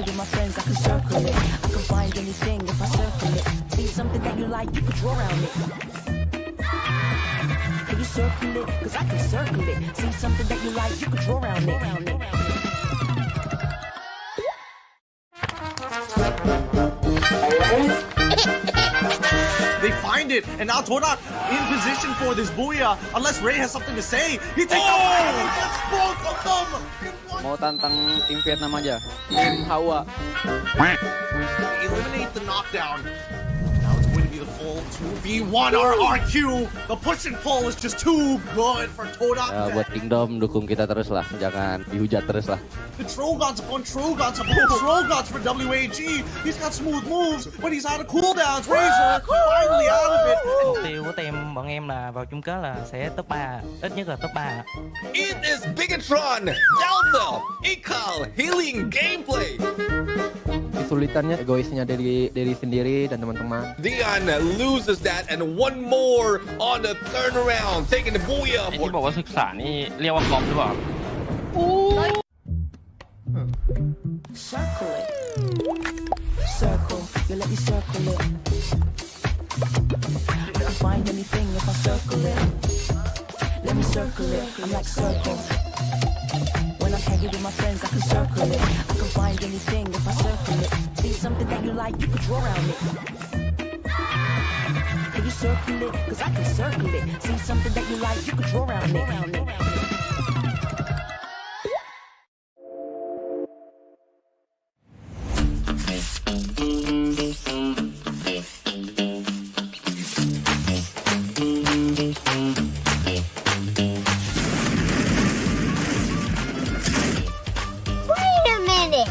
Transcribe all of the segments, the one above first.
it with my friends, I can circle it. I can find anything if I circle it. See something that you like, you can draw around it. Can you circle it? Cause I can circle it. See something that you like, you can draw around it. They find it, and now Todak in position for this booyah. Unless Ray has something to say, he takes the fight and gets both of them. Mau tantang tim Vietnam aja, tim Hawa. Eliminate the knockdown. Now it's going to be the full 2v1 RRQ. The push and pull is just too good for Todak. Ya, buat Kingdom dukung kita terus lah, jangan dihujat terus lah. The Trogods upon Trogods upon Trogods for WAG. He's got smooth moves, but he's out of cooldowns. Razor finally out of it. Mục tiêu của team bọn em là vào chung kết là sẽ top 3, ít nhất là top 3. It is Bigatron, Delta, Ikal, Healing Gameplay. Kesulitannya egoisnya dari sendiri dan teman-teman. Dion loses that and one more on the turnaround, taking the booyah. ที่บอกว่าศึกษานี่เรียกว่าคอมหรือเปล่า Circle it. Circle, you let me circle it. I can find anything if I circle it. Let me circle it. I'm like circle. When I'm hanging with my friends, I can circle it. I can find anything if I circle it. See something that you like, you can draw around it. Can you circle it? Cause I can circle it. See something that you like, you can draw around it. Wait a minute!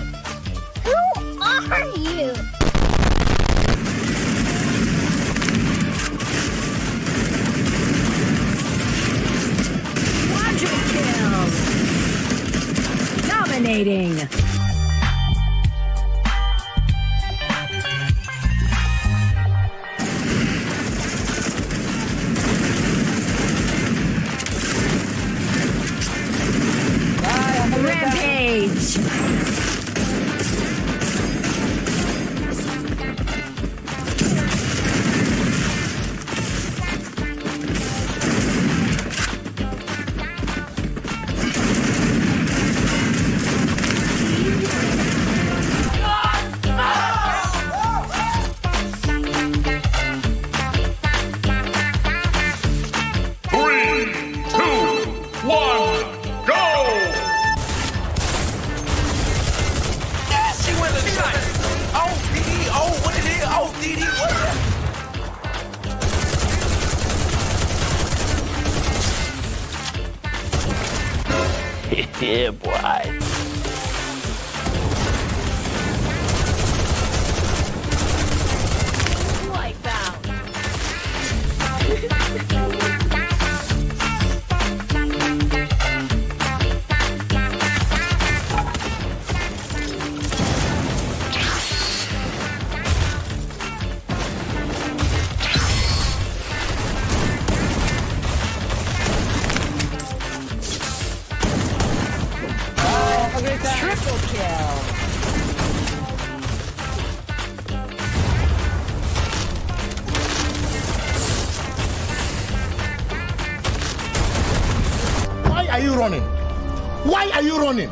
Who are you? Quadra kill! Dominating! Rampage! Yeah, boy. Wipeout! Triple kill! Why are you running? Why are you running?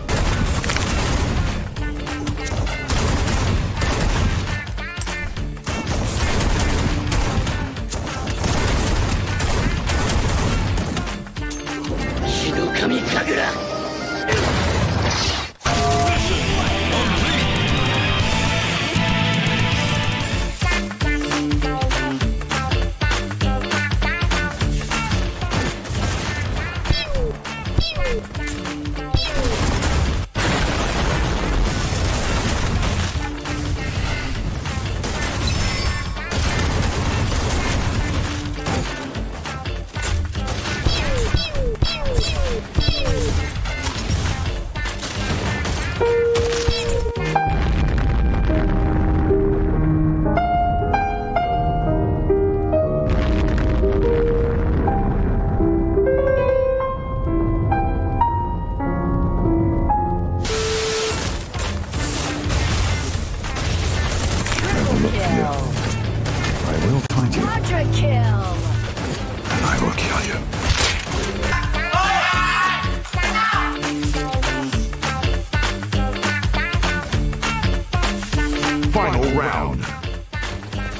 Final round.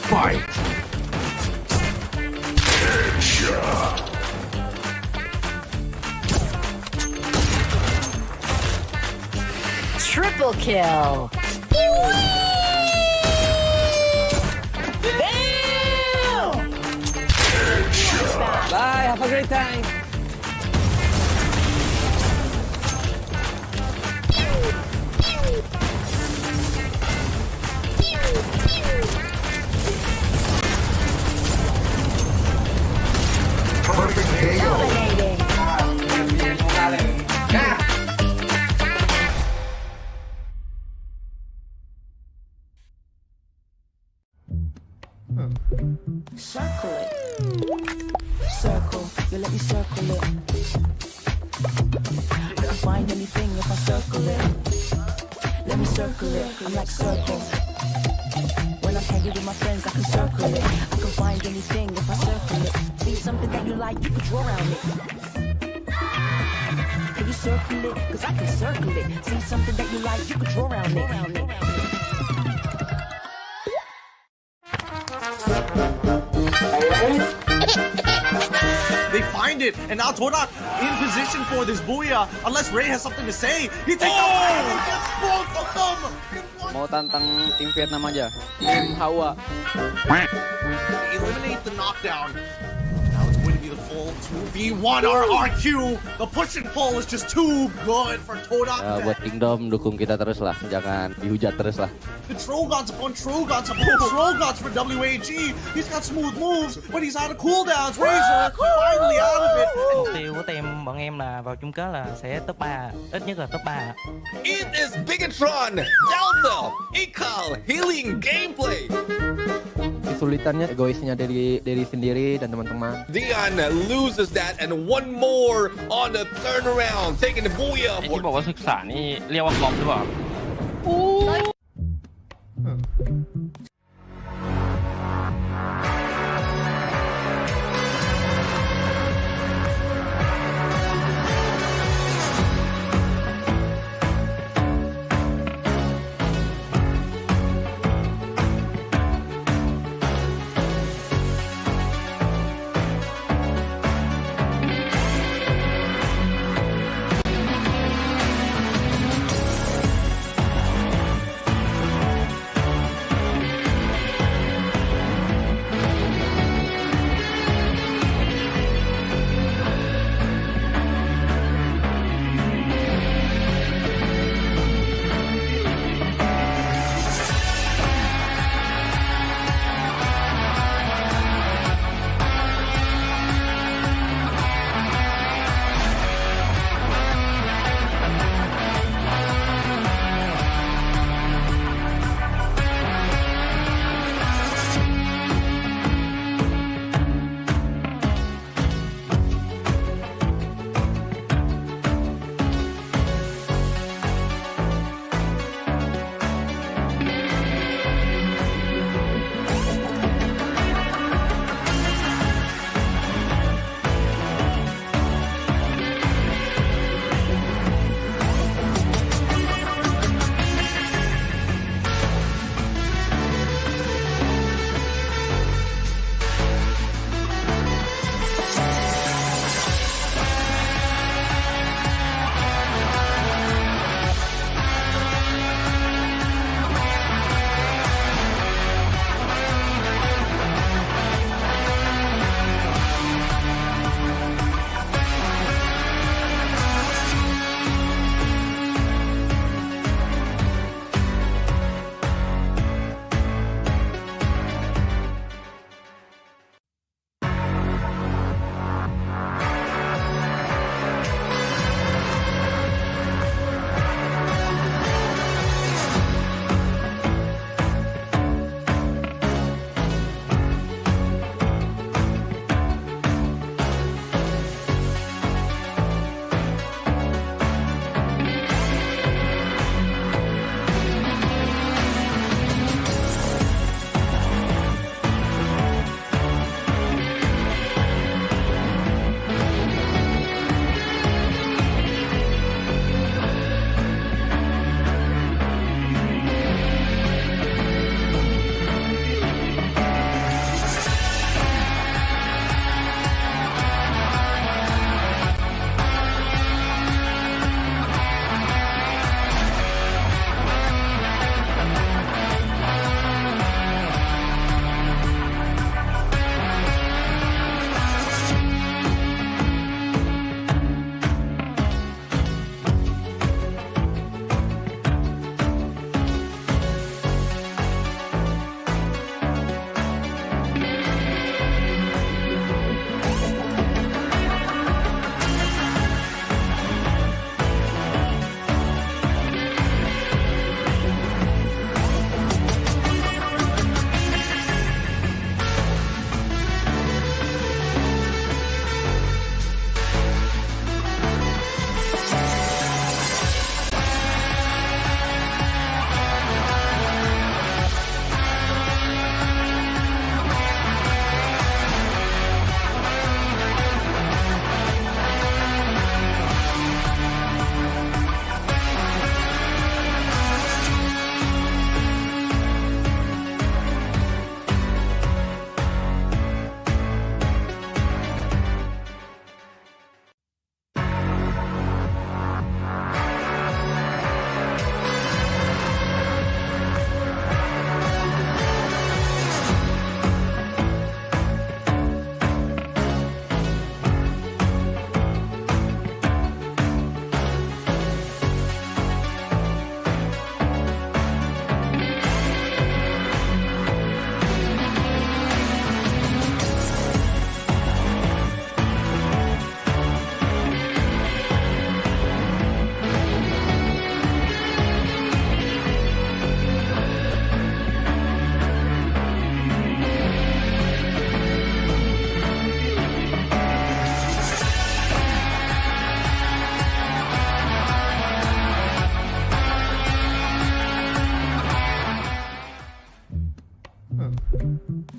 Fight. Triple kill. Bye, have a great time. Perfect KO. Dominating. Circle it. Circle, you let me circle it. I can find anything if I circle it. Let me circle it. I'm like circle. When I'm hanging with my friends, I can circle it. I can find anything if I circle it. See something that you like, you can draw around it. Can you circle it? Cause I can circle it. See something that you like, you can draw around it. They find it, and now Tonak in position for this booyah. Unless Ray has something to say, he takes out and gets both of them. Mau tantang tim Vietnam aja. Tim Hawa. Eliminate the knockdown. Now it's going to be the full 2v1 RRQ. The push and pull is just too good for Tonak. Ya, buat Kingdom dukung kita terus lah, jangan dihujat terus lah. The Trogons upon Trogons upon Trogons for WAG. He's got smooth moves, but he's out of cooldowns. Razor finally out of it. Mục tiêu của team bọn em là vào chung kết là sẽ top 3, ít nhất là top 3. It is Bigatron, Delta, Ikal, healing gameplay. Kesulitannya egoisnya dari sendiri dan teman-teman. Dion loses that and one more on the turnaround, taking the booyah. ไอ้ที่บอกว่าศึกษานี่เรียกว่าฟลอปหรือเปล่า Circle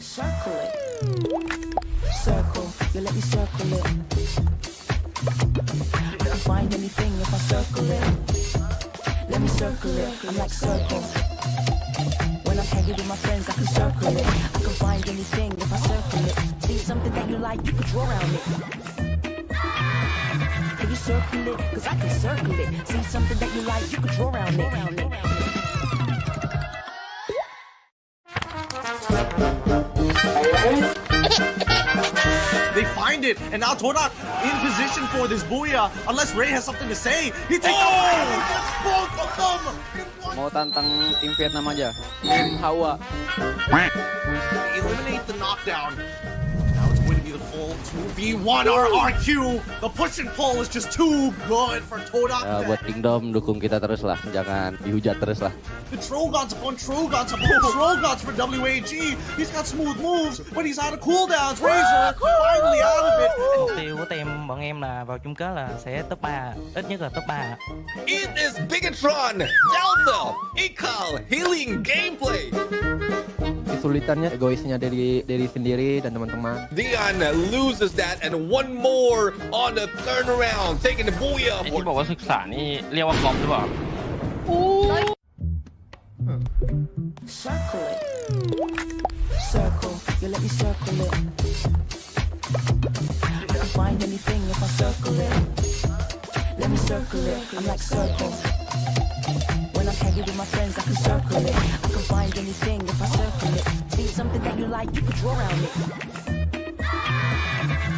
Circle it. Circle, you let me circle it. I can find anything if I circle it. Let me circle it. I'm like circle. When I'm hanging with my friends, I can circle it. I can find anything if I circle it. See something that you like, you can draw around it. Can you circle it? Cause I can circle it. See something that you like, you can draw around it. They find it, and now Tonak in position for this booyah. Unless Ray has something to say, he takes out Ray. He gets both of them. Mau tantang tim Vietnam aja. Tim Hawa. Eliminate the knockdown. Now it's going to be the full 2v1 RRQ. The push and pull is just too good for Tonak. Ya, buat Kingdom dukung kita terus lah, jangan dihujat terus lah. The Trogons upon Trogons upon Trogons for WAG. He's got smooth moves, but he's out of cooldowns. Razor finally out of it. Mục tiêu của team bọn em là vào chung kết là sẽ top 3, ít nhất là top 3. It is Bigatron, Delta, Ikal, healing gameplay. Kesulitannya egoisnya dari sendiri dan teman-teman. Dion loses that and one more on the turnaround, taking the booyah. ไอ้ที่บอกว่าศึกษานี่เรียกว่าก๊อปหรือเปล่า Circle it. Circle, you let me circle it. I can find anything if I circle it. Let me circle it. I'm like circle. When I'm hanging with my friends, I can circle it. I can find anything if I circle it. See something that you like, you can draw around it.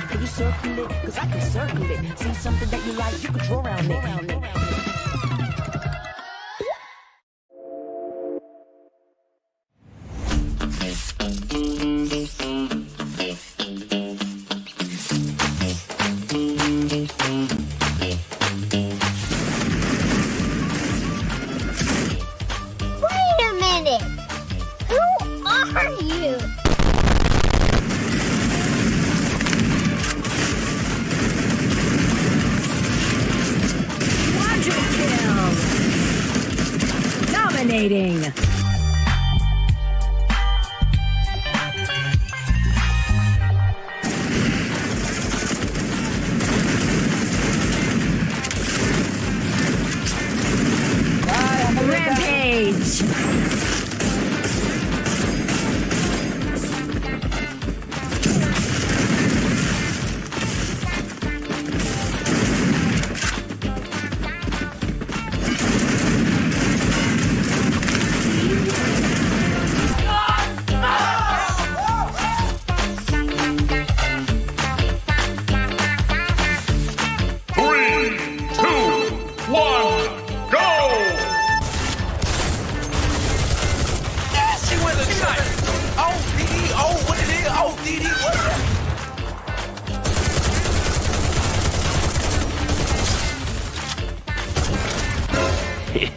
Can you circle it? Cause I can circle it. See something that you like, you can draw around it. Wait a minute. Who are you? Quadra kill! Dominating! Rampage!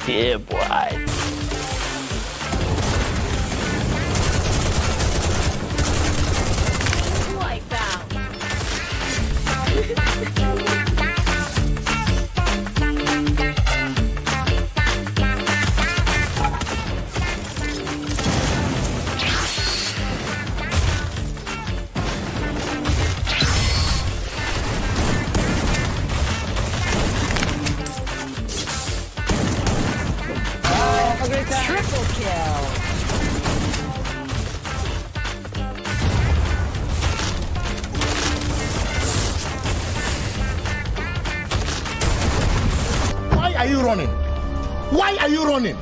Yeah, boy. Triple kill! Why are you running? Why are you running?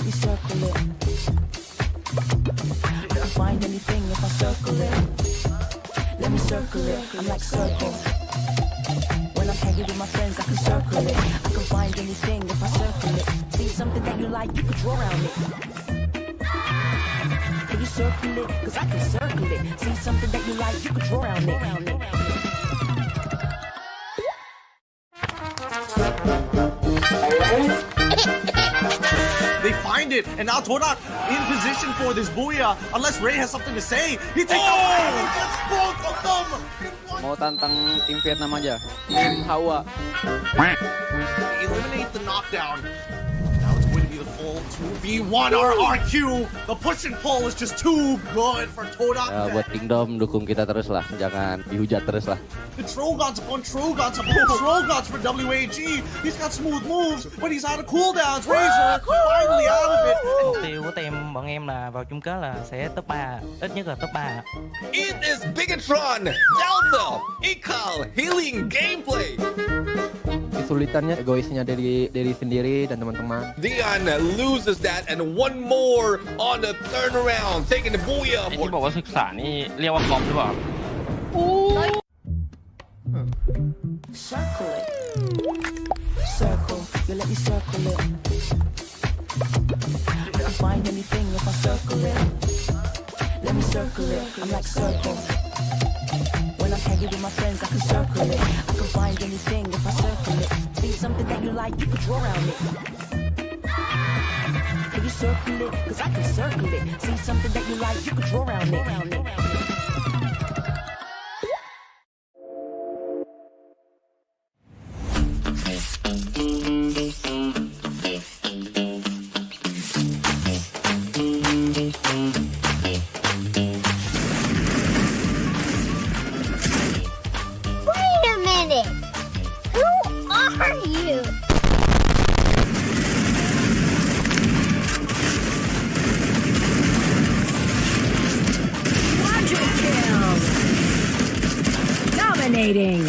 me circle it. I can find anything if I circle it. Let me circle it. I'm like circle. When I'm hanging with my friends, I can circle it. I can find anything if I circle it. See something that you like, you can draw around it. Can you circle it? Cause I can circle it. See something that you like, you can draw around it. They find it, and now Tonak in position for this booyah. Unless Ray has something to say, he takes out and gets both of them. Mau tantang tim Vietnam aja. Tim Hawa. Eliminate the knockdown. Now it's going to be the full 2v1 RRQ. The push and pull is just too good for Tonak. Ya, buat Kingdom dukung kita terus lah, jangan dihujat terus lah. The Trogons upon Trogons upon Trogons for WAG. He's got smooth moves, but he's out of cooldowns. Razor finally out of it. Mục tiêu của team bọn em là vào chung kết là sẽ top 3, ít nhất là top 3. It is Bigatron, Delta, Ikal, healing gameplay. Kesulitannya egoisnya dari sendiri dan teman-teman. Dion loses that and one more on the turnaround, taking the booyah. ไอ้ที่บอกว่าศึกษานี่เรียกว่าก๊อปหรือเปล่า Circle it. Circle. You let me circle it. I can find anything if I circle it. Let me circle it. I'm like circle. When I'm hanging with my friends, I can circle it. I can find anything if I circle it. See something that you like, you can draw around it. Can you circle it? Cause I can circle it. See something that you like, you can draw around it. Wait a minute. Who are you? Quadra kill! Dominating!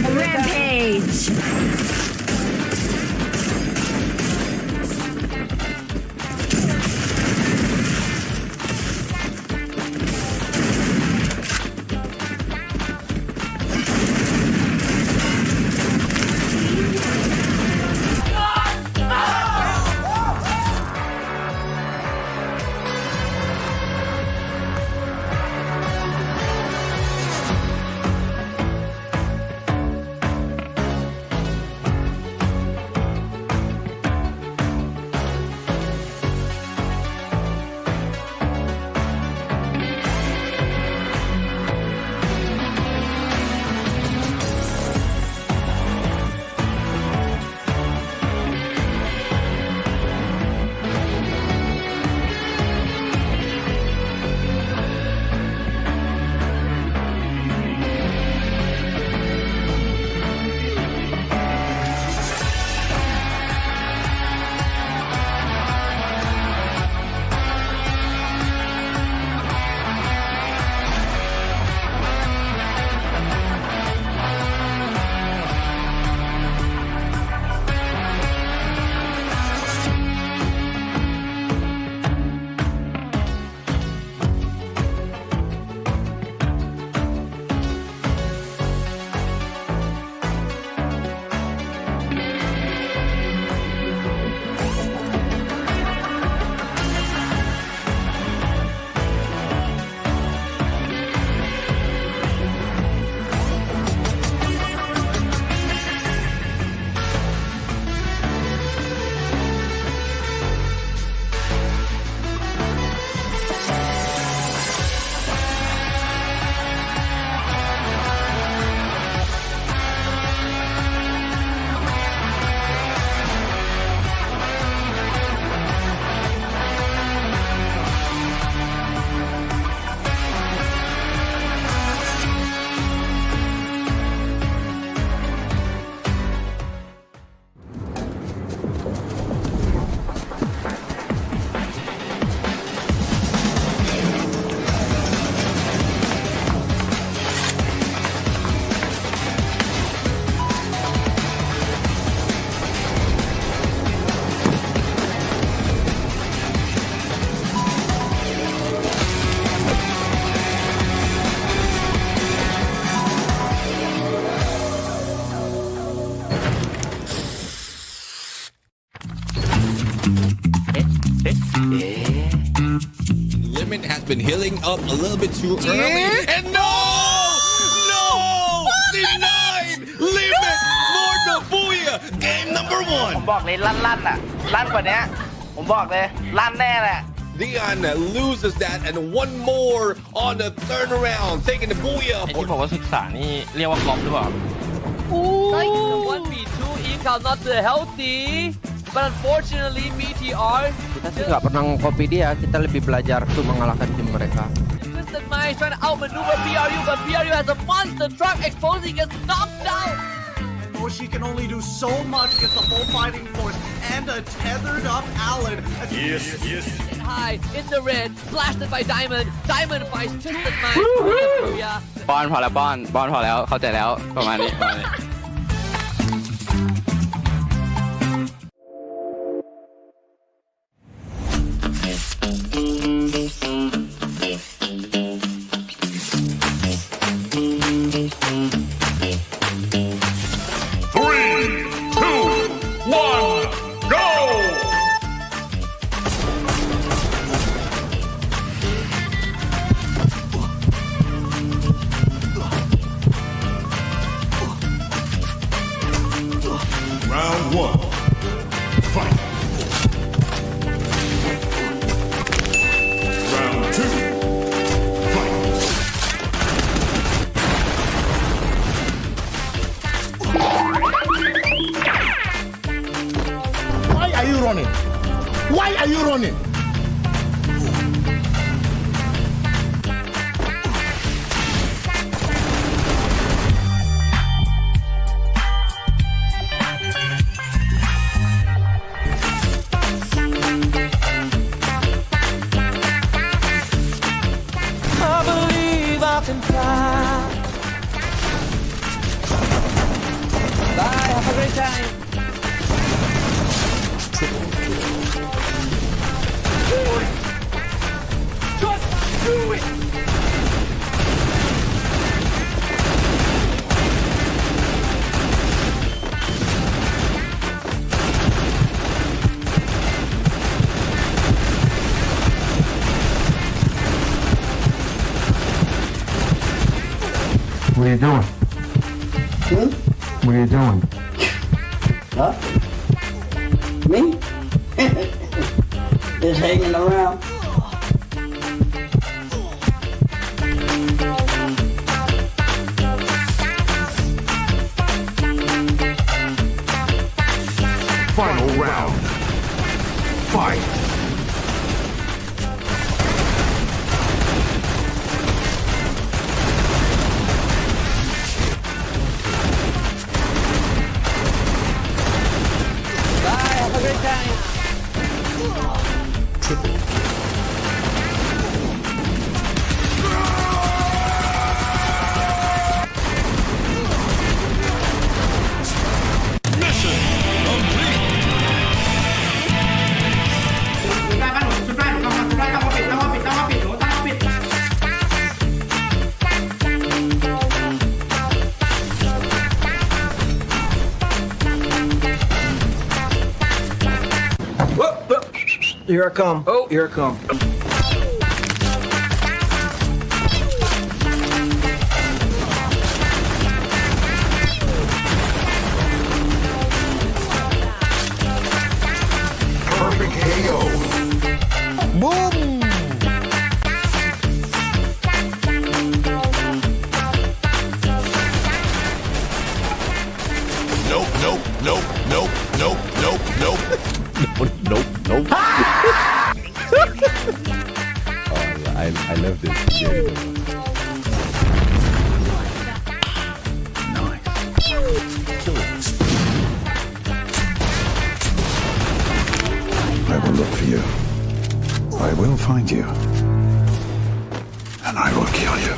Rampage! been healing up a little bit too early. And no! Denied! Leave it for the Booyah! Game number 1. บอกเลยลั่นอ่ะลั่นกว่านี้ผมบอกเลยลั่นแน่แหละ Dion loses that and one more on the turnaround, taking the Booyah. ไอ้ที่บอกว่าศึกษานี่เรียกว่าฟลอปหรือเปล่า 1v2 Ikal not healthy but unfortunately Meteor Kita sih nggak pernah ngopi dia, kita lebih belajar tuh mengalahkan tim mereka. Twisted Mind trying to outmaneuver PRU, but PRU has a monster truck exposing gets knocked out. Oh, she can only do so much against the full fighting force and a tethered up Allen. Yes. High in the red, blasted by Diamond. Diamond fights Twisted Mind. Yeah. ป้อนพอแล้วป้อนพอแล้วเข้าใจแล้วประมาณนี้ Round 1. Fight. Round 2. Fight. Why are you running? Why are you running? I believe I can fly. Bye, have a great time. Just do it. What are you doing? What are you doing? Huh? Me? Just hanging around. Final round. Fight. Bye, have a great time. Here I come. Oh, here I come. Perfect KO. Boom! Nope. I love this. I will look for you. I will find you. And I will kill you.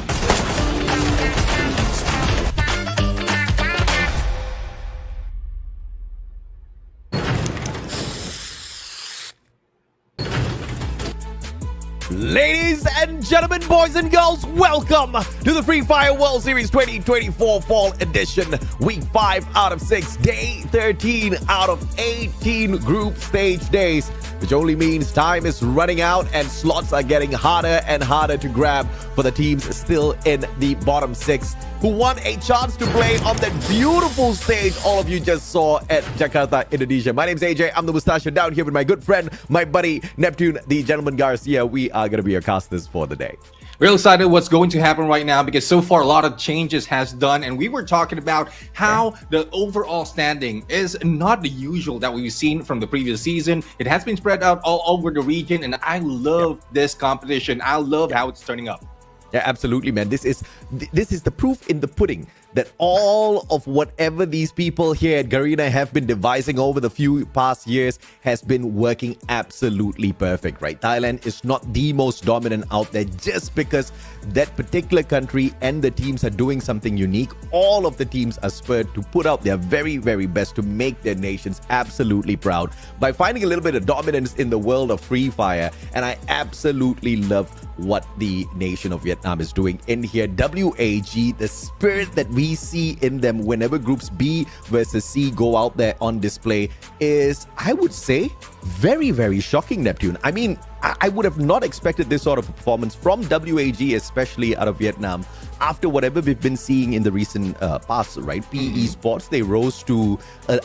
Ladies and gentlemen, boys and girls, welcome to the Free Fire World Series 2024 Fall Edition. Week 5 out of 6, day 13 out of 18 group stage days, which only means time is running out and slots are getting harder and harder to grab for the teams still in the bottom 6 who want a chance to play on that beautiful stage all of you just saw at Jakarta, Indonesia. My name's AJ. I'm the Mustache down here with my good friend, my buddy Neptune, the gentleman Garcia. We are going to be your casters for the day. Real excited what's going to happen right now because so far a lot of changes has done, and we were talking about how the overall standing is not the usual that we've seen from the previous season. It has been spread out all over the region, and I love this competition. I love how it's turning up. Yeah, absolutely, man. This is the proof in the pudding that all of whatever these people here at Garena have been devising over the few past years has been working absolutely perfect, right? Thailand is not the most dominant out there just because that particular country and the teams are doing something unique. All of the teams are spurred to put out their very, very best to make their nations absolutely proud by finding a little bit of dominance in the world of Free Fire. And I absolutely love what the nation of Vietnam is doing in here. WAG, the spirit that we see in them whenever groups B versus C go out there on display is, I would say, very, very shocking, Neptune. I mean, I would have not expected this sort of performance from WAG, especially out of Vietnam, after whatever we've been seeing in the recent past, right? PE Sports, they rose to,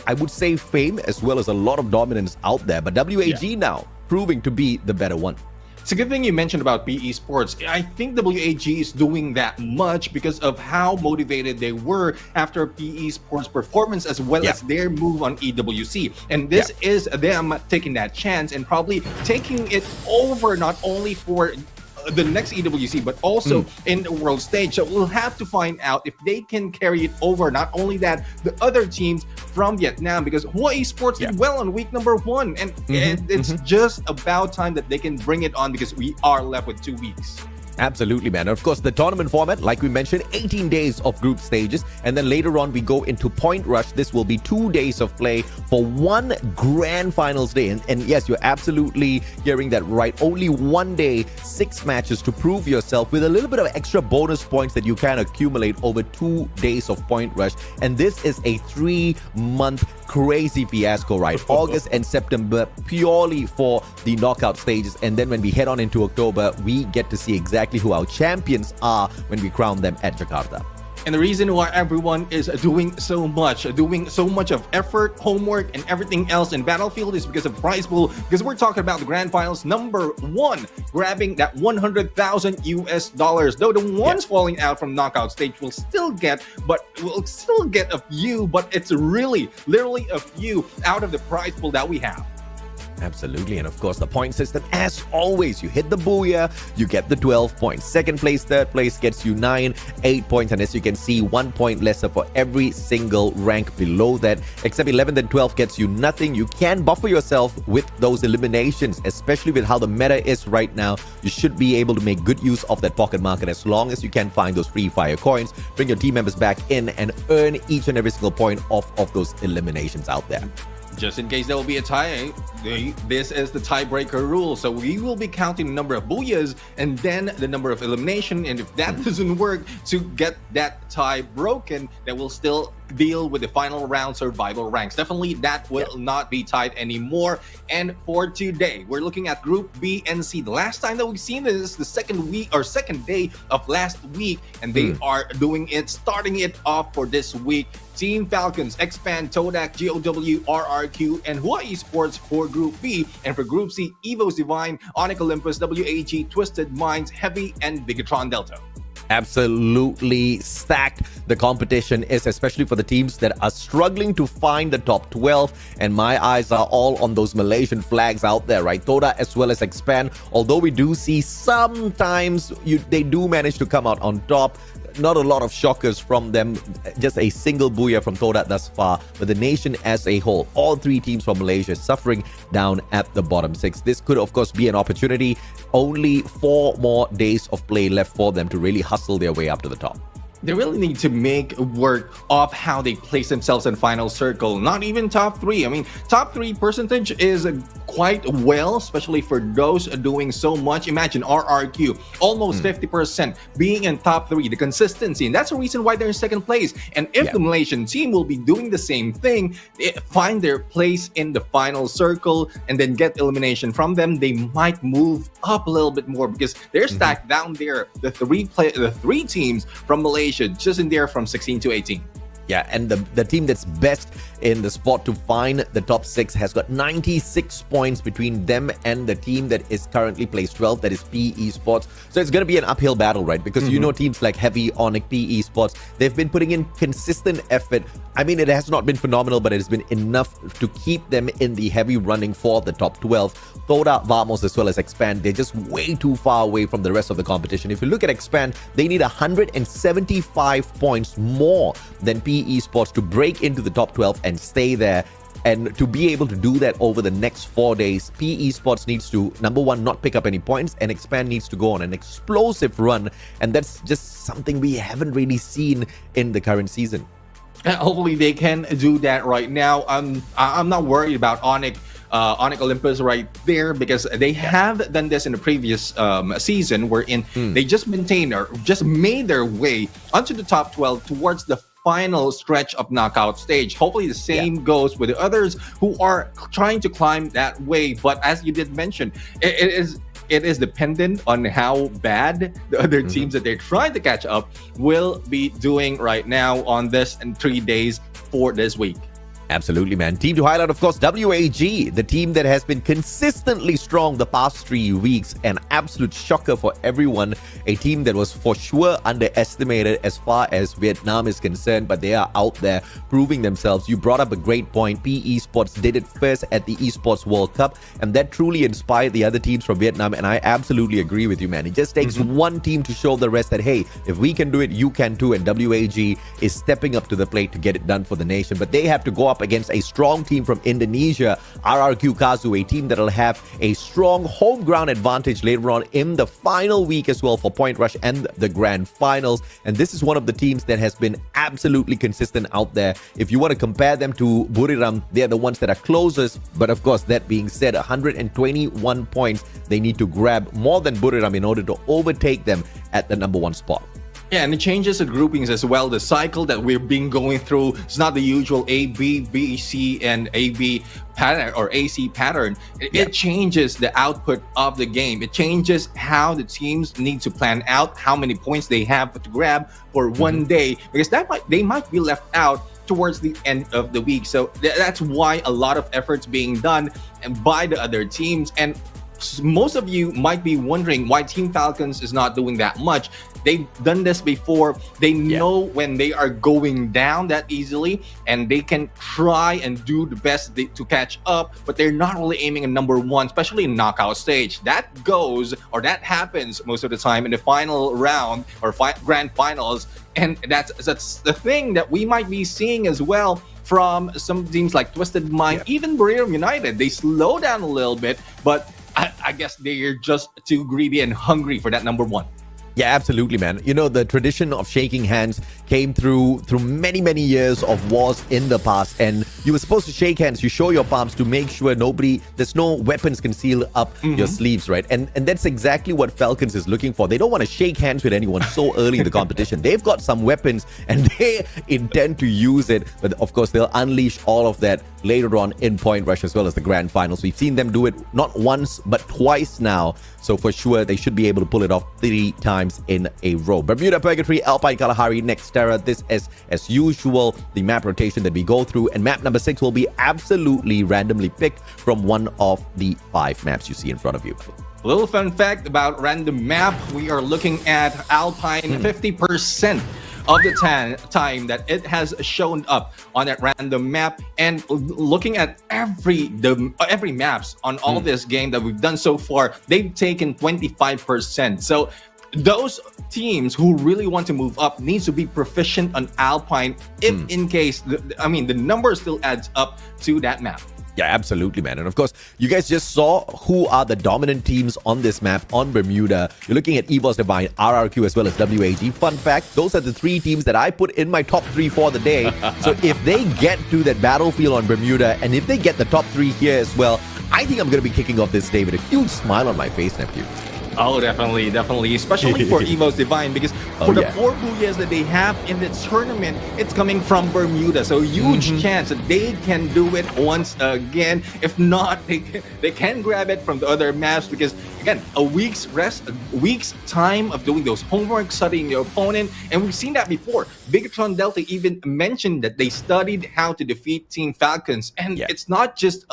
I would say, fame as well as a lot of dominance out there. But WAG now proving to be the better one. It's a good thing you mentioned about PE Sports. I think WAG is doing that much because of how motivated they were after PE Sports performance as well as their move on EWC. And this is them taking that chance and probably taking it over not only for the next EWC, but also in the world stage. So we'll have to find out if they can carry it over. Not only that, the other teams from Vietnam, because Hawaii Sports did well on week number 1, and it's just about time that they can bring it on because we are left with 2 weeks. Absolutely, man. Of course, the tournament format, like we mentioned, 18 days of group stages. And then later on, we go into Point Rush. This will be 2 days of play for one grand finals day. And yes, you're absolutely hearing that right. Only 1 day, 6 matches to prove yourself with a little bit of extra bonus points that you can accumulate over 2 days of Point Rush. And this is a 3-month crazy fiasco, right? August and September purely for the knockout stages. And then when we head on into October, we get to see exactly who our champions are when we crown them at Jakarta. And the reason why everyone is doing so much of effort, homework, and everything else in Battlefield is because of prize pool. Because we're talking about the grand finals, number 1 grabbing that $100,000. Though the ones falling out from knockout stage will still get, a few. But it's really, literally a few out of the prize pool that we have. Absolutely. And of course, the point system, as always, you hit the booyah, you get the 12 points. Second place, third place gets you 9, 8 points. And as you can see, 1 point lesser for every single rank below that, except 11th and 12th gets you nothing. You can buffer yourself with those eliminations, especially with how the meta is right now. You should be able to make good use of that pocket market as long as you can find those Free Fire coins, bring your team members back in and earn each and every single point of those eliminations out there. Just in case there will be a tie, this is the tiebreaker rule. So we will be counting the number of booyahs and then the number of elimination. And if that doesn't work to get that tie broken, then we'll still deal with the final round survival ranks. Definitely that will not be tied anymore. And for today, we're looking at Group B and C. The last time that we've seen this is the second day of last week, and they are starting it off for this week. Team Falcons, Expand, Todak, GOW, RRQ, and Hawaii Sports for Group B. And for Group C, Evo's Divine, Onyx Olympus, WAG, Twisted Minds, Heavy, and Bigatron Delta. Absolutely stacked the competition is, especially for the teams that are struggling to find the top 12. And my eyes are all on those Malaysian flags out there, right? Toda as well as Expand. Although we do see sometimes they do manage to come out on top. Not a lot of shockers from them, just a single booyah from Toda thus far. But the nation as a whole, all 3 teams from Malaysia suffering down at the bottom 6. This could, of course, be an opportunity. Only 4 more days of play left for them to really hustle their way up to the top. they really need to make work of how they place themselves in final circle. Not even top 3. I mean, top 3 percentage is quite well, especially for those doing so much. Imagine RRQ, almost 50% being in top 3, the consistency. And that's the reason why they're in second place. And if the Malaysian team will be doing the same thing, find their place in the final circle and then get elimination from them, they might move up a little bit more because they're stacked down there. The three teams from Malaysia just in there from 16 to 18. Yeah, and the team that's best in the spot to find the top 6 has got 96 points between them and the team that is currently placed 12, that is PE Sports. So it's going to be an uphill battle, right? Because you know teams like Heavy, Onyx, PE Sports, they've been putting in consistent effort. I mean, it has not been phenomenal, but it has been enough to keep them in the heavy running for the top 12. Toda, Vamos, as well as Expand, they're just way too far away from the rest of the competition. If you look at Expand, they need 175 points more than PE Sports to break into the top 12 and stay there. And to be able to do that over the next 4 days, PE Sports needs to, number one, not pick up any points, and Expand needs to go on an explosive run. And that's just something we haven't really seen in the current season. Hopefully they can do that right now. I'm not worried about Onyx Olympus right there because they have done this in the previous season wherein they just maintained or just made their way onto the top 12 towards the final stretch of knockout stage. Hopefully the same goes with the others who are trying to climb that way. But as you did mention, it is dependent on how bad the other teams that they're trying to catch up will be doing right now on this and 3 days for this week. Absolutely, man. Team to highlight, of course, WAG, the team that has been consistently strong the past 3 weeks. An absolute shocker for everyone. A team that was for sure underestimated as far as Vietnam is concerned, but they are out there proving themselves. You brought up a great point. PE Sports did it first at the Esports World Cup, and that truly inspired the other teams from Vietnam, and I absolutely agree with you, man. It just takes one team to show the rest that, hey, if we can do it, you can too, and WAG is stepping up to the plate to get it done for the nation. But they have to go up against a strong team from Indonesia, RRQ Kazu, a team that'll have a strong home ground advantage later on in the final week as well for Point Rush and the grand finals. And this is one of the teams that has been absolutely consistent out there. If you want to compare them to Buriram, they're the ones that are closest. But of course, that being said, 121 points they need to grab more than Buriram in order to overtake them at the number 1 spot. Yeah, and it changes the groupings as well. The cycle that we've been going through is not the usual A, B, B, C, and AB pattern or AC pattern. It changes the output of the game. It changes how the teams need to plan out how many points they have to grab for one day, because they might be left out towards the end of the week. So that's why a lot of efforts being done by the other teams. And most of you might be wondering why Team Falcons is not doing that much. They've done this before. They know when they are going down that easily, and they can try and do the best to catch up, but they're not really aiming at number 1, especially in knockout stage. That happens most of the time in the final round or grand finals, and that's the thing that we might be seeing as well from some teams like Twisted Mind, even Buriram United. They slow down a little bit, but I guess they're just too greedy and hungry for that number 1. Yeah, absolutely, man. You know, the tradition of shaking hands came through many, many years of wars in the past. And you were supposed to shake hands. You show your palms to make sure there's no weapons concealed up your sleeves, right? And that's exactly what Falcons is looking for. They don't want to shake hands with anyone so early in the competition. They've got some weapons and they intend to use it. But of course, they'll unleash all of that later on in Point Rush as well as the grand finals. We've seen them do it not once, but twice now. So for sure, they should be able to pull it off 3 times in a row. Bermuda Purgatory, Alpine Kalahari, Nextera. This is, as usual, the map rotation that we go through. And map number 6 will be absolutely randomly picked from one of the 5 maps you see in front of you. A little fun fact about random map. We are looking at Alpine 50% of the time that it has shown up on that random map, and looking at every maps on all this game that we've done so far, they've taken 25%. So those teams who really want to move up needs to be proficient on Alpine if in case the number still adds up to that map. Yeah, absolutely, man. And of course, you guys just saw who are the dominant teams on this map on Bermuda. You're looking at EVOS Divine, RRQ, as well as WAG. Fun fact, those are the 3 teams that I put in my top 3 for the day. So if they get to that battlefield on Bermuda, and if they get the top 3 here as well, I think I'm going to be kicking off this day with a huge smile on my face, nephew. Oh, definitely, definitely. Especially for EVOS Divine, because for the yeah. 4 Booyahs that they have in the tournament, it's coming from Bermuda. So huge chance that they can do it once again. If not, they can grab it from the other maps, because again, a week's rest, a week's time of doing those homework, studying your opponent, and we've seen that before. Bigatron Delta even mentioned that they studied how to defeat Team Falcons, and it's not just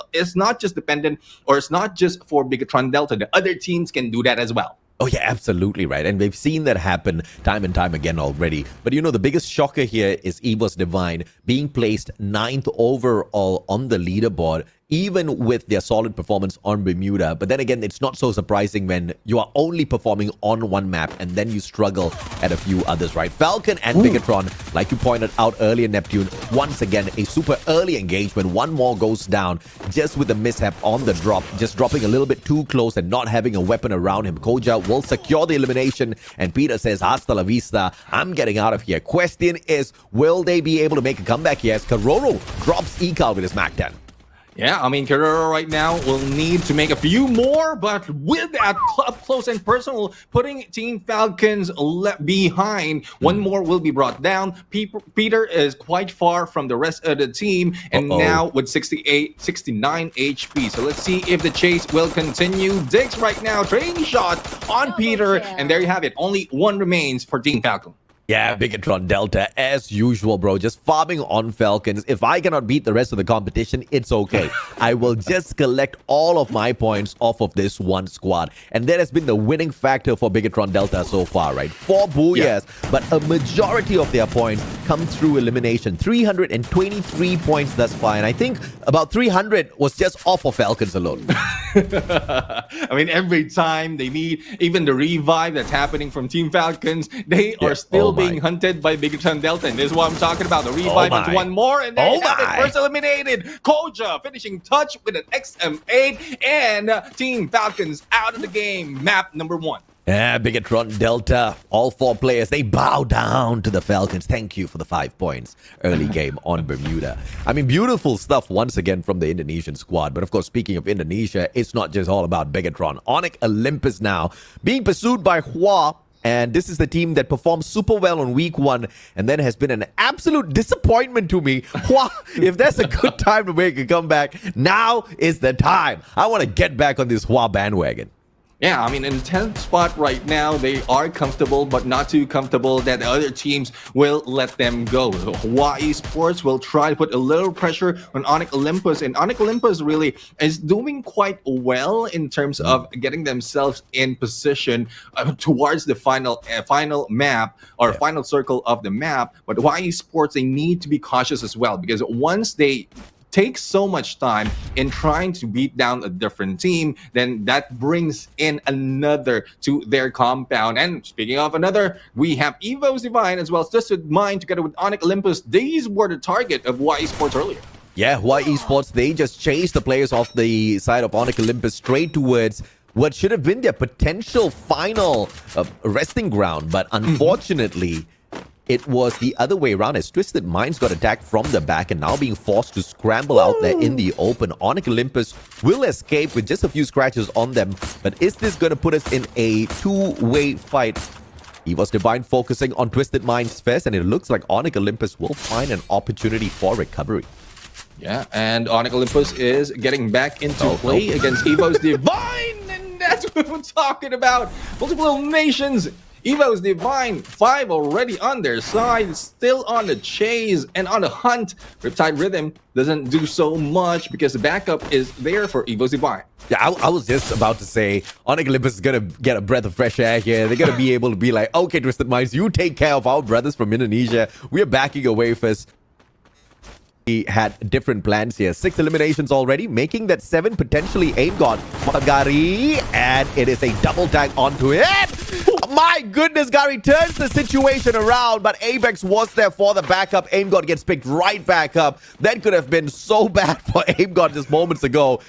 dependent, or it's not just for Bigatron Delta. The other teams can do that as well. Oh, yeah, absolutely right. And we've seen that happen time and time again already. But you know, the biggest shocker here is EVOS Divine being placed 9th overall on the leaderboard, even with their solid performance on Bermuda. But then again, it's not so surprising when you are only performing on one map and then you struggle at a few others, right? Falcon and Bigatron, like you pointed out earlier, Neptune, once again, a super early engagement. One more goes down just with a mishap on the drop, just dropping a little bit too close and not having a weapon around him. Koja will secure the elimination, and Peter says, hasta la vista, I'm getting out of here. Question is, will they be able to make a comeback here as Karoro drops Ika with his Mac 10? Yeah, I mean, Keroro right now will need to make a few more, but with that up close and personal, putting Team Falcons behind, one more will be brought down. Peter is quite far from the rest of the team, and now with 69 HP. So let's see if the chase will continue. Dix right now, trading shot on Peter, and there you have it. Only one remains for Team Falcon. Yeah, Bigatron Delta, as usual, bro. Just farming on Falcons. If I cannot beat the rest of the competition, it's okay. I will just collect all of my points off of this one squad. And that has been the winning factor for Bigatron Delta so far, right? 4 Booyahs, but a majority of their points come through elimination. 323 points thus far. And I think about 300 was just off of Falcons alone. I mean, every time they need, even the revive that's happening from Team Falcons, they are still being hunted by Bigatron Delta. And this is what I'm talking about. The revive into one more, and then first eliminated. Koja finishing touch with an XM8, and Team Falcons out of the game. Map number 1. Yeah, Bigatron Delta, all 4 players, they bow down to the Falcons. Thank you for the 5 points early game on Bermuda. I mean, beautiful stuff once again from the Indonesian squad. But of course, speaking of Indonesia, it's not just all about Bigatron. Onyx Olympus now being pursued by Hua. And this is the team that performed super well on week 1 and then has been an absolute disappointment to me. Hua, if there's a good time to make a comeback, now is the time. I want to get back on this Hua bandwagon. Yeah, I mean, in 10th spot right now, they are comfortable, but not too comfortable that the other teams will let them go. Hawaii Sports will try to put a little pressure on Onyx Olympus, and Onyx Olympus really is doing quite well in terms of getting themselves in position towards the final map, or final circle of the map. But Hawaii Sports, they need to be cautious as well, because once they take so much time in trying to beat down a different team, then that brings in another to their compound. And speaking of another, we have EVOS Divine as well as Twisted Mind together with Onyx Olympus. These were the target of Hawaii Sports earlier. Yeah, Hawaii Sports, they just chased the players off the side of Onyx Olympus straight towards what should have been their potential final resting ground. But unfortunately, it was the other way around as Twisted Minds got attacked from the back and now being forced to scramble out there in the open. Onyx Olympus will escape with just a few scratches on them. But is this going to put us in a two-way fight? EVOS Divine focusing on Twisted Minds first, and it looks like Onyx Olympus will find an opportunity for recovery. Yeah, and Onyx Olympus is getting back into play against EVOS Divine, and that's what we're talking about. Multiple nations. EVOS Divine, 5 already on their side, still on the chase and on the hunt. Riptide Rhythm doesn't do so much because the backup is there for EVOS Divine. Yeah, I was just about to say, Onyx Olympus is going to get a breath of fresh air here. They're going to be able to be like, okay, Twisted Minds, you take care of our brothers from Indonesia. We're backing away first. He had different plans here. 6 eliminations already, making that 7 potentially aim god. Magari, and it is a double tag onto it. My goodness, Gary turns the situation around, but Apex was there for the backup. AimGod gets picked right back up. That could have been so bad for AimGod just moments ago.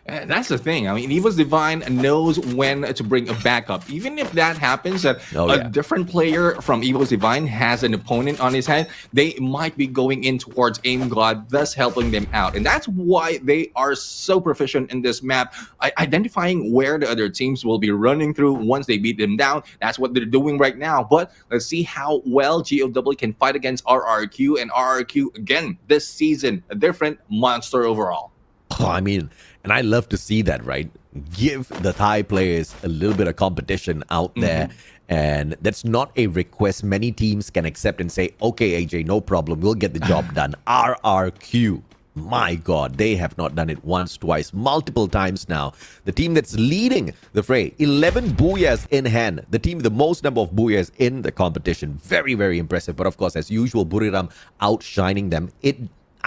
And that's the thing. I mean, Evil's Divine knows when to bring a backup. Even if that happens, that a different player from Evil's Divine has an opponent on his hand, they might be going in towards Aim God, thus helping them out. And that's why they are so proficient in this map, identifying where the other teams will be running through once they beat them down. That's what they're doing right now. But let's see how well GOW can fight against RRQ. And RRQ, again, this season, a different monster overall. Oh, I mean, and I love to see that, right? Give the Thai players a little bit of competition out there. And that's not a request many teams can accept and say, okay, AJ, no problem. We'll get the job done. RRQ. My God, they have not done it once, twice, multiple times now. The team that's leading the fray, 11 booyahs in hand. The team with the most number of booyahs in the competition. Very, very impressive. But of course, as usual, Buriram outshining them. It,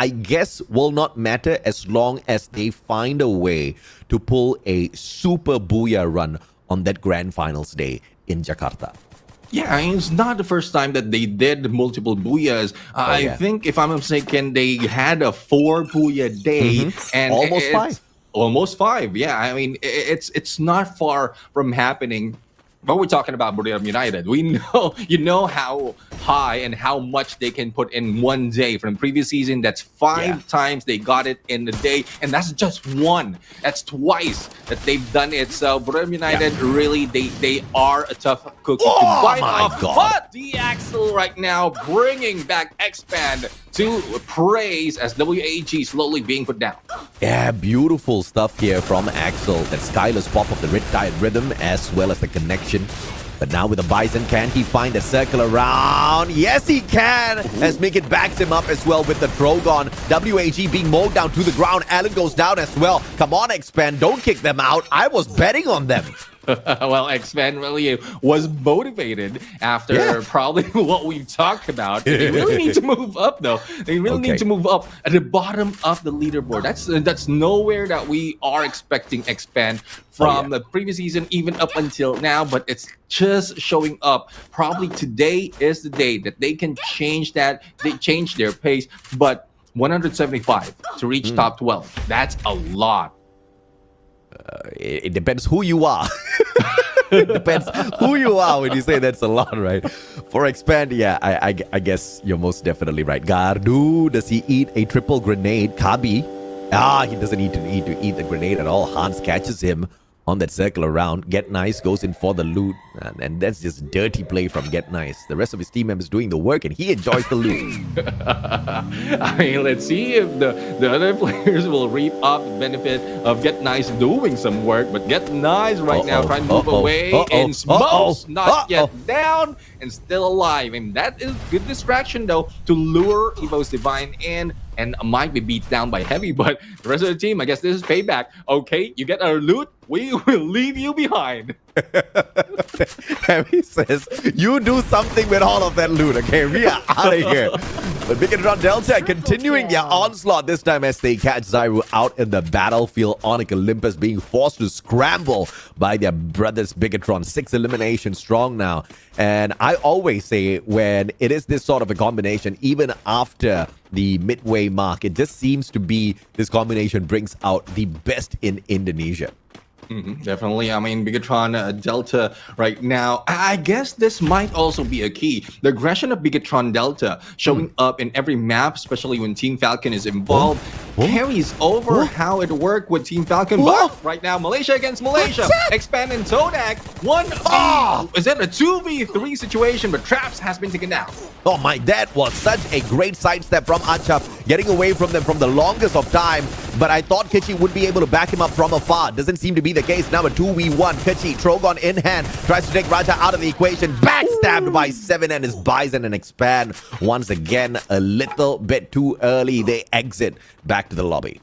I guess, will not matter as long as they find a way to pull a super booyah run on that grand finals day in Jakarta. Yeah, I mean, it's not the first time that they did multiple booyahs. I think, if I'm not mistaken, they had a 4 booyah day. And almost 5. Almost 5, yeah. I mean, it's not far from happening. But we're talking about Buriram United. We know, you know how high and how much they can put in one day. From the previous season, that's 5 times they got it in a day. And that's just one. That's twice that they've done it. So Buriram United, really, they are a tough cookie to bite off. But the Axel right now bringing back Expand to praise as WAG slowly being put down. Yeah, beautiful stuff here from Axel. That Skylar's pop of the Riptide rhythm as well as the connection. But now with the Bison, can he find a circle around? Yes, he can! As Mikit backs him up as well with the Drogon. WAG being mowed down to the ground. Allen goes down as well. Come on, Expand, don't kick them out. I was betting on them. Well, X-Men really was motivated after probably what we've talked about. They really need to move up, though. They really need to move up at the bottom of the leaderboard. That's nowhere that we are expecting Expand from the previous season, even up until now. But it's just showing up. Probably today is the day that they can change that. They change their pace. But 175 to reach top 12. That's a lot. It depends who you are. It depends who you are when you say that's a lot, right? For Expand, yeah, I guess you're most definitely right. Gardu, does he eat a triple grenade? Kabi, he doesn't need to eat the grenade at all. Hans catches him on that circle around. Get Nice goes in for the loot, and that's just dirty play from Get Nice. The rest of his team members doing the work, and he enjoys the loot. I mean, let's see if the other players will reap up the benefit of Get Nice doing some work. But Get Nice right now trying to move away in smokes, not yet down and still alive. And that is good distraction though to lure Evo's Divine in. And might be beat down by Heavy, but the rest of the team, I guess this is payback. Okay, you get our loot, we will leave you behind. Heavy says, you do something with all of that loot, okay? We are out of here. But Bigatron Delta continuing their onslaught this time as they catch Zyru out in the battlefield. Onyx Olympus being forced to scramble by their brothers Bigatron. 6 eliminations strong now. And I always say when it is this sort of a combination, even after the midway mark, it just seems to be this combination brings out the best in Indonesia. Definitely. I mean, Bigatron Delta right now, I guess this might also be a key. The aggression of Bigatron Delta showing up in every map, especially when Team Falcon is involved, carries over how it worked with Team Falcon. But right now, Malaysia against Malaysia. Expand and Todak. Is it a 2v3 situation? But Traps has been taken down. Oh my, that was such a great sidestep from Achap, getting away from them from the longest of time. But I thought Kichi would be able to back him up from afar. Doesn't seem to be the case. Now a 2v1. Kichi, Trogon in hand, tries to take Raja out of the equation. Backstabbed by 7 and his Bison and Expand. Once again, a little bit too early. They exit back to the lobby.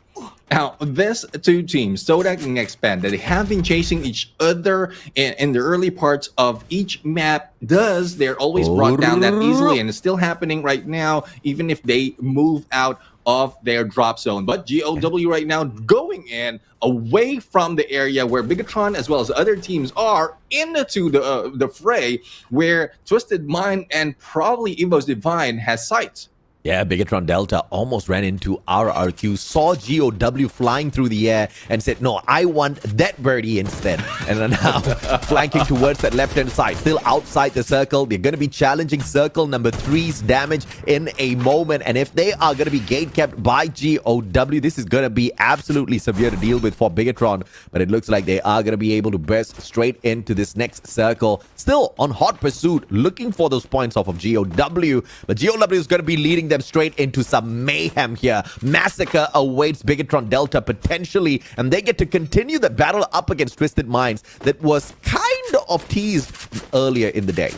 Now, these two teams, Sodak and Expand, that they have been chasing each other in the early parts of each map, they're always brought down that easily, and it's still happening right now, even if they move out of their drop zone. But GOW right now going in away from the area where Bigatron as well as other teams are into the fray, where Twisted Mind and probably Evo's Divine has sights. Yeah, Bigatron Delta almost ran into RRQ, saw GOW flying through the air and said, no, I want that birdie instead. And are now flanking towards that left-hand side, still outside the circle. They're going to be challenging circle number 3's damage in a moment. And if they are going to be gate-kept by GOW, this is going to be absolutely severe to deal with for Bigatron. But it looks like they are going to be able to burst straight into this next circle. Still on hot pursuit, looking for those points off of GOW. But GOW is going to be leading them straight into some mayhem here. Massacre awaits Bigatron Delta potentially, and they get to continue the battle up against Twisted Minds that was kind of teased earlier in the day.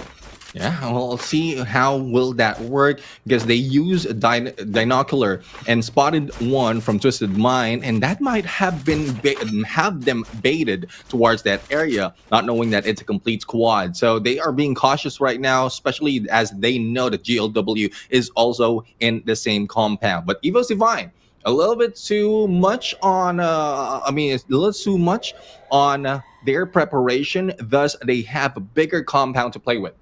Yeah, we'll see how will that work, because they use a binocular and spotted one from Twisted Mind, and that might have been have them baited towards that area, not knowing that it's a complete squad. So they are being cautious right now, especially as they know that GLW is also in the same compound. But Evo's Divine, a little bit too much on it's a little too much on their preparation, thus they have a bigger compound to play with.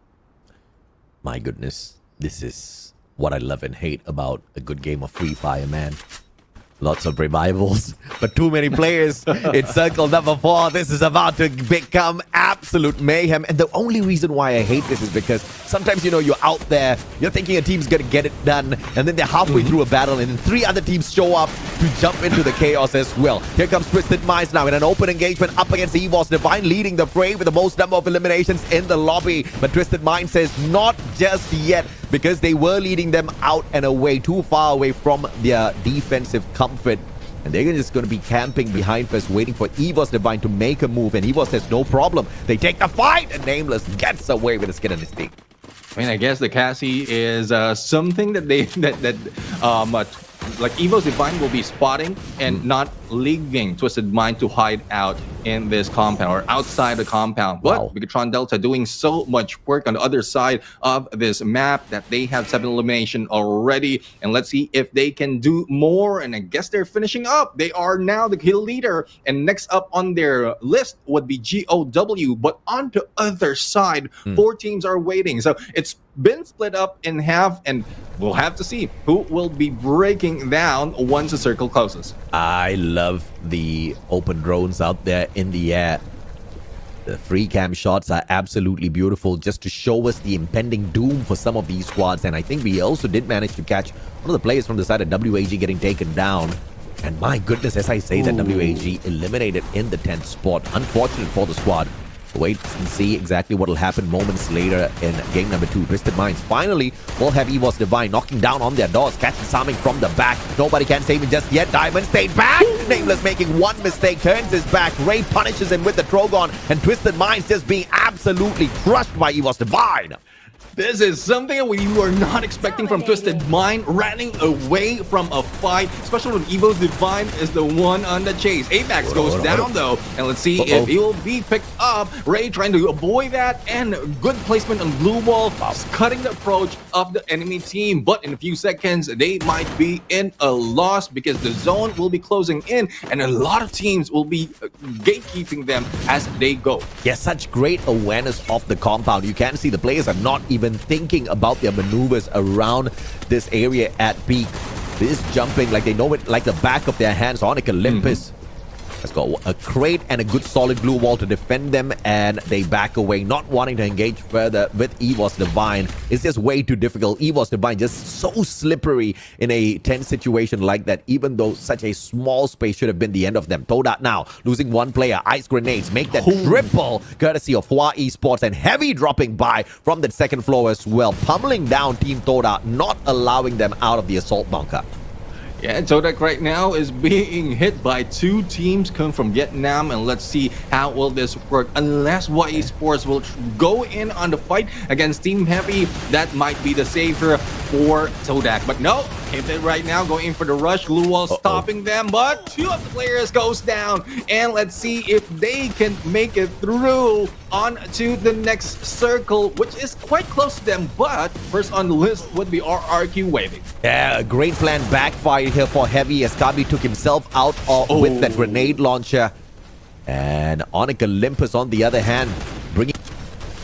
My goodness, this is what I love and hate about a good game of Free Fire, man. Lots of revivals, but too many players in circle number 4. This is about to become absolute mayhem. And the only reason why I hate this is because sometimes, you know, you're out there, you're thinking a team's going to get it done, and then they're halfway through a battle, and then 3 other teams show up to jump into the chaos as well. Here comes Twisted Minds now in an open engagement up against Evo's Divine, leading the fray with the most number of eliminations in the lobby. But Twisted Mind says not just yet, because they were leading them out and away, too far away from their defensive comfort. And they're just going to be camping behind first, waiting for Evo's Divine to make a move. And Evo says, no problem. They take the fight, and Nameless gets away with a skin on his teeth. I mean, I guess the Cassie is something that they like Evo's Divine will be spotting and not leaving Twisted Mind to hide out in this compound or outside the compound. But Wow. Bigatron Delta doing so much work on the other side of this map that they have 7 elimination already. And let's see if they can do more. And I guess they're finishing up. They are now the kill leader. And next up on their list would be GOW. But on the other side, 4 teams are waiting. So it's been split up in half, and we'll have to see who will be breaking down once the circle closes. I love the open drones out there in the air. The free cam shots are absolutely beautiful, just to show us the impending doom for some of these squads. And I think we also did manage to catch one of the players from the side of WAG getting taken down. And my goodness, as I say that, WAG eliminated in the 10th spot. Unfortunate for the squad. Wait and see exactly what will happen moments later in game number 2. Twisted Minds finally will have Evo's Divine knocking down on their doors, catching Saming from the back. Nobody can save him just yet. Diamond stayed back. Nameless making one mistake, turns his back. Ray punishes him with the Trogon, and Twisted Minds just being absolutely crushed by Evo's Divine. This is something we were not expecting from Twisted Mind, running away from a fight, especially when Evo's Divine is the one on the chase. Apex goes down though, and let's see if he will be picked up. Ray trying to avoid that, and good placement on blue wall, cutting the approach of the enemy team. But in a few seconds, they might be in a loss because the zone will be closing in, and a lot of teams will be gatekeeping them as they go. Yeah, such great awareness of the compound. You can see the players are not even thinking about their maneuvers around this area at peak. This jumping like they know it like the back of their hands. Onik Olympus has got a crate and a good solid blue wall to defend them, and they back away, not wanting to engage further with Evo's Divine. It's just way too difficult. Evo's Divine just so slippery in a tense situation like that, even though such a small space should have been the end of them. Todat now losing one player. Ice grenades make that triple courtesy of Hua Esports, and heavy dropping by from that second floor as well, pummeling down Team Todat, not allowing them out of the assault bunker. Yeah, Todak right now is being hit by 2 teams come from Vietnam, and let's see how will this work. Unless Hua Esports will go in on the fight against Team Heavy, that might be the savior for Todak. But no, hit it right now, going in for the rush. Blue wall stopping them, but 2 of the players goes down, and let's see if they can make it through on to the next circle, which is quite close to them. But first on the list would be RRQ waiting. Yeah, a great plan backfired right here for Heavy as Kabi took himself out with that grenade launcher. And Onyx Olympus on the other hand, bringing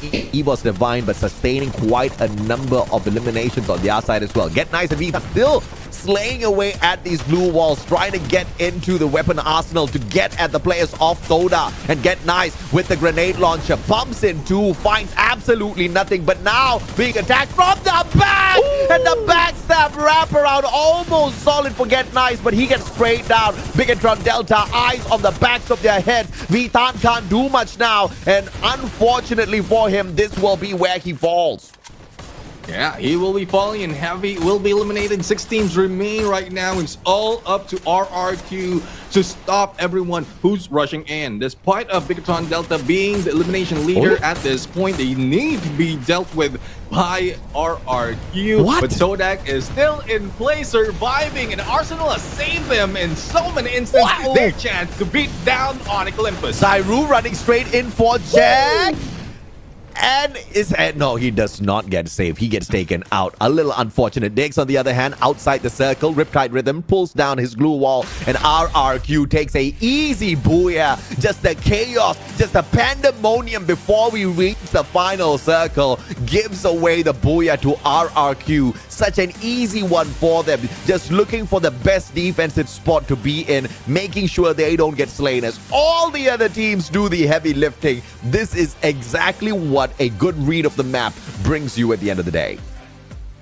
EVOS Divine, but sustaining quite a number of eliminations on the outside as well. Get Nice and Viva still slaying away at these blue walls, trying to get into the weapon arsenal to get at the players of Toda. And Get Nice with the grenade launcher bumps into, finds absolutely nothing, but now being attacked from the back. And the backstab wraparound almost solid for Get Nice, but he gets sprayed down. Bigatron Delta, eyes on the backs of their heads. Vitan can't do much now, and unfortunately for him, this will be where he falls. Yeah, he will be falling and Heavy will be eliminated. 6 teams remain right now. It's all up to RRQ to stop everyone who's rushing in. Despite of Bigatron Delta being the elimination leader at this point, they need to be dealt with by RRQ. What? But Sodak is still in place, surviving, and Arsenal has saved them in so many instances. Wow. Their chance to beat down Onyx Olympus. Zairu running straight in for Jack. And no, he does not get saved. He gets taken out. A little unfortunate. Diggs, on the other hand, outside the circle. Riptide Rhythm pulls down his glue wall, and RRQ takes a easy booyah. Just the chaos, just the pandemonium before we reach the final circle gives away the booyah to RRQ. Such an easy one for them. Just looking for the best defensive spot to be in, making sure they don't get slain as all the other teams do the heavy lifting. This is exactly what a good read of the map brings you at the end of the day.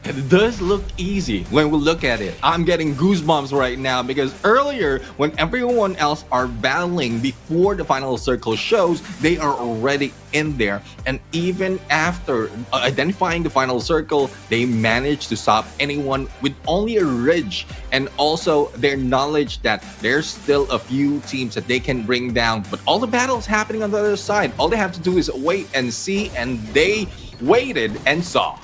It does look easy when we look at it. I'm getting goosebumps right now because earlier, when everyone else are battling before the final circle shows, they are already in there. And even after identifying the final circle, they managed to stop anyone with only a ridge. And also their knowledge that there's still a few teams that they can bring down. But all the battles happening on the other side, all they have to do is wait and see. And they waited and saw.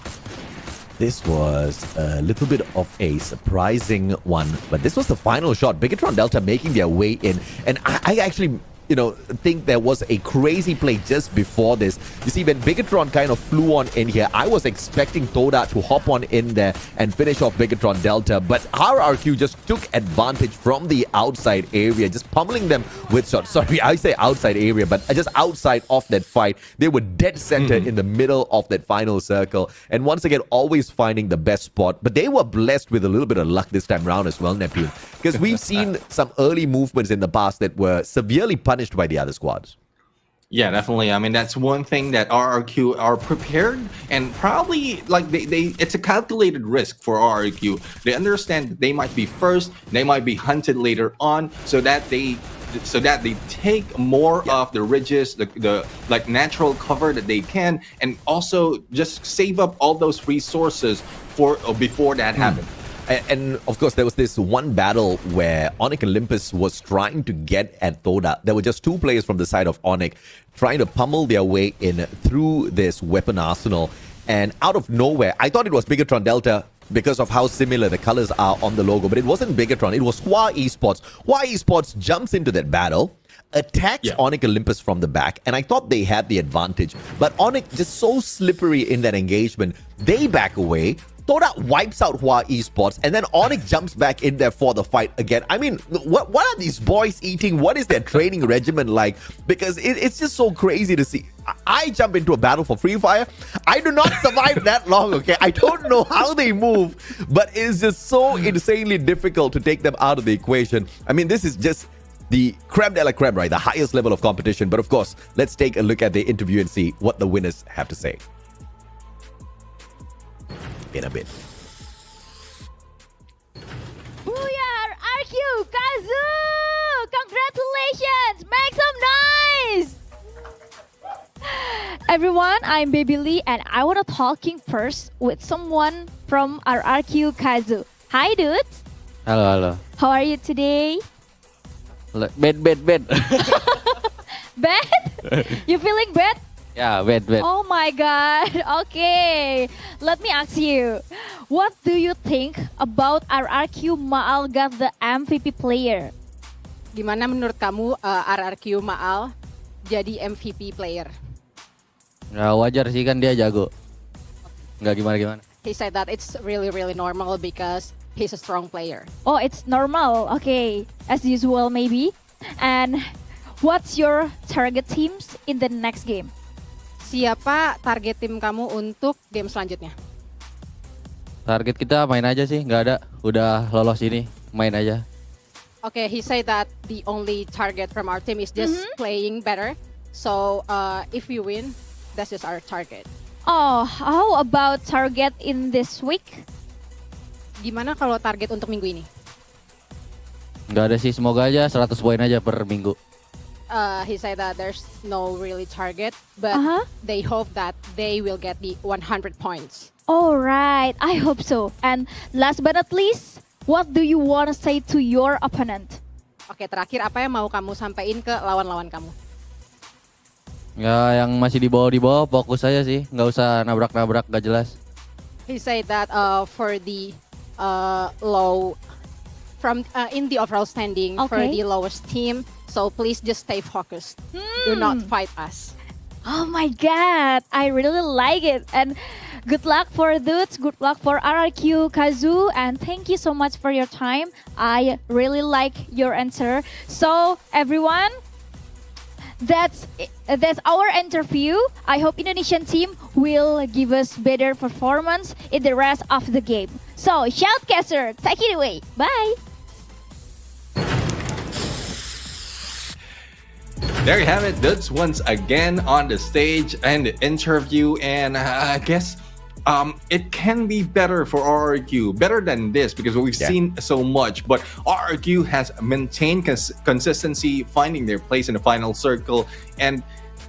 This was a little bit of a surprising one, but this was the final shot. Bigatron Delta making their way in, and I actually, think there was a crazy play just before this. You see, when Bigatron kind of flew on in here, I was expecting Toda to hop on in there and finish off Bigatron Delta, but RRQ just took advantage from the outside area, just pummeling them with shots. Sorry, I say outside area, but just outside of that fight. They were dead center in the middle of that final circle, and once again, always finding the best spot. But they were blessed with a little bit of luck this time around as well, Neptune, because we've seen some early movements in the past that were severely punished by the other squads. Yeah, definitely. I mean, that's one thing that RRQ are prepared, and probably like they it's a calculated risk for RRQ. They understand that they might be first, they might be hunted later on, so that they take more of the ridges, the like natural cover that they can, and also just save up all those resources for before that happens. And of course, there was this one battle where Onyx Olympus was trying to get at Toda. There were just 2 players from the side of Onyx trying to pummel their way in through this weapon arsenal. And out of nowhere, I thought it was Bigatron Delta because of how similar the colors are on the logo. But it wasn't Bigatron, it was Hua Esports. Hua Esports jumps into that battle, attacks Onyx Olympus from the back, and I thought they had the advantage. But Onyx just so slippery in that engagement, they back away. Toda wipes out Hua Esports, and then Onyx jumps back in there for the fight again. I mean, what are these boys eating? What is their training regimen like? Because it's just so crazy to see. I jump into a battle for Free Fire. I do not survive that long, okay? I don't know how they move, but it's just so insanely difficult to take them out of the equation. I mean, this is just the creme de la creme, right? The highest level of competition. But of course, let's take a look at the interview and see what the winners have to say in a bit. Booyah, RQ, Kazu! Congratulations! Make some noise! Everyone, I'm Baby Lee, and I want to talking first with someone from RRQ Kazu. Hi, dudes. Halo. How are you today? Bad. Bad? You feeling bad? Yeah, bad. Oh my god. Okay. Let me ask you. What do you think about RRQ Maal got the MVP player? Gimana menurut kamu RRQ Maal jadi MVP player? Ya wajar sih, kan dia jago. Nggak gimana. He said that it's really normal because he's a strong player. Oh, it's normal. Okay, as usual maybe. And what's your target teams in the next game? Siapa target tim kamu untuk game selanjutnya? Target kita main aja sih, nggak ada. Udah lolos ini, main aja. Okay, he said that the only target from our team is just playing better. So if we win, that's just our target. Oh, how about target in this week? Gimana kalau target untuk minggu ini? Nggak ada sih, semoga aja 100 poin aja per minggu. He said that there's no really target, but they hope that they will get the 100 points. All right, I hope so. And last but not least, what do you want to say to your opponent? Oke, terakhir apa yang mau kamu sampaikan ke lawan-lawan kamu? Ya, yang masih di bawah fokus aja sih, nggak usah nabrak-nabrak gak jelas. He said that for the low from in the overall standing for the lowest team, so please just stay focused. Do not fight us. Oh my god, I really like it. And good luck for Dudes, good luck for RRQ Kazu, and thank you so much for your time. I really like your answer. So everyone, that's our interview. I hope Indonesian team will give us better performance in the rest of the game. So Shoutcaster, take it away. Bye. There you have it. Dudes once again on the stage and the interview, and I guess it can be better for RRQ, better than this because we've seen so much. But RRQ has maintained consistency, finding their place in the final circle, and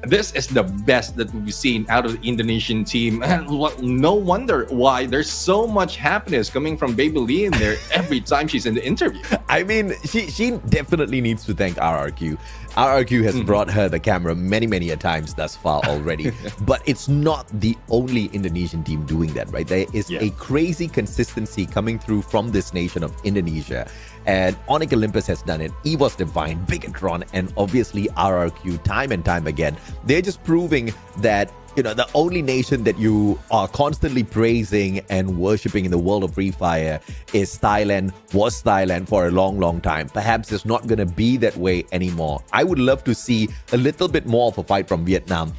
this is the best that we've seen out of the Indonesian team. And no wonder why there's so much happiness coming from Baby Lee in there every time she's in the interview. I mean, she definitely needs to thank RRQ. RRQ has brought her the camera many a times thus far already. But it's not the only Indonesian team doing that, right? There is a crazy consistency coming through from this nation of Indonesia. And Onyx Olympus has done it. EVOS Divine, Bigatron, and obviously RRQ time and time again. They're just proving that, you know, the only nation that you are constantly praising and worshipping in the world of Free Fire is Thailand, was Thailand for a long time. Perhaps it's not going to be that way anymore. I would love to see a little bit more of a fight from Vietnam.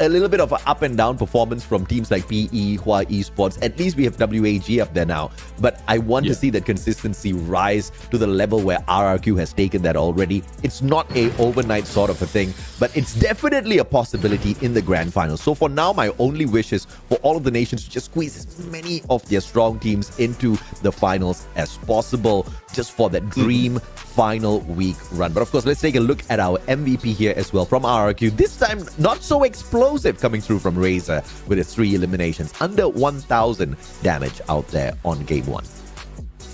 A little bit of an up and down performance from teams like PE, Hua Esports. At least we have WAG up there now. But I want to see that consistency rise to the level where RRQ has taken that already. It's not a overnight sort of a thing, but it's definitely a possibility in the grand final. So for now, my only wish is for all of the nations to just squeeze as many of their strong teams into the finals as possible, just for that dream final week run. But of course, let's take a look at our MVP here as well from RRQ. This time, not so explosive coming through from Razor with his 3 eliminations. Under 1,000 damage out there on game 1.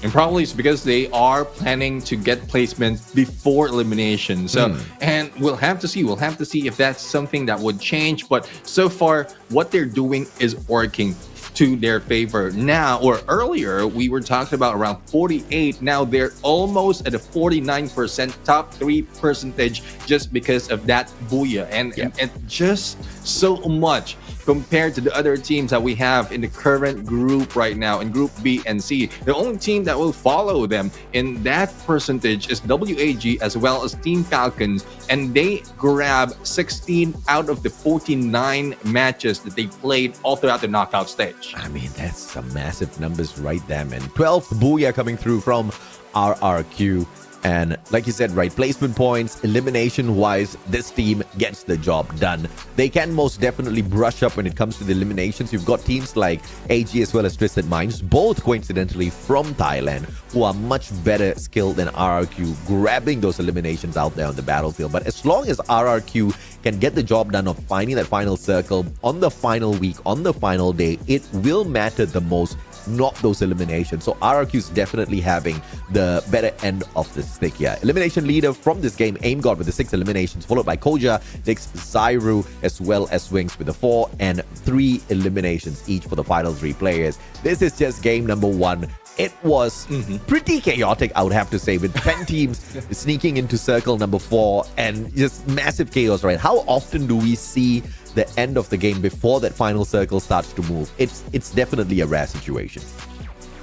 And probably it's because they are planning to get placement before elimination. So, and we'll have to see. We'll have to see if that's something that would change. But so far, what they're doing is working to their favor now. Or earlier, we were talking about around 48. Now they're almost at a 49% top 3 percentage just because of that booyah. And just so much compared to the other teams that we have in the current group right now in Group B and C. The only team that will follow them in that percentage is WAG as well as Team Falcons, and they grab 16 out of the 49 matches that they played all throughout the knockout stage. I mean, that's some massive numbers right there, man. 12th booyah coming through from RRQ. And like you said, right, placement points, elimination-wise, this team gets the job done. They can most definitely brush up when it comes to the eliminations. You've got teams like AG as well as Twisted Minds, both coincidentally from Thailand, who are much better skilled than RRQ, grabbing those eliminations out there on the battlefield. But as long as RRQ can get the job done of finding that final circle on the final week, on the final day, it will matter the most, not those eliminations. So RRQ is definitely having the better end of the stick here. Elimination leader from this game, AimGod with the 6 eliminations, followed by Koja, Dix, Zyru, as well as Swings with the 4 and 3 eliminations each for the final 3 players. This is just game number 1. It was pretty chaotic, I would have to say, with 10 teams sneaking into circle number 4 and just massive chaos, right? How often do we see the end of the game before that final circle starts to move? It's definitely a rare situation.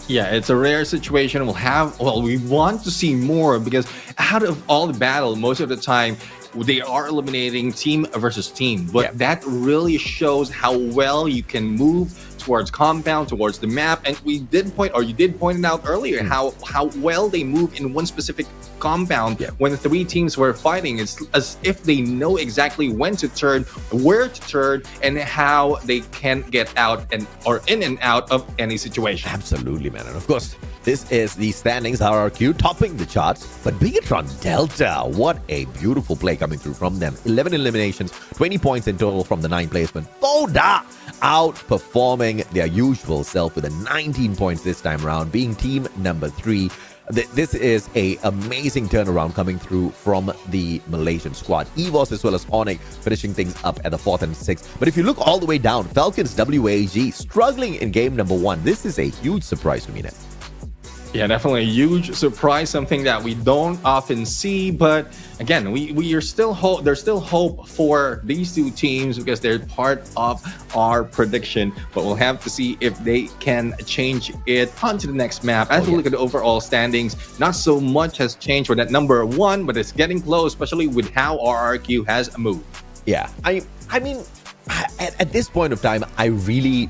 Yeah, it's a rare situation. We want to see more because out of all the battle, most of the time they are eliminating team versus team. But that really shows how well you can move towards compound, towards the map. And you did point it out earlier how well they move in one specific compound when the three teams were fighting. It's as if they know exactly when to turn, where to turn, and how they can get out or in and out of any situation. Absolutely, man. And of course, this is the standings RRQ topping the charts. But Bigatron Delta, what a beautiful play coming through from them. 11 eliminations, 20 points in total from the 9th placement. Thoda outperforming their usual self with a 19 points this time around, being team number 3. This is a amazing turnaround coming through from the Malaysian squad. EVOS as well as Onyx finishing things up at the 4th and 6th. But if you look all the way down, Falcons WAG struggling in game number 1. This is a huge surprise to me now. Yeah, definitely a huge surprise, something that we don't often see. But again, we are still there's still hope for these two teams because they're part of our prediction. But we'll have to see if they can change it onto the next map. As we look at the overall standings, not so much has changed for that number 1, but it's getting close, especially with how RRQ has moved. Yeah, I mean, at this point of time, I really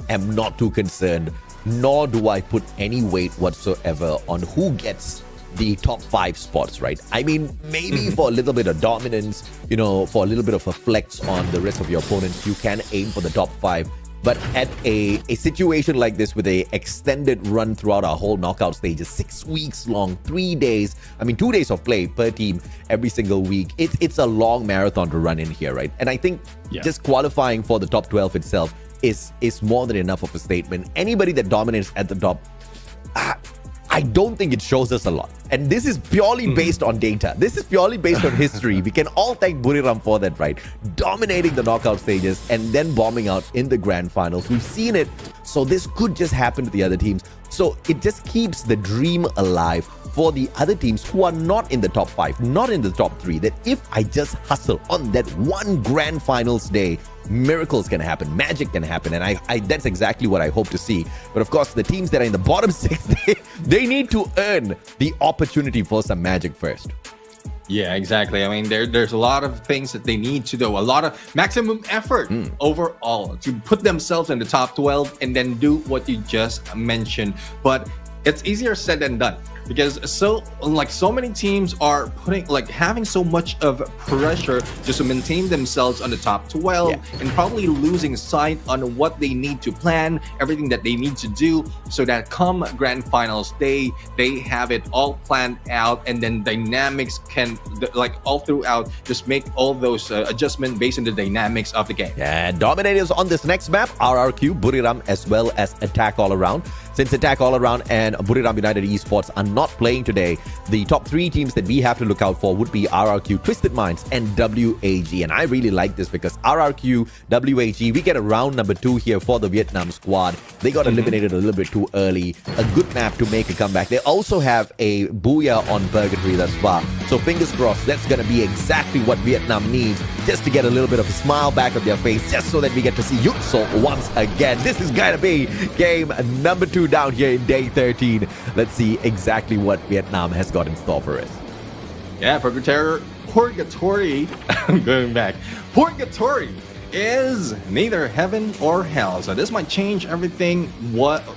am not too concerned, nor do I put any weight whatsoever on who gets the top 5 spots, right? I mean, maybe for a little bit of dominance, for a little bit of a flex on the rest of your opponents, you can aim for the top 5. But at a situation like this with a extended run throughout our whole knockout stages, 6 weeks long, 3 days, 2 days of play per team every single week, it's a long marathon to run in here, right? And I think just qualifying for the top 12 itself is more than enough of a statement. Anybody that dominates at the top, I don't think it shows us a lot. And this is purely based on data. This is purely based on history. We can all thank Buriram for that, right? Dominating the knockout stages and then bombing out in the grand finals. We've seen it. So this could just happen to the other teams. So it just keeps the dream alive for the other teams who are not in the top 5, not in the top 3, that if I just hustle on that one grand finals day, miracles can happen, magic can happen, and I that's exactly what I hope to see. But of course, the teams that are in the bottom 6, they need to earn the opportunity for some magic first. Yeah, exactly. I mean, there's a lot of things that they need to do, a lot of maximum effort overall to put themselves in the top 12 and then do what you just mentioned. But it's easier said than done, because so many teams are having so much of pressure just to maintain themselves on the top 12 and probably losing sight on what they need to plan, everything that they need to do, so that come grand finals they have it all planned out, and then dynamics can all throughout just make all those adjustments based on the dynamics of the game. And dominators on this next map, RRQ, Buriram, as well as Attack All Around. Since Attack All Around and Buriram United Esports are not playing today, the top 3 teams that we have to look out for would be RRQ, Twisted Minds, and WAG. And I really like this because RRQ, WAG, we get a round number 2 here for the Vietnam squad. They got eliminated a little bit too early. A good map to make a comeback. They also have a Booyah on Purgatory thus far. So fingers crossed, that's going to be exactly what Vietnam needs, just to get a little bit of a smile back on their face, just so that we get to see Yutsol once again. This is going to be game number 2 down here in day 13. Let's see exactly what Vietnam has got in store for us. Yeah, Purgatory. I'm going back. Purgatory is neither heaven or hell. So this might change everything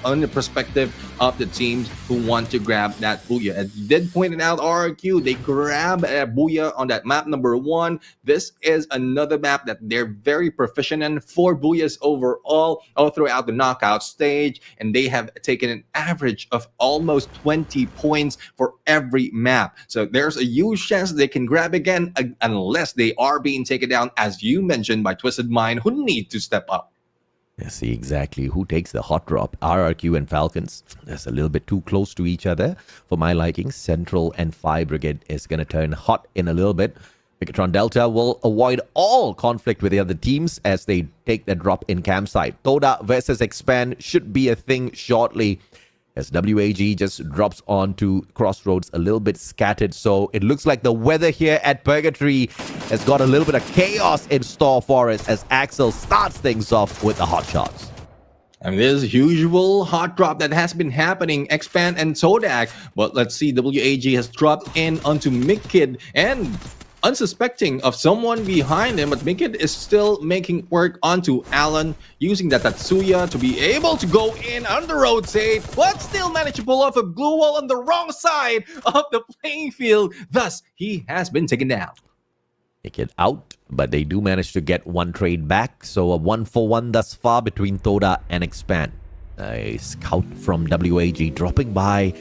on the perspective of the teams who want to grab that Booyah. As you did point it out, RRQ, they grab a Booyah on that map number 1. This is another map that they're very proficient in, 4 Booyahs overall, all throughout the knockout stage, and they have taken an average of almost 20 points for every map. So there's a huge chance they can grab again, unless they are being taken down, as you mentioned, by Twisted Mind, who need to step up. Let's see exactly who takes the hot drop. RRQ and Falcons. That's a little bit too close to each other for my liking. Central and Fire Brigade is going to turn hot in a little bit. Bigatron Delta will avoid all conflict with the other teams as they take the drop in campsite. Thoda versus Expand should be a thing shortly, as WAG just drops onto Crossroads a little bit scattered. So it looks like the weather here at Purgatory has got a little bit of chaos in store for us as Axel starts things off with the hot shots. And there's usual hot drop that has been happening, Expand and Todak. But let's see, WAG has dropped in onto Mikid and unsuspecting of someone behind him, but Mikid is still making work onto Alan, using that Tatsuya to be able to go in on the rotate, but still manage to pull off a glue wall on the wrong side of the playing field. Thus, he has been taken down. Take it out, but they do manage to get one trade back. So a 1-for-1 thus far between Toda and Expand. A scout from WAG dropping by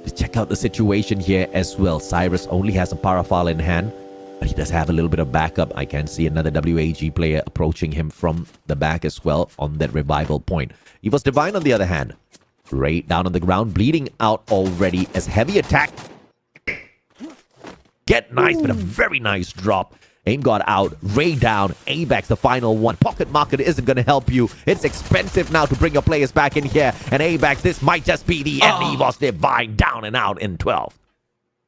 to check out the situation here as well. Cyrus only has a Parafal in hand, but he does have a little bit of backup. I can see another WAG player approaching him from the back as well on that revival point. Evos Divine on the other hand, Ray down on the ground, bleeding out already as heavy attack. Get nice, but a very nice drop. Aim got out, Ray down, ABAX the final one. Pocket Market isn't going to help you. It's expensive now to bring your players back in here. And ABAX, this might just be the end. Evos Divine down and out in 12.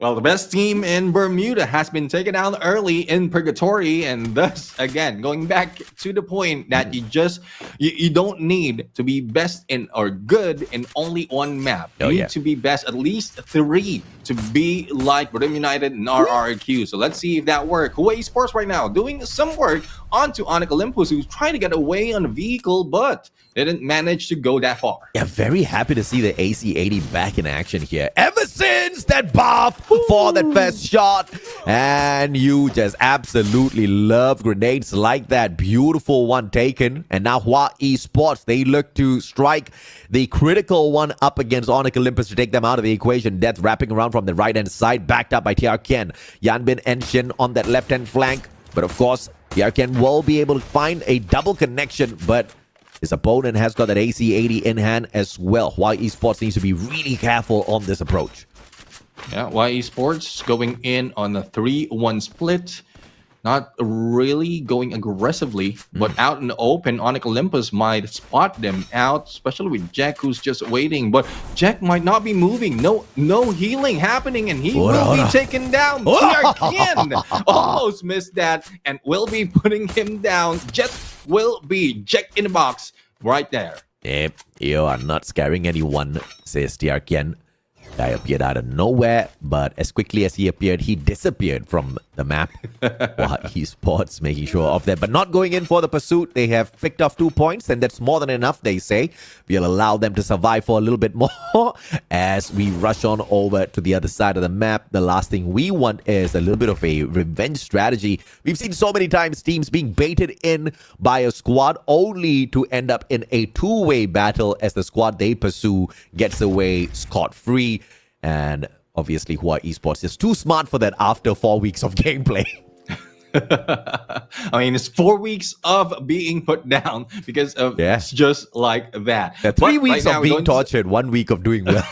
Well, the best team in Bermuda has been taken down early in Purgatory, and thus, again, going back to the point that you don't need to be best in or good in only one map. You need to be best at least 3 to be like Rhythm United and RRQ. So let's see if that works. Huawei Sports right now doing some work onto Onyx Olympus, who's trying to get away on a vehicle, but didn't manage to go that far. Yeah, very happy to see the AC-80 back in action here. Ever since that buff for that first shot. And you just absolutely love grenades like that. Beautiful one taken. And now Hua Esports, they look to strike the critical one up against Onyx Olympus to take them out of the equation. Death wrapping around from the right-hand side, backed up by TR Ken. Yanbin Enshin on that left-hand flank. But of course, TR Ken will be able to find a double connection, but his opponent has got that AC-80 in hand as well. Hua Esports needs to be really careful on this approach. Yeah, YE Sports going in on a 3-1 split. Not really going aggressively, but out in the open, Onyx Olympus might spot them out, especially with Jack, who's just waiting. But Jack might not be moving. No healing happening, and he will be taken down. Again, almost missed that, and will be putting him down. Jet will be Jack in the box right there. Yep, you are not scaring anyone, says Tiarkian. Guy appeared out of nowhere, but as quickly as he appeared, he disappeared from the map. While Esports making sure of that, but not going in for the pursuit. They have picked off 2 points, and that's more than enough, they say. We'll allow them to survive for a little bit more as we rush on over to the other side of the map. The last thing we want is a little bit of a revenge strategy. We've seen so many times teams being baited in by a squad only to end up in a two-way battle as the squad they pursue gets away scot-free. And obviously, Hua Esports is too smart for that after 4 weeks of gameplay. I mean, it's 4 weeks of being put down because of just like that. 3 weeks of being tortured, 1 week of doing well.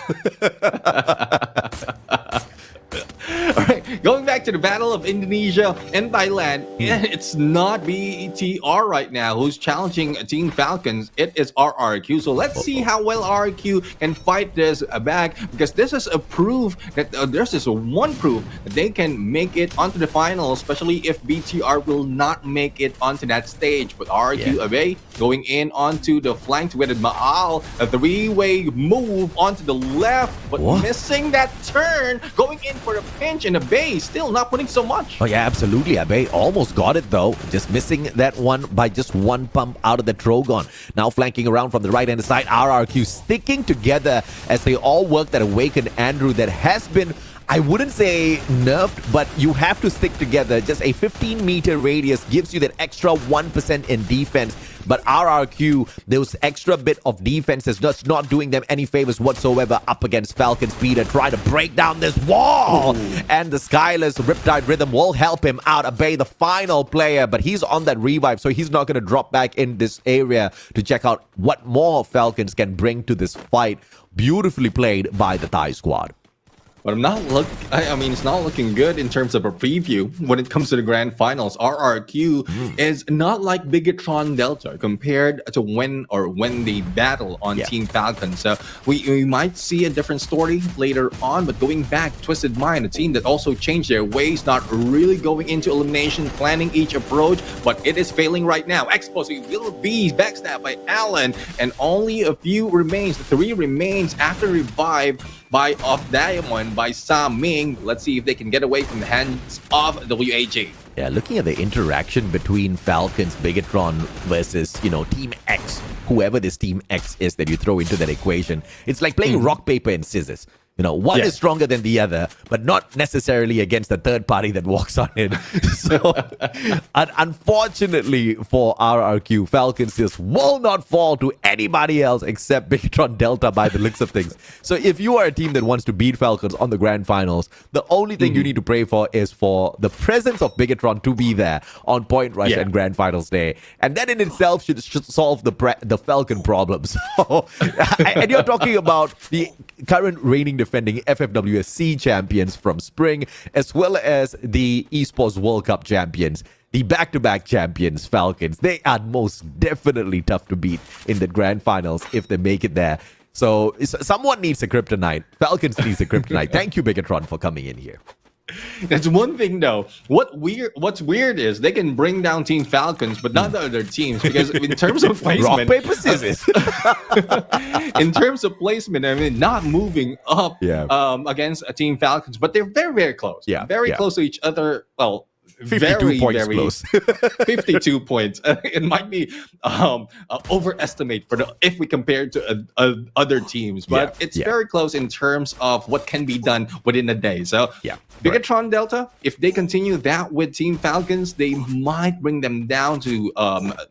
All right, going back to the Battle of Indonesia and Thailand, it's not BTR right now who's challenging Team Falcons. It is RRQ. So let's see how well RRQ can fight this back, because this is a proof that there's this one proof that they can make it onto the final, especially if BTR will not make it onto that stage. But RRQ away, going in onto the flank with Maal, a three-way move onto the left, but missing that turn, going in for a pinch in the base, still not putting so much. Oh yeah, absolutely. Abe almost got it though, just missing that one by just one pump out of the Trogon. Now flanking around from the right hand side, RRQ sticking together as they all work that Awaken Andrew that has been, I wouldn't say nerfed, but you have to stick together. Just a 15-meter radius gives you that extra 1% in defense. But RRQ, those extra bit of defense is just not doing them any favors whatsoever up against Falcon's Peter. Try to break down this wall. And the Skyless Riptide Rhythm will help him out. Obey the final player, but he's on that revive, so he's not going to drop back in this area to check out what more Falcons can bring to this fight. Beautifully played by the Thai squad. But I mean, it's not looking good in terms of a preview when it comes to the grand finals. RRQ is not like Bigatron Delta compared to when they battle on Team Falcon. So we might see a different story later on. But going back, Twisted Mind, a team that also changed their ways, not really going into elimination, planning each approach, but it is failing right now. Exposé will be backstabbed by Alan, and only a few remains. 3 remains after revive by Off Diamond by Sam Ming. Let's see if they can get away from the hands of WAG. Yeah, looking at the interaction between Falcons, Bigatron versus, Team X, whoever this Team X is that you throw into that equation, it's like playing rock, paper, and scissors. One is stronger than the other, but not necessarily against the third party that walks on it. So, unfortunately for RRQ, Falcons just will not fall to anybody else except Bigatron Delta by the looks of things. So, if you are a team that wants to beat Falcons on the grand finals, the only thing you need to pray for is for the presence of Bigatron to be there on Point Rush and grand finals day. And that in itself should solve the Falcon problems. And you're talking about the current reigning defending FFWS SEA champions from spring, as well as the Esports World Cup champions, the back-to-back champions, Falcons. They are most definitely tough to beat in the grand finals if they make it there. So someone needs a kryptonite. Falcons needs a kryptonite. Thank you, Bigatron, for coming in here. That's one thing, though. What's weird is they can bring down Team Falcons, but not the other teams, because in terms of placement, rock, paper, scissors. In terms of placement, I mean, not moving up against a Team Falcons, but they're very, very close. Very close to each other. Well, 52 points close. 52 points. It might be overestimate if we compare it to other teams, but it's very close in terms of what can be done within a day. So Bigatron Delta, if they continue that with Team Falcons, they might bring them down to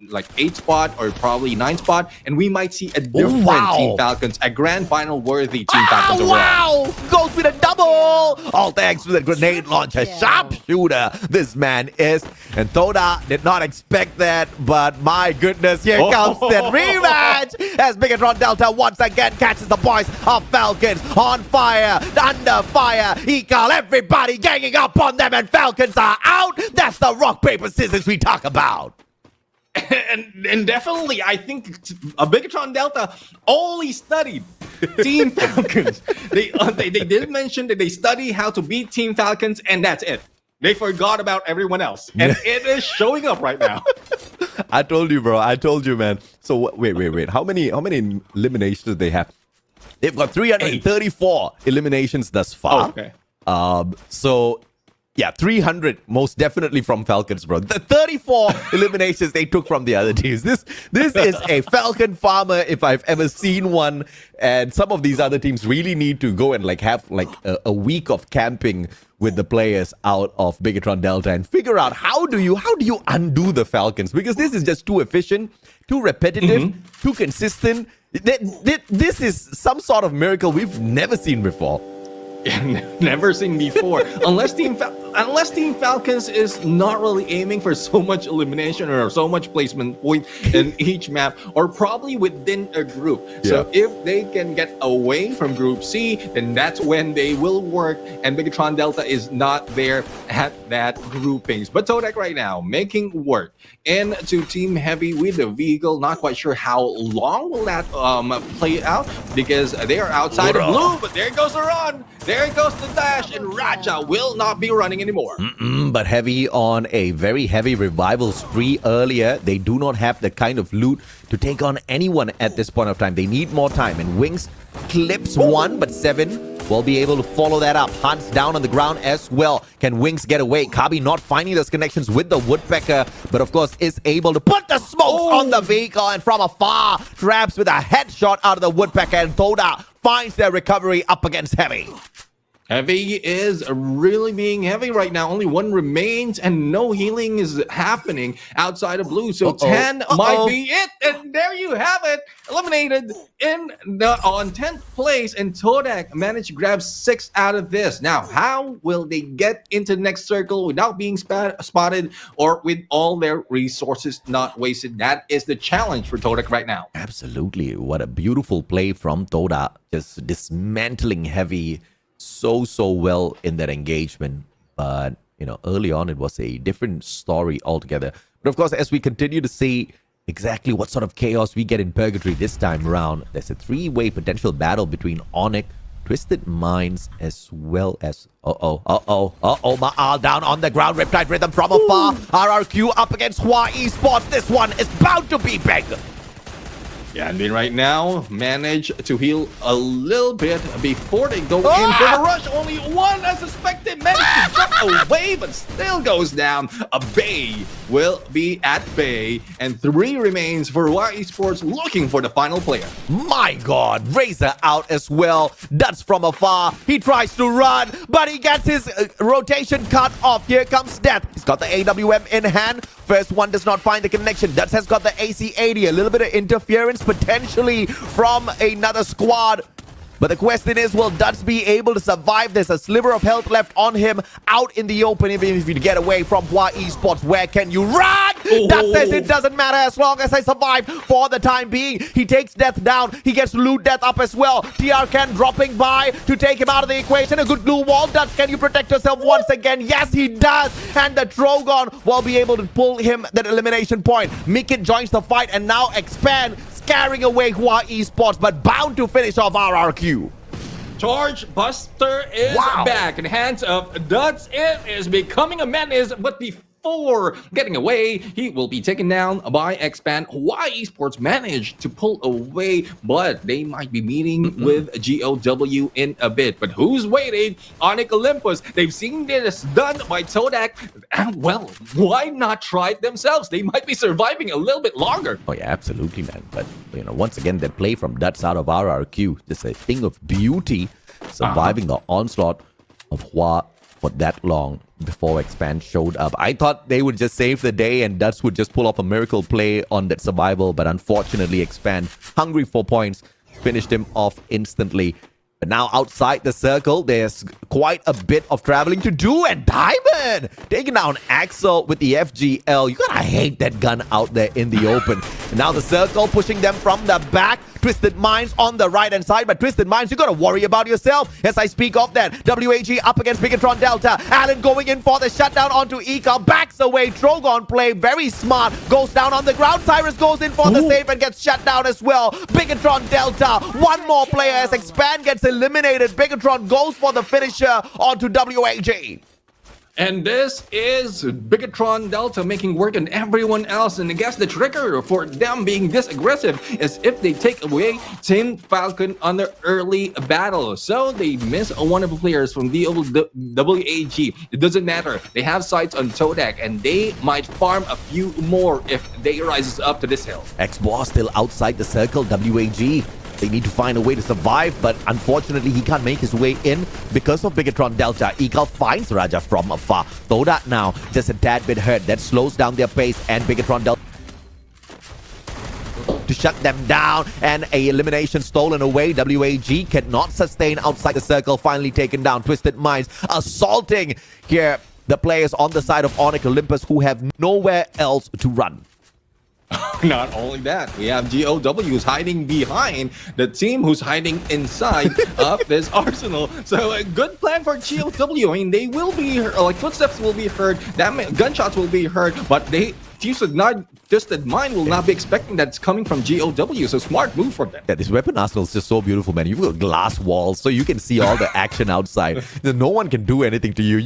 like 8th spot or probably 9th spot, and we might see a different Team Falcons, a grand final worthy Team Falcons overall. Wow! Goes with a double! All thanks to the grenade launcher, sharpshooter. This man is, and Thoda did not expect that, but my goodness, here comes that rematch as Bigatron Delta once again catches the boys of Falcons on fire, under fire. Ekal, everybody ganging up on them, and Falcons are out. That's the rock, paper, scissors we talk about. And definitely, I think a Bigatron Delta only studied Team Falcons. They did mention that they study how to beat Team Falcons, and that's it. They forgot about everyone else, and it is showing up right now. I told you, bro. I told you, man. So wait. How many eliminations do they have? They've got 334 eliminations thus far. Okay. So yeah, 300 most definitely from Falcons, bro. The 34 eliminations they took from the other teams. This is a Falcon farmer if I've ever seen one. And some of these other teams really need to go and have a week of camping with the players out of Bigatron Delta and figure out how do you undo the Falcons, because this is just too efficient, too repetitive, too consistent. This is some sort of miracle we've never seen before. Never seen before. Unless Team Falcons is not really aiming for so much elimination or so much placement point in each map, or probably within a group. So if they can get away from Group C, then that's when they will work, and Bigatron Delta is not there at that groupings. But Todak right now making work into Team Heavy with the vehicle. Not quite sure how long will that play out, because they are outside of blue, but there goes the run. There goes the dash, and Raja will not be running anymore. But Heavy on a very heavy revival spree earlier. They do not have the kind of loot to take on anyone at this point of time. They need more time, and Wings clips one, but 7 will be able to follow that up. Hunts down on the ground as well. Can Wings get away? Kabi not finding those connections with the Woodpecker, but of course is able to put the smokes on the vehicle, and from afar traps with a headshot out of the Woodpecker, and Thoda finds their recovery up against Heavy. Heavy is really being heavy right now. Only 1 remains, and no healing is happening outside of blue. So 10 might be it. And there you have it. Eliminated on 10th place. And Todak managed to grab 6 out of this. Now, how will they get into the next circle without being spotted, or with all their resources not wasted? That is the challenge for Todak right now. Absolutely. What a beautiful play from Thoda. Just dismantling Heavy so well in that engagement. But, you know, early on, it was a different story altogether. But of course, as we continue to see exactly what sort of chaos we get in Purgatory this time around, there's a three-way potential battle between Onyx, Twisted Minds, as well as... Ma'al down on the ground. Riptide Rhythm from afar. RRQ up against Hua Esports. This one is bound to be big. Yeah, and right now manage to heal a little bit before they go in for the rush. Only one, as suspected, managed to jump away, but still goes down. A Bay will be at bay, and 3 remains for Y Esports looking for the final player. My God, Razor out as well. That's from afar. He tries to run, but he gets his rotation cut off. Here comes Death. He's got the AWM in hand. First one does not find the connection. Dutz has got the AC-80. A little bit of interference potentially from another squad. But the question is, will Dutz be able to survive? There's a sliver of health left on him out in the open. Even if you get away from Hua Esports, where can you run? Dutz says it doesn't matter as long as I survive for the time being. He takes Death down. He gets Loot Death up as well. TRCan dropping by to take him out of the equation. A good blue wall. Dutz, can you protect yourself once again? Yes, he does. And the Trogon will be able to pull him that elimination point. Mikit joins the fight and now Expand, scaring away Hua Esports, but bound to finish off RRQ. Charge Buster is back in hands of Dutz. It is becoming a menace, but before getting away, he will be taken down by Expand. Hua Esports managed to pull away, but they might be meeting with GOW in a bit. But who's waiting? Onyx Olympus. They've seen this done by Todak. Well, why not try it themselves? They might be surviving a little bit longer. Oh yeah, absolutely, man. But, you know, once again, that play from Dutz out of RRQ, just a thing of beauty, surviving the onslaught of Hua for that long before Expand showed up. I thought they would just save the day and Dutz would just pull off a miracle play on that survival, but unfortunately Expand, hungry for points, finished him off instantly. But now outside the circle, there's quite a bit of traveling to do, and Diamond taking down Axel with the FGL. You gotta hate that gun out there in the open. And now the circle pushing them from the back. Twisted Minds on the right-hand side, but Twisted Minds, you gotta worry about yourself as I speak of that. WAG up against Bigatron Delta. Allen going in for the shutdown onto Eka. Backs away. Trogon play very smart. Goes down on the ground. Cyrus goes in for the save and gets shut down as well. Bigatron Delta. One more player as Expand gets eliminated. Bigatron goes for the finisher onto WAG. And this is Bigatron Delta making work on everyone else. And I guess the trigger for them being this aggressive is if they take away Team Falcon on the early battle. So they miss one of the players from the WAG. It doesn't matter. They have sights on Todak and they might farm a few more if they rises up to this hill. X-Boss still outside the circle. WAG, they need to find a way to survive, but unfortunately he can't make his way in because of Bigatron Delta. Eagle finds Raja from afar. Todak now just a tad bit hurt. That slows down their pace, and Bigatron Delta to shut them down, and a elimination stolen away. WAG cannot sustain outside the circle, finally taken down. Twisted Minds assaulting here the players on the side of Onyx Olympus who have nowhere else to run. Not only that, we have GOWs hiding behind the team who's hiding inside of this arsenal. So a good plan for GOW. I mean, they will be like footsteps will be heard, gunshots will be heard, but Twisted Mind will not be expecting that it's coming from GOW. So smart move from them. Yeah, this weapon arsenal is just so beautiful, man. You've got glass walls, so you can see all the action outside. No one can do anything to you.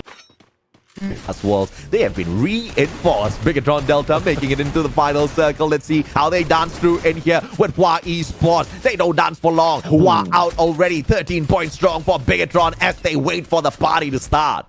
As walls, they have been reinforced. Bigatron Delta making it into the final circle. Let's see how they dance through in here with Hua Esports. They don't dance for long. Hua out already. 13 points strong for Bigatron as they wait for the party to start.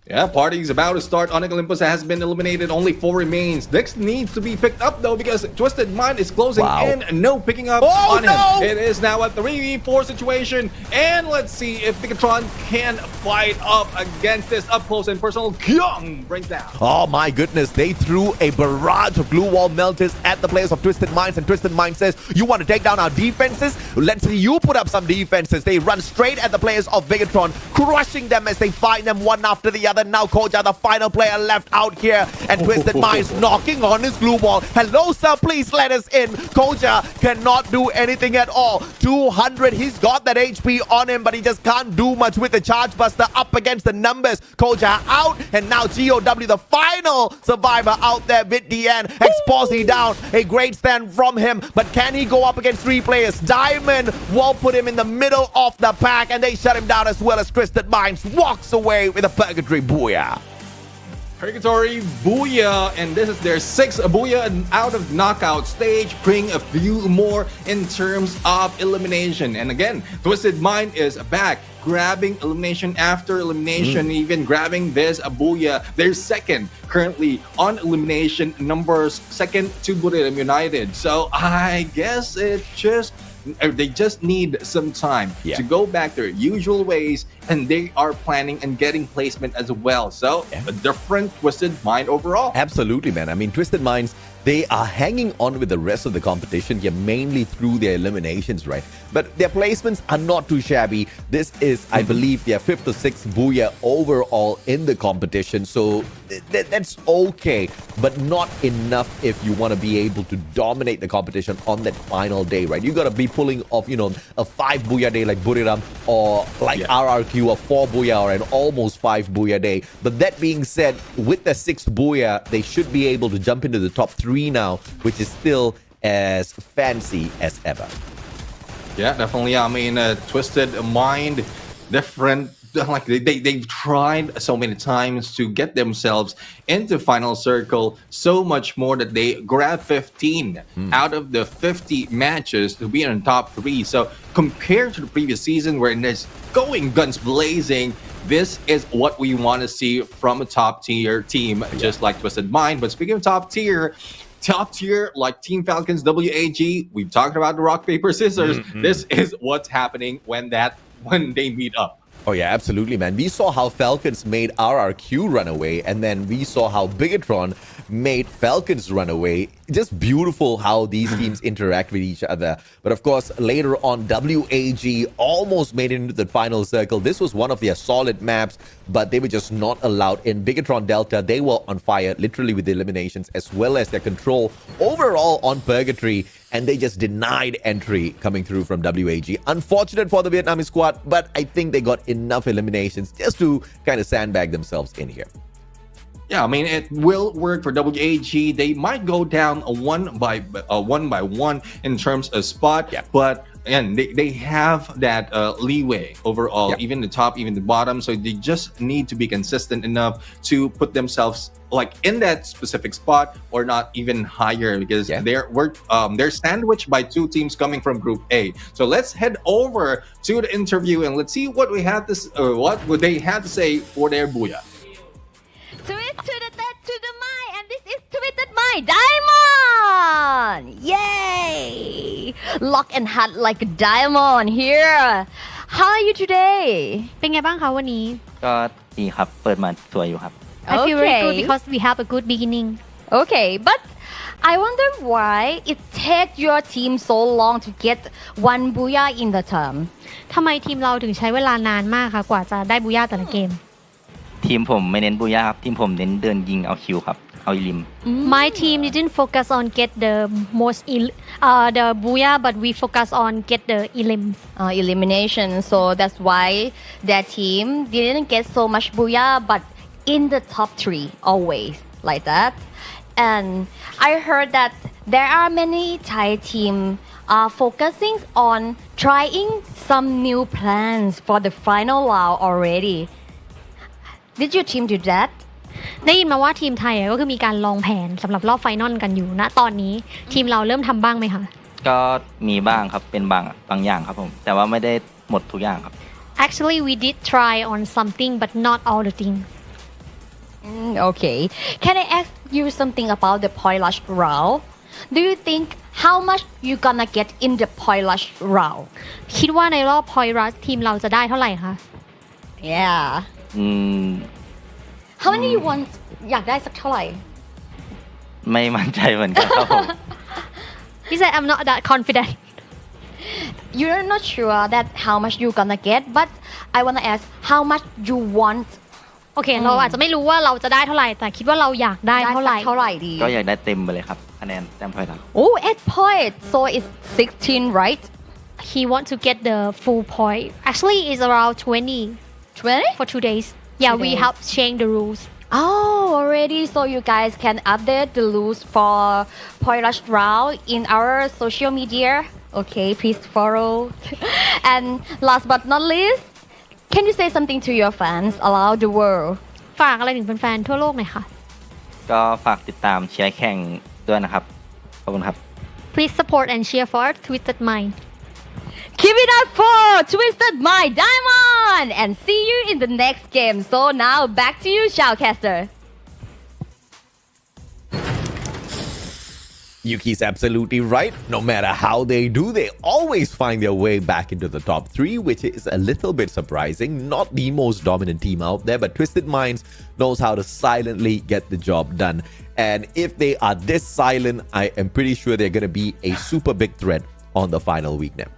Yeah, party's about to start. Onyx Olympus has been eliminated. Only 4 remains. This needs to be picked up though because Twisted Mind is closing in. No picking up on him. It is now a 3v4 situation. And let's see if Bigatron can fight up against this up close and personal. Kyung brings down. Oh my goodness. They threw a barrage of glue wall melters at the players of Twisted Minds, and Twisted Mind says, you want to take down our defenses? Let's see you put up some defenses. They run straight at the players of Bigatron, crushing them as they find them one after the other. together. Now Koja, the final player left out here, and Twisted Minds knocking on his glue ball. Hello, sir, please let us in. Koja cannot do anything at all. 200, he's got that HP on him, but he just can't do much with the Charge Buster up against the numbers. Koja out, and now GOW, the final survivor out there with DN. Exposy down, a great stand from him, but can he go up against 3 players? Diamond will put him in the middle of the pack, and they shut him down as well as Twisted Minds walks away with a Purgatory Booyah. Purgatory Booyah, and this is their 6th Booyah out of knockout stage, bring a few more in terms of elimination. And again, Twisted Mind is back, grabbing elimination after elimination, even grabbing this Booyah. They're second currently on elimination numbers, second to Buriram United. So I guess they just need some time to go back their usual ways, and they are planning and getting placement as well. So a different Twisted Mind overall. Absolutely, man. I mean, Twisted Minds, they are hanging on with the rest of the competition here, mainly through their eliminations, right? But their placements are not too shabby. This is, I believe, their 5th or 6th Booyah overall in the competition. So that's okay, but not enough if you want to be able to dominate the competition on that final day, right? You got to be pulling off, a 5 Booyah day like Buriram, or like RRQ, a 4 Booyah or an almost 5 Booyah day. But that being said, with the 6th Booyah, they should be able to jump into the top 3 now, which is still as fancy as ever. Yeah, definitely. I mean, Twisted Mind, different. Like they've tried so many times to get themselves into final circle, so much more that they grab 15 out of the 50 matches to be in the top 3. So compared to the previous season where it's going guns blazing, this is what we want to see from a top tier team, just like Twisted Mind. But speaking of top tier like Team Falcons WAG, we've talked about the rock paper scissors. This is what's happening when they meet up. Oh yeah, absolutely, man. We saw how Falcons made RRQ run away, and then we saw how Bigatron made Falcons run away. Just beautiful how these teams interact with each other. But of course, later on, WAG almost made it into the final circle. This was one of their solid maps, but they were just not allowed in. Bigatron Delta, they were on fire, literally, with the eliminations, as well as their control overall on Purgatory, and they just denied entry coming through from WAG. Unfortunate for the Vietnamese squad, but I think they got enough eliminations just to kind of sandbag themselves in here. Yeah, I mean, it will work for WAG. They might go down one by one in terms of spot, but and they have that leeway overall, even the top, even the bottom. So they just need to be consistent enough to put themselves like in that specific spot or not even higher, because they're sandwiched by 2 teams coming from Group A. So let's head over to the interview and let's see what we had what would they have to say for their Booyah. Tweet to the third to the mind, and this is tweeted by Diamond! Yay! Lock and hot like a diamond here. How are you today? เป็นไงบ้างคะวันนี้ ก็ดีครับ เปิดมาสวยอยู่ครับ I feel very good because we have a good beginning. Okay, but I wonder why it takes your team so long to get 1 Booyah in the term. ทำไมทีมเราถึงใช้เวลานานมากคะกว่าจะได้บูย่าแต่ละเกม ทีมผมไม่เน้นบูย่าครับ ทีมผมเน้นเดินยิงเอาคิวครับ เอาอิลิม My team didn't focus on get the most the booyah, but we focus on get the elimination. So that's why their team didn't get so much booyah, but in the top 3 always like that. And I heard that there are many Thai teams focusing on trying some new plans for the final round already. Did your team do that? ได้ยินมาว่าทีมไทยก็คือมีการลองแผนสำหรับรอบไฟนอลกันอยู่ณตอนนี้ทีมเราเริ่มทำบ้างไหมคะ ก็มีบ้างครับ เป็นบางอย่างครับผม แต่ว่าไม่ได้หมดทุกอย่างครับ Actually we did try on something but not all the things. Okay. Can I ask you something about the point rush round? Do you think how much you gonna get in the point rush round? คิดว่าในรอบ point rush ทีมเราจะได้เท่าไหร่คะ Yeah. How many you want อยากได้สักเท่าไหร่ ไม่มั่นใจเหมือนกันครับผม He said I'm not that confident. You're not sure that how much you gonna get, but I wanna ask how much you want โอเคเราอาจจะไม่รู้ว่าเราจะได้เท่าไหร่แต่คิดว่าเราอยากได้เท่าไหร่ เท่าไหร่ดี ก็อยากได้เต็มไปเลยครับคะแนนแต้มพอยต์ครับ Oh 8 points so it's 16 right he want to get the full point actually is around 20 20 for 2 days yeah we days. help change the rules Oh, already. So you guys can update the rules for Point Rush round in our social media. Okay, please follow. And last but not least, can you say something to your fans around the world? ฝากอะไรถึงแฟนๆทั่วโลกหน่อยค่ะ ก็ฝากติดตามเชียร์แข่งด้วยนะครับขอบคุณครับ please support and cheer for Twisted Mind Keep it up for Twisted My Diamond and see you in the next game. So now back to you, Shoutcaster. Yuki's absolutely right. No matter how they do, they always find their way back into the top 3, which is a little bit surprising. Not the most dominant team out there, but Twisted Minds knows how to silently get the job done. And if they are this silent, I am pretty sure they're going to be a super big threat on the final week now.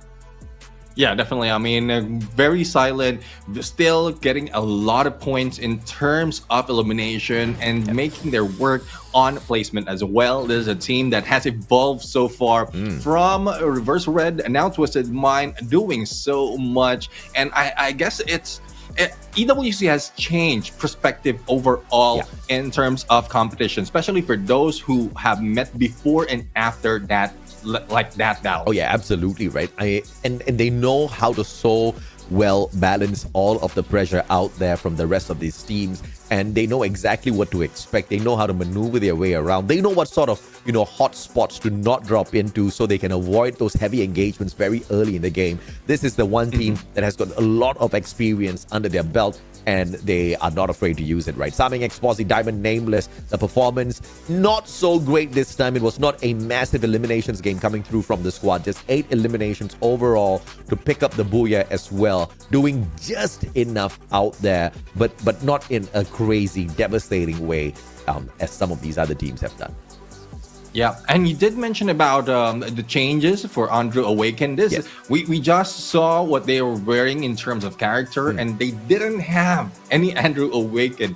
Yeah, definitely. I mean, very silent, still getting a lot of points in terms of elimination and making their work on placement as well. This is a team that has evolved so far from Reverse Red and now Twisted Mind doing so much. And I guess EWC has changed perspective overall in terms of competition, especially for those who have met before and after that, like that battle. Oh yeah, absolutely right. And they know how to so well balance all of the pressure out there from the rest of these teams, and they know exactly what to expect. They know how to maneuver their way around. They know what sort of hot spots to not drop into so they can avoid those heavy engagements very early in the game. This is the one team that has got a lot of experience under their belt, and they are not afraid to use it, right? Saming Exposi, Diamond Nameless, the performance not so great this time. It was not a massive eliminations game coming through from the squad, just 8 eliminations overall to pick up the Booyah as well, doing just enough out there, but not in a crazy, devastating way as some of these other teams have done. Yeah, and you did mention about the changes for Andrew Awaken. We just saw what they were wearing in terms of character, and they didn't have any Andrew Awaken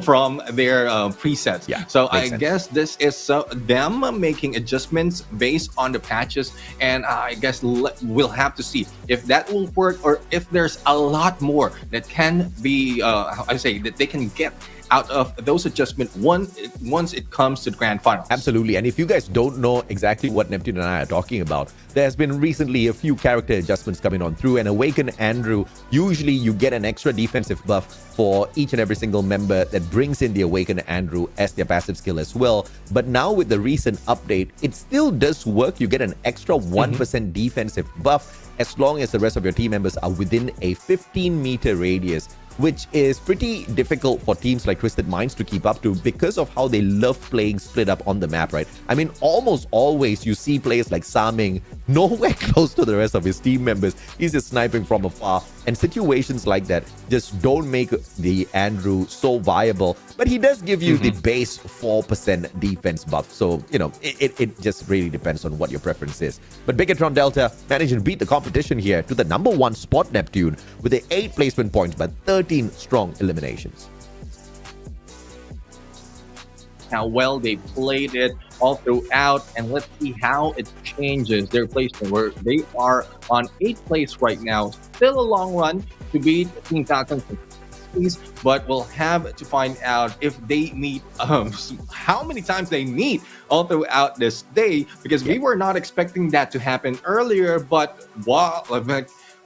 from their presets. So I guess this is them making adjustments based on the patches, and I guess we'll have to see if that will work or if there's a lot more that can be, that they can get out of those adjustments once it comes to the grand finals. Absolutely. And if you guys don't know exactly what Neptune and I are talking about, there's been recently a few character adjustments coming on through, and Awaken Andrew, usually you get an extra defensive buff for each and every single member that brings in the Awaken Andrew as their passive skill as well. But now with the recent update, it still does work. You get an extra 1% defensive buff as long as the rest of your team members are within a 15-meter radius, which is pretty difficult for teams like Twisted Minds to keep up to because of how they love playing split up on the map, right? I mean, almost always you see players like Saming nowhere close to the rest of his team members. He's just sniping from afar, and situations like that just don't make the Andrew so viable. But he does give you the base 4% defense buff. So, it just really depends on what your preference is. But Bigatron Delta managed to beat the competition here to the number 1 spot, Neptune, with the 8 placement points, but 13 strong eliminations. How well they played it all throughout, and let's see how it changes their placement, where they are on 8th place right now. Still a long run to beat Team Falcons, but we'll have to find out if they meet how many times they meet all throughout this day, because we were not expecting that to happen earlier, but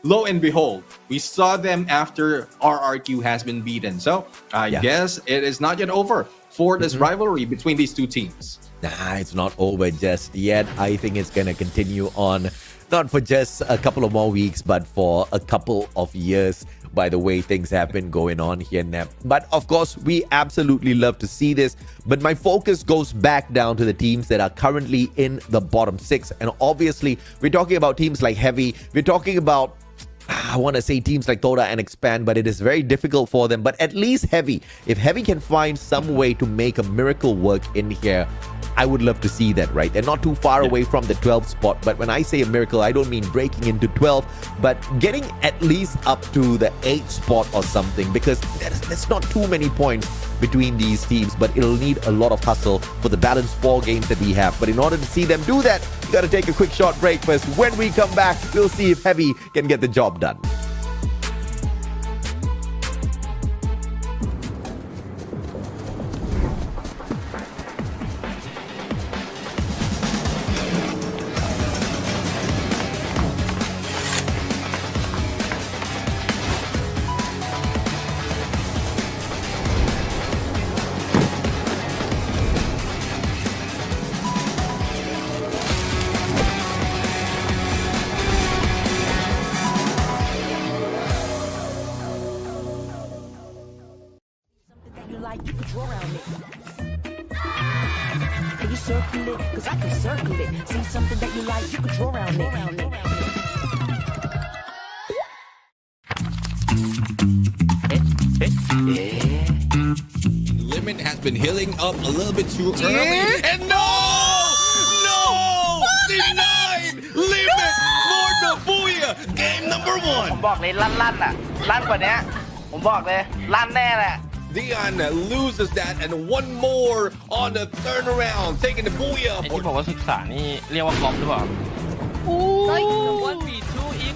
lo and behold, we saw them after RRQ has been beaten. So I guess it is not yet over for this rivalry between these two teams. Nah, it's not over just yet. I think it's going to continue on, not for just a couple of more weeks, but for a couple of years, by the way things have been going on here, Nep. But of course, we absolutely love to see this. But my focus goes back down to the teams that are currently in the bottom 6. And obviously, we're talking about teams like Heavy. We're talking about I want to say teams like Toda and Expand, but it is very difficult for them. But at least Heavy, if Heavy can find some way to make a miracle work in here, I would love to see that, right? They're not too far away from the 12th spot, but when I say a miracle, I don't mean breaking into 12, but getting at least up to the 8th spot or something, because there's not too many points between these teams, but it'll need a lot of hustle for the balanced 4 games that we have. But in order to see them do that, you got to take a quick short break first. When we come back, we'll see if Heavy can get the job done. You could draw around it. Can you circle it? Cause I can circle it. See something that you like, you could draw around it. Limit has been healing up a little bit too early. And no! Denied! Limit for the Booyah! Game number 1. ผมบอกเลยลั่นอ่ะลั่นกว่านี้ผมบอกเลยลั่นแน่แหละ Dion loses that and one more on the turnaround, taking the Booyah. ไอ้ที่บอกว่าศึกษานี่เรียกว่าฟลอปหรือเปล่า 1v2 in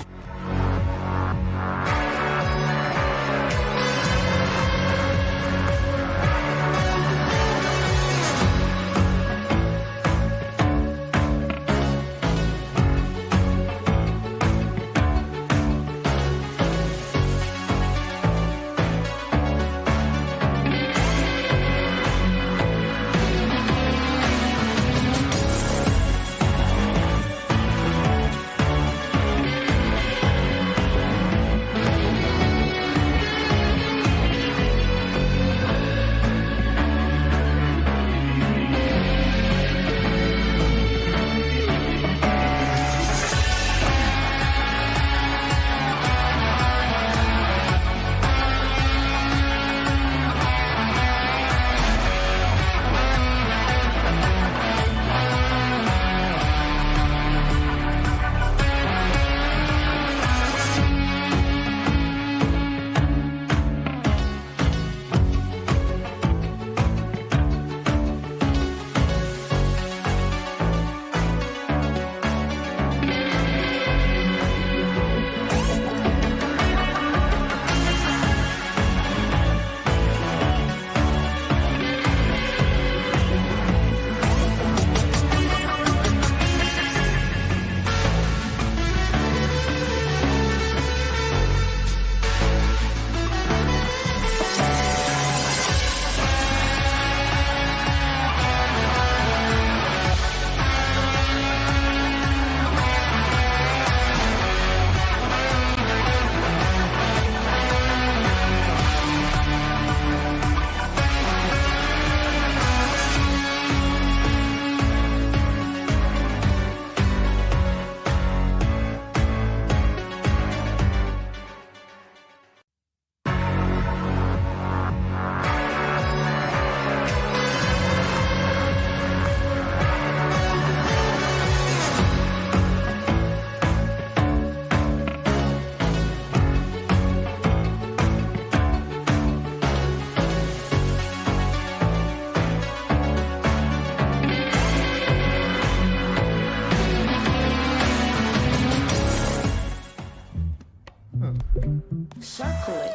Circle it.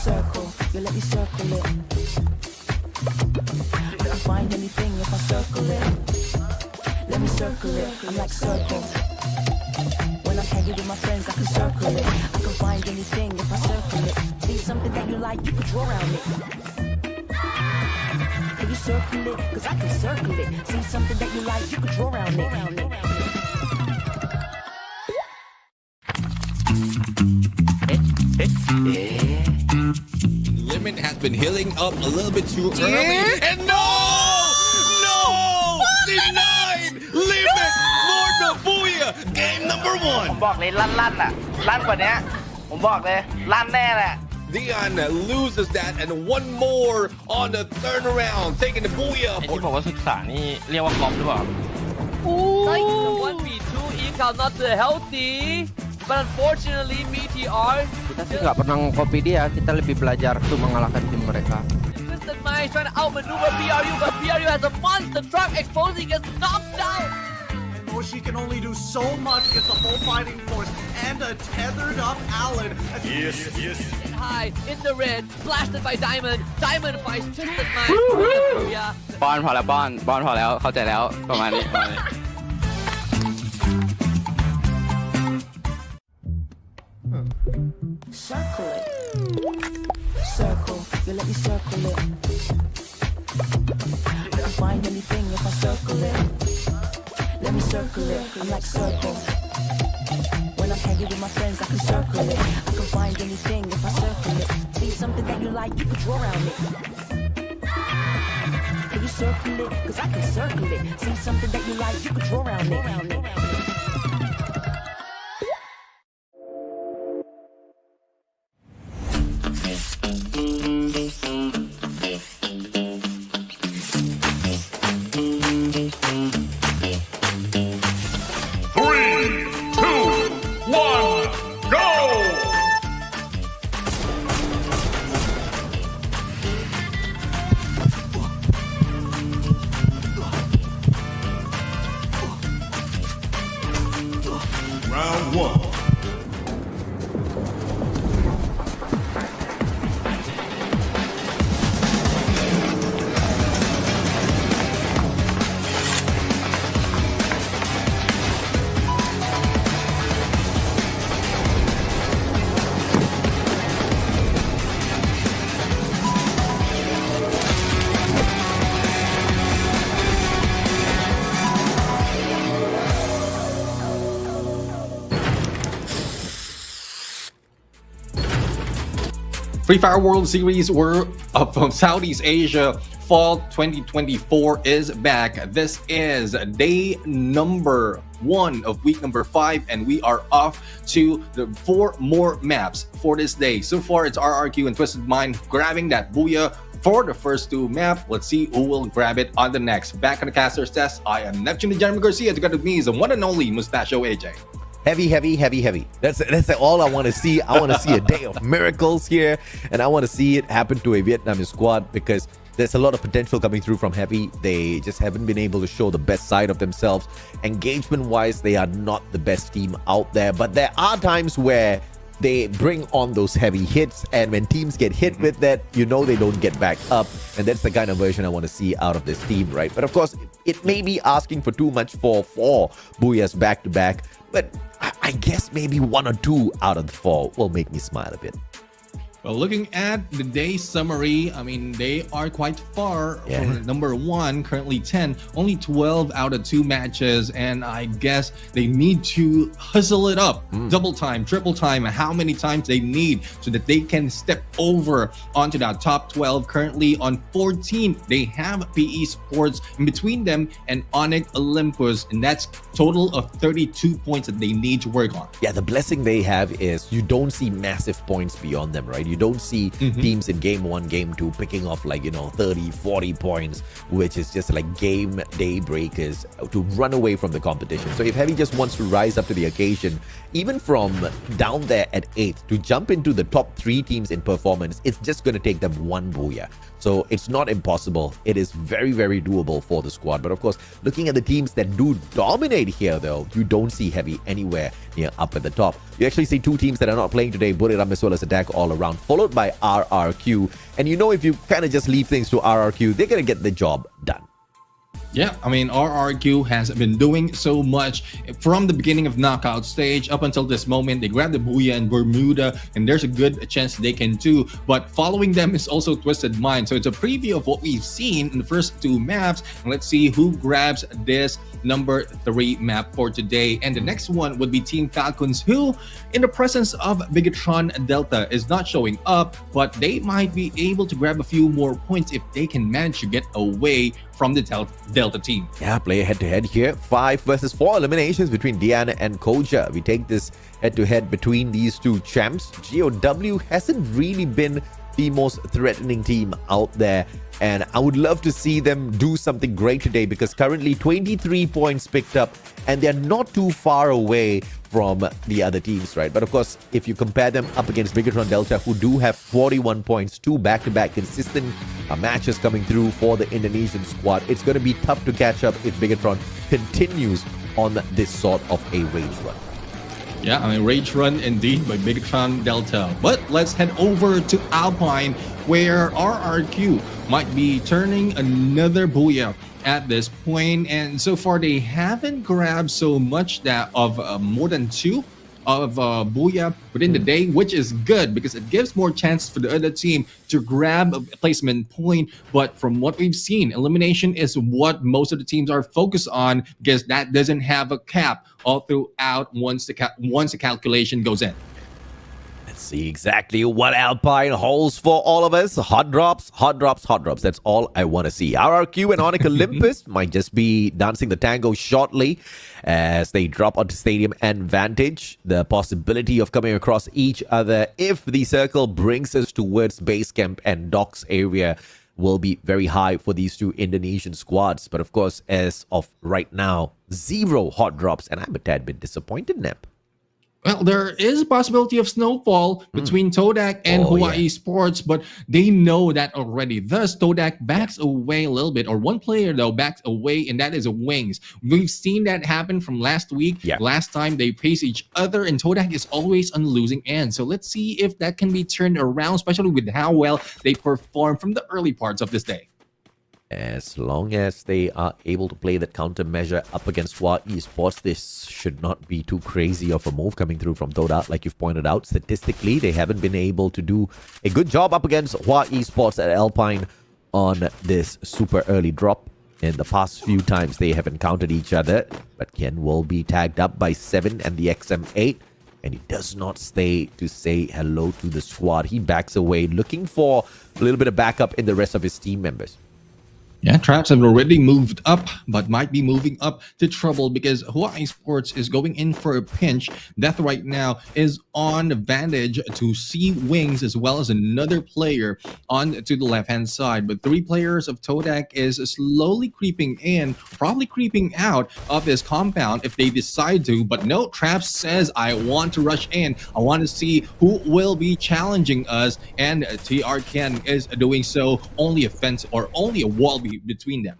Circle, you let me circle it. I can find anything if I circle it. Let me circle it. I'm like circle. When I'm hanging with my friends, I can circle it. I can find anything if I circle it. See something that you like, you can draw around it. Can you circle it? Cause I can circle it. See something that you like, you can draw around it. Limit has been healing up a little bit too early. And no! Denied! Limit for the Booyah game number 1. ผมบอกเลยลั่นอ่ะลั่นกว่านี้ผมบอกเลยลั่นแน่แหละ Dion loses that and one more on the third round, taking the Booyah. ไอ้ที่บอกว่าศึกษานี่เรียกว่าก๊อปหรือเปล่า The 1v2 ecal not healthy, but unfortunately Meteor Kita sih nggak pernah ngopi dia, kita lebih belajar tuh mengalahkan tim mereka. Twisted Mind trying to outmaneuver PRU, but PRU has a monster truck exposing, gets knocked out. She can only do so much against the whole fighting force and a tethered up Allen. Yes. High in the red, blasted by Diamond. Diamond fights Twisted Mind. Yeah. ป้อนพอแล้วป้อนพอแล้วเข้าใจแล้วประมาณนี้ Circle it. Circle, you let me circle it. I can find anything if I circle it. Let me circle it, I'm like circle. When I'm hanging with my friends, I can circle it. I can find anything if I circle it. See something that you like, you can draw around it. Can you circle it? Cause I can circle it. See something that you like, you can draw around it. Round 1. Free Fire World Series from Southeast Asia Fall 2024 is back. This is day number 1 of week number 5, and we are off to the 4 more maps for this day. So far, it's RRQ and Twisted Mind grabbing that Booyah for the first 2 maps. Let's see who will grab it on the next. Back on the Caster's Test, I am Neptune and Jeremy Garcia. Together with me is the one and only Mustachio AJ. Heavy. That's all I want to see. I want to see a day of miracles here, and I want to see it happen to a Vietnamese squad because there's a lot of potential coming through from Heavy. They just haven't been able to show the best side of themselves. Engagement-wise, they are not the best team out there, but there are times where they bring on those heavy hits, and when teams get hit with that, you know they don't get back up, and that's the kind of version I want to see out of this team, right? But of course, it may be asking for too much for 4 Booyahs back-to-back, but I guess maybe 1 or 2 out of the 4 will make me smile a bit. Well, looking at the day summary, I mean, they are quite far from number 1, currently 10, only 12 out of 2 matches. And I guess they need to hustle it up, double time, triple time, how many times they need so that they can step over onto that top 12. Currently on 14, they have PE Sports in between them and Onyx Olympus. And that's total of 32 points that they need to work on. Yeah, the blessing they have is you don't see massive points beyond them, right? You don't see teams in game 1, game 2 picking off 30, 40 points, which is just like game day breakers to run away from the competition. So if Heavy just wants to rise up to the occasion, even from down there at 8th to jump into the top 3 teams in performance, it's just going to take them 1 Booyah. So it's not impossible. It is very, very doable for the squad. But of course, looking at the teams that do dominate here, though, you don't see Heavy anywhere near up at the top. You actually see 2 teams that are not playing today, Buriram as well as Attack All Around, followed by RRQ. And you know, if you kind of just leave things to RRQ, they're going to get the job done. Yeah, I mean, RRQ has been doing so much from the beginning of knockout stage up until this moment. They grabbed the Booyah and Bermuda, and there's a good chance they can too. But following them is also Twisted Mind. So it's a preview of what we've seen in the first 2 maps. And let's see who grabs this number 3 map for today. And the next one would be Team Falcons, who, in the presence of Bigatron Delta, is not showing up, but they might be able to grab a few more points if they can manage to get away from the Delta team. Yeah, play head-to-head here. 5 versus 4 eliminations between Diana and Koja. We take this head-to-head between these two champs. GOW hasn't really been the most threatening team out there, and I would love to see them do something great today, because currently 23 points picked up and they're not too far away from the other teams, right? But of course, if you compare them up against Bigatron Delta, who do have 41 points, 2 back-to-back consistent matches coming through for the Indonesian squad, it's going to be tough to catch up if Bigatron continues on this sort of a rage run. Yeah, I mean, rage run indeed by Bigatron Delta. But let's head over to Alpine, where RRQ might be turning another booyah at this point. And so far, they haven't grabbed so much that of more than 2 of booyah within the day, which is good because it gives more chances for the other team to grab a placement point. But from what we've seen, elimination is what most of the teams are focused on, because that doesn't have a cap all throughout once the calculation goes in. Let's see exactly what Alpine holds for all of us. Hot drops, hot drops, hot drops. That's all I want to see. RRQ and Onyx Olympus might just be dancing the tango shortly as they drop onto Stadium and Vantage. The possibility of coming across each other if the circle brings us towards base camp and docks area will be very high for these two Indonesian squads. But of course, as of right now, 0 hot drops, and I'm a tad bit disappointed, Nep. Well, there is a possibility of snowfall between Todak and Hawaii Sports, but they know that already. Thus, Todak backs away a little bit, or one player, though, backs away, and that is Wings. We've seen that happen from last week. Last time they face each other, and Todak is always on the losing end. So let's see if that can be turned around, especially with how well they perform from the early parts of this day. As long as they are able to play that countermeasure up against Hua Esports, this should not be too crazy of a move coming through from Toda. Like you've pointed out, statistically, they haven't been able to do a good job up against Hua Esports at Alpine on this super early drop. In the past few times they have encountered each other, but Ken will be tagged up by 7 and the XM8, and he does not stay to say hello to the squad. He backs away, looking for a little bit of backup in the rest of his team members. Yeah, Traps have already moved up, but might be moving up to trouble because Hawaii Sports is going in for a pinch. Death right now is on advantage to see Wings as well as another player on to the left-hand side. But 3 players of Todak is slowly creeping in, probably creeping out of this compound if they decide to. But no, Traps says, I want to rush in. I want to see who will be challenging us. And TR Ken is doing so. Only a fence or only a wall between them.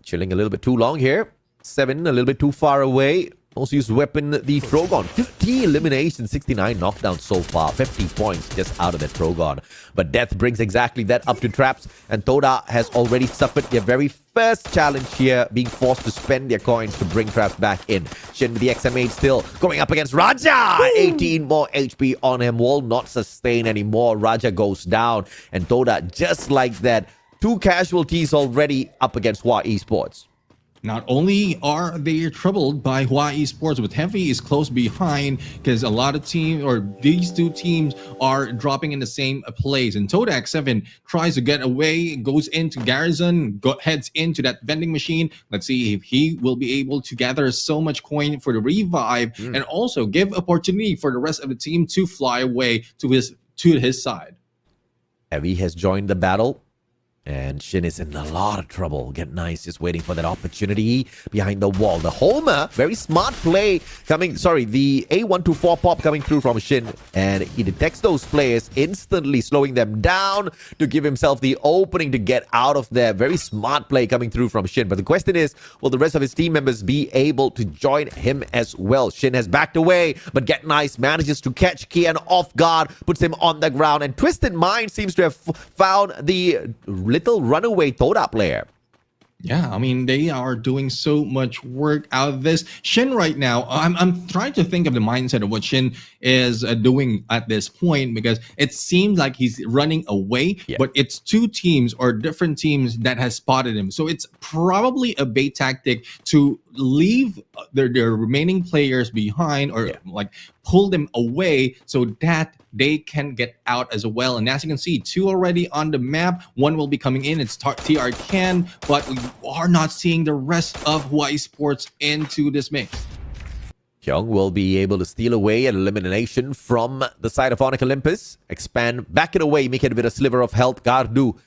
Chilling a little bit too long here. 7 a little bit too far away. Also used weapon the Trogon. 50 eliminations, 69 knockdowns so far. 50 points just out of that Trogon. But Death brings exactly that up to Traps. And Toda has already suffered their very first challenge here, being forced to spend their coins to bring Traps back in. Shin with the XM8 still going up against Raja. 18 more HP on him. Will not sustain anymore. Raja goes down. And Toda, just like that, 2 casualties already up against Hua Esports. Not only are they troubled by Hua Esports, but Heavy is close behind because a lot of teams, or these 2 teams, are dropping in the same place. And Todak 7 tries to get away, goes into Garrison, heads into that vending machine. Let's see if he will be able to gather so much coin for the revive and also give opportunity for the rest of the team to fly away to his side. Heavy has joined the battle. And Shin is in a lot of trouble. Get Nice just waiting for that opportunity behind the wall. The Homer, very smart play coming. Sorry, the A124 pop coming through from Shin. And he detects those players, instantly slowing them down to give himself the opening to get out of there. Very smart play coming through from Shin. But the question is, will the rest of his team members be able to join him as well? Shin has backed away, but Get Nice manages to catch Kian off guard, puts him on the ground. And Twisted Mind seems to have found the little runaway Toda player. Yeah, I mean, they are doing so much work out of this. Shin right now, I'm trying to think of the mindset of what Shin is doing at this point, because it seems like he's running away, but it's 2 teams or different teams that has spotted him. So it's probably a bait tactic to leave their remaining players behind, or like pull them away so that they can get out as well. And as you can see, 2 already on the map. 1 will be coming in. It's TR Ken, but we are not seeing the rest of Hawaii Sports into this mix. Kyung will be able to steal away an elimination from the side of Onyx Olympus. Expand, back it away, make it a bit of sliver of health. Gardu,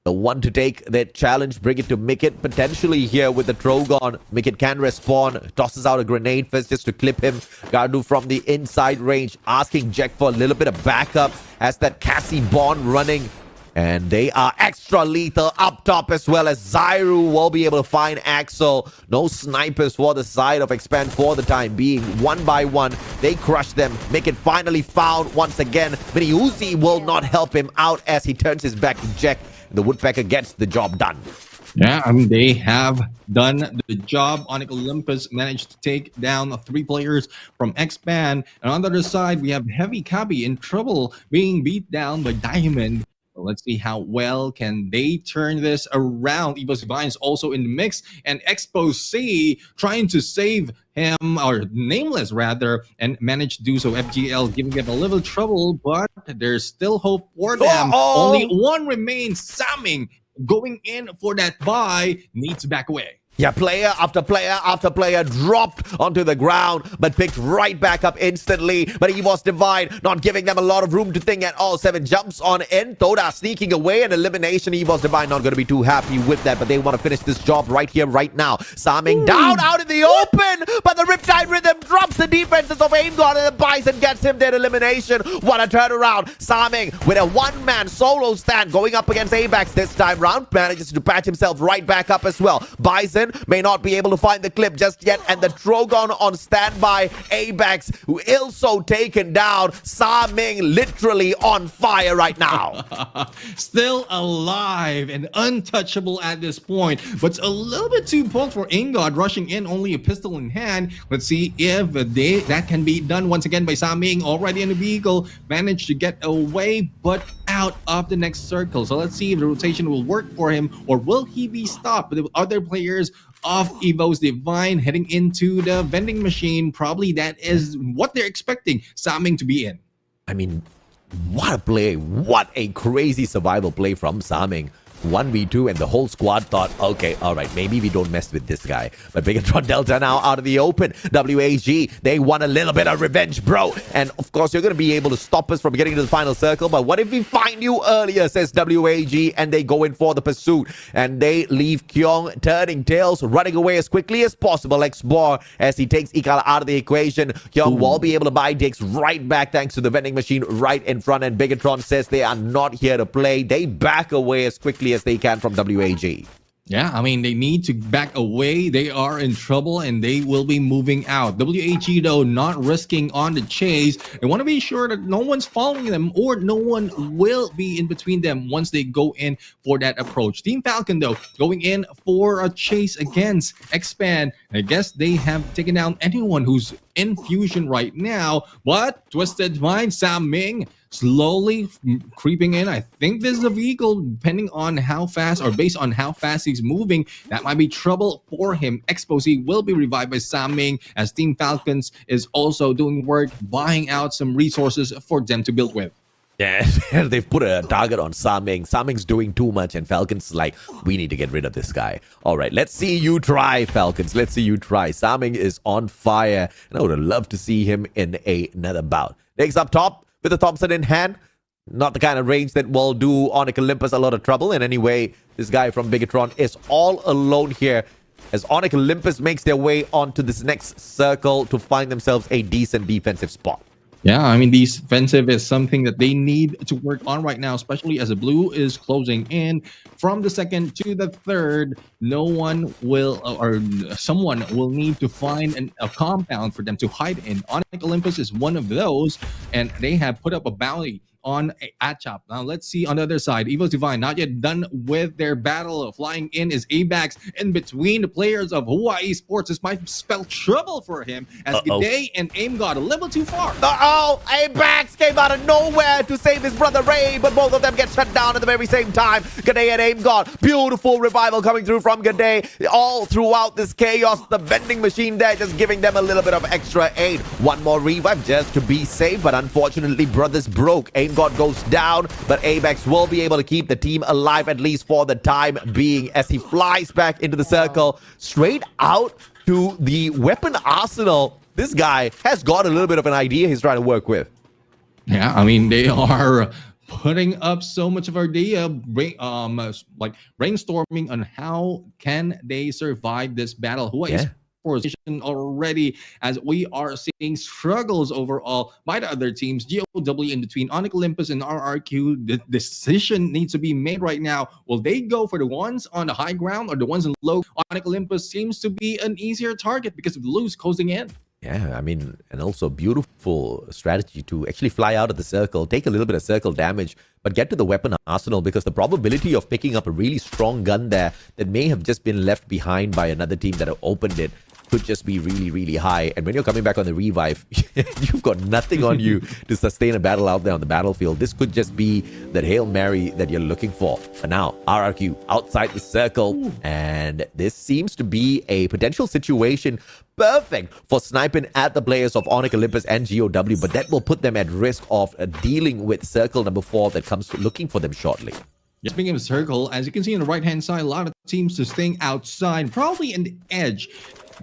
the one to take that challenge, bring it to Mikit potentially here with the Trogon. Mikit can respawn, tosses out a grenade first just to clip him. Gardu from the inside range, asking Jack for a little bit of backup as that Cassie Bond running. And they are extra lethal up top as well, as Zairu will be able to find Axel. No snipers for the side of Expand for the time being. 1 by 1, they crush them. Make it finally found once again. Mini Uzi will not help him out as he turns his back to Jack. The Woodpecker gets the job done. Yeah, I mean, they have done the job. Onyx Olympus managed to take down 3 players from Expand. And on the other side, we have Heavy Kabi in trouble, being beat down by Diamond. Let's see how well can they turn this around. Evo's Divine's also in the mix, and Expose trying to save him, or Nameless rather, and managed to do so. FGL giving them a little trouble, but there's still hope for them. Only 1 remains. Saming going in for that buy, needs to back away. Yeah, player after player after player dropped onto the ground, but picked right back up instantly. But Evos Divine not giving them a lot of room to think at all. 7 jumps on in. Toda sneaking away, an elimination. Evos Divine not going to be too happy with that, but they want to finish this job right here, right now. Saming down out in the open, but the Riptide Rhythm drops the defenses of Aim God, and the Bison gets him their elimination. What a turnaround. Saming with a 1-man solo stand going up against ABAX this time round, manages to patch himself right back up as well. Bison may not be able to find the clip just yet, and the Trogon on standby. Abax also taken down. Saming literally on fire right now. Still alive and untouchable at this point, but it's a little bit too bold for Ingod, rushing in only a pistol in hand. Let's see if that can be done once again by Saming, already in the vehicle, managed to get away but out of the next circle. So let's see if the rotation will work for him, or will he be stopped by the other players of Evo's Divine heading into the vending machine. Probably that is what they're expecting Saming to be in. I mean, what a play. What a crazy survival play from Saming. 1v2, and the whole squad thought, okay, all right, maybe we don't mess with this guy. But Bigatron Delta now out of the open. WAG, they want a little bit of revenge, bro. And of course, you're going to be able to stop us from getting to the final circle. But what if we find you earlier, says WAG, and they go in for the pursuit. And they leave Kyung turning tails, running away as quickly as possible. Explore as he takes Ikala out of the equation. Kyung will be able to buy Dix right back thanks to the vending machine right in front. And Bigatron says they are not here to play. They back away as quickly as they can from WAG. Yeah, I mean, they need to back away. They are in trouble and they will be moving out. WAG, though, not risking on the chase. They want to be sure that no one's following them, or no one will be in between them once they go in for that approach. Team Falcon, though, going in for a chase against Expand. I guess they have taken down anyone who's in fusion right now, but Twisted Mind, Saming, slowly creeping in. I think this is a vehicle, depending on how fast, or based on how fast he's moving, that might be trouble for him. Exposé will be revived by Saming, as Team Falcons is also doing work, buying out some resources for them to build with. Yeah, they've put a target on Saming. Saming's doing too much, and Falcons like, we need to get rid of this guy. All right, let's see you try, Falcons. Let's see you try. Saming is on fire, and I would have loved to see him in another bout. Next up top, with the Thompson in hand. Not the kind of range that will do Onyx Olympus a lot of trouble. And anyway, this guy from Bigatron is all alone here, as Onyx Olympus makes their way onto this next circle to find themselves a decent defensive spot. Yeah, I mean, defensive is something that they need to work on right now, especially as the blue is closing in from the second to the third. No one will, or someone will need to find a compound for them to hide in. Onyx Olympus is one of those, and they have put up a bounty on Achap. Now let's see on the other side. Evil's Divine not yet done with their battle. Flying in is Abax in between the players of Hawaii Sports. This might spell trouble for him as G'day and Aim got a little too far. Abax came out of nowhere to save his brother Ray, but both of them get shut down at the very same time. G'day and Aim God. Beautiful revival coming through from G'day. All throughout this chaos, the vending machine there just giving them a little bit of extra aid. One more revive just to be safe, but unfortunately, brothers broke. Aim God goes down, but Abax will be able to keep the team alive at least for the time being as he flies back into the circle, straight out to the weapon arsenal. This guy has got a little bit of an idea he's trying to work with. Yeah, I mean, they are putting up so much of idea, like brainstorming on how can they survive this battle. Hawaii's position already, as we are seeing struggles overall by the other teams. GOW in between Onyx Olympus and RRQ. The decision needs to be made right now. Will they go for the ones on the high ground or the ones in low? Onyx Olympus seems to be an easier target because of the Luz closing in. Yeah, I mean, and also beautiful strategy to actually fly out of the circle, take a little bit of circle damage, but get to the weapon arsenal, because the probability of picking up a really strong gun there that may have just been left behind by another team that have opened it could just be really, really high. And when you're coming back on the revive, you've got nothing on you to sustain a battle out there on the battlefield. This could just be that Hail Mary that you're looking for. But now, RRQ outside the circle, and this seems to be a potential situation perfect for sniping at the players of Onyx Olympus and GOW, but that will put them at risk of dealing with circle number 4 that comes to looking for them shortly. Speaking of circle, as you can see on the right-hand side, a lot of teams are staying outside, probably in the edge,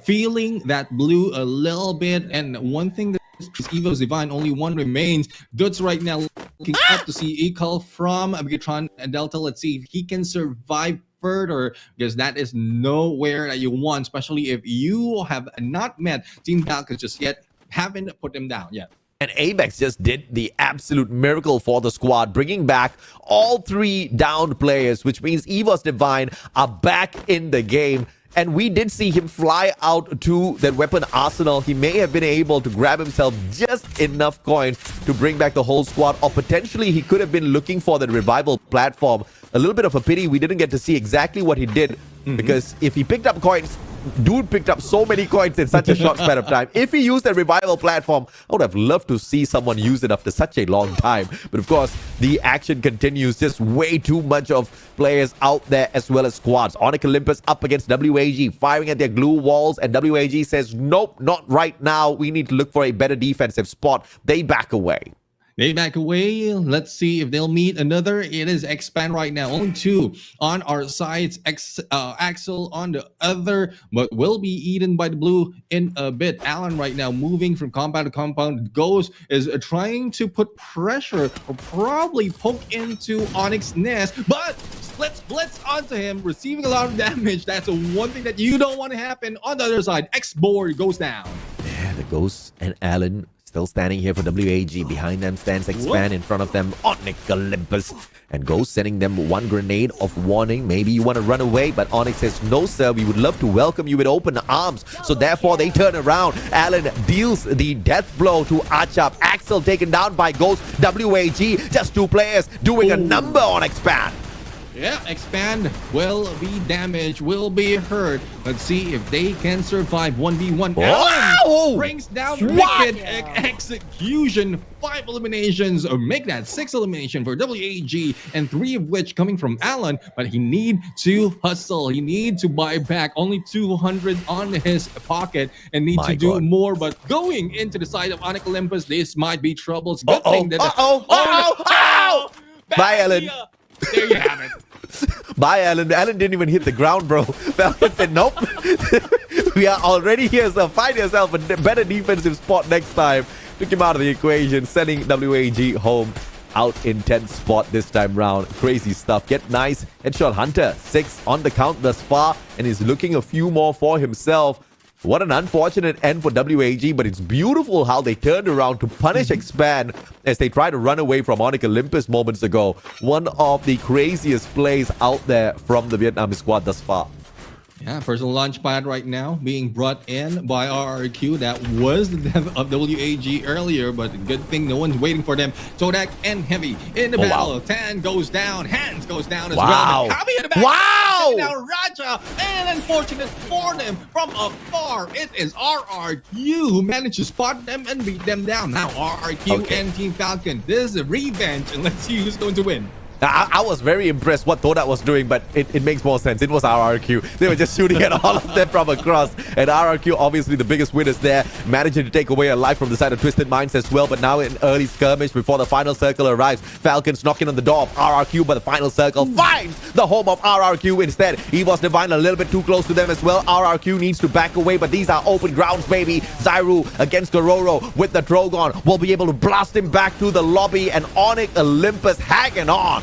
feeling that blue a little bit. And one thing that is Evo's Divine, only one remains. Dudes right now looking up to see Ekal from Bigatron and Delta. Let's see if he can survive further, because that is nowhere that you want, especially if you have not met Team Falcons just yet, haven't put them down yet. And Abax just did the absolute miracle for the squad, bringing back all 3 downed players, which means Evo's Divine are back in the game. And we did see him fly out to that weapon arsenal. He may have been able to grab himself just enough coins to bring back the whole squad, or potentially he could have been looking for that revival platform. A little bit of a pity we didn't get to see exactly what he did, because if he picked up coins, dude picked up so many coins in such a short span of time. If he used the revival platform, I would have loved to see someone use it after such a long time. But of course, the action continues. Just way too much of players out there as well as squads. Onyx Olympus up against WAG, firing at their glue walls, and WAG says, nope, not right now. We need to look for a better defensive spot. They back away. They back away. Let's see if they'll meet another. It is Expand right now. Only 2 on our sides. Axel on the other, but will be eaten by the blue in a bit. Alan right now moving from compound to compound. Ghost is trying to put pressure or probably poke into Onyx Nest, but let's blitz onto him, receiving a lot of damage. That's the one thing that you don't want to happen. On the other side, X-Board goes down. Yeah, the Ghost and Alan still standing here for WAG. Behind them stands Expand. In front of them, Onyx Olympus. And Ghost sending them 1 grenade of warning. Maybe you want to run away, but Onyx says, no, sir. We would love to welcome you with open arms. So therefore, they turn around. Alan deals the death blow to Achap. Axel taken down by Ghost. WAG, just 2 players doing a number on Expand. Yeah, Expand will be damaged, will be hurt. Let's see if they can survive 1v1. Alan brings down Wicked Execution. 5 eliminations, or make that 6 elimination for WAG, and 3 of which coming from Alan. But he need to hustle. He need to buy back. Only 200 on his pocket and need to do more. But going into the side of Onyx Olympus, this might be trouble. It's a good thing that Bye, Alan. There you have it. Bye, Alan. Alan didn't even hit the ground, bro. Falcon said, nope. We are already here, so find yourself a better defensive spot next time. Took him out of the equation, sending WAG home out in 10th spot this time round. Crazy stuff. Get nice. Headshot Hunter, 6 on the count thus far, and is looking a few more for himself. What an unfortunate end for WAG, but it's beautiful how they turned around to punish Expand as they tried to run away from Onyx Olympus moments ago. One of the craziest plays out there from the Vietnamese squad thus far. Yeah, personal launch pad right now being brought in by RRQ. That was the death of WAG earlier, but good thing no one's waiting for them. Todak and Heavy in the battle. Wow. Tan goes down, Hands goes down as Wow. well. Kabi in the back. Wow. Now Raja, and unfortunate for them from afar, it is RRQ who managed to spot them and beat them down. Now RRQ and Team Falcon. This is a revenge, and let's see who's going to win. I was very impressed what Todak was doing, but it makes more sense. It was RRQ. They were just shooting at all of them from across. And RRQ, obviously the biggest winners there, managing to take away a life from the side of Twisted Minds as well. But now in early skirmish before the final circle arrives, Falcons knocking on the door of RRQ, but the final circle finds the home of RRQ instead. EVOS Divine a little bit too close to them as well. RRQ needs to back away, but these are open grounds, baby. Zyru against Gororo with the Drogon will be able to blast him back to the lobby, and Onyx Olympus hanging on.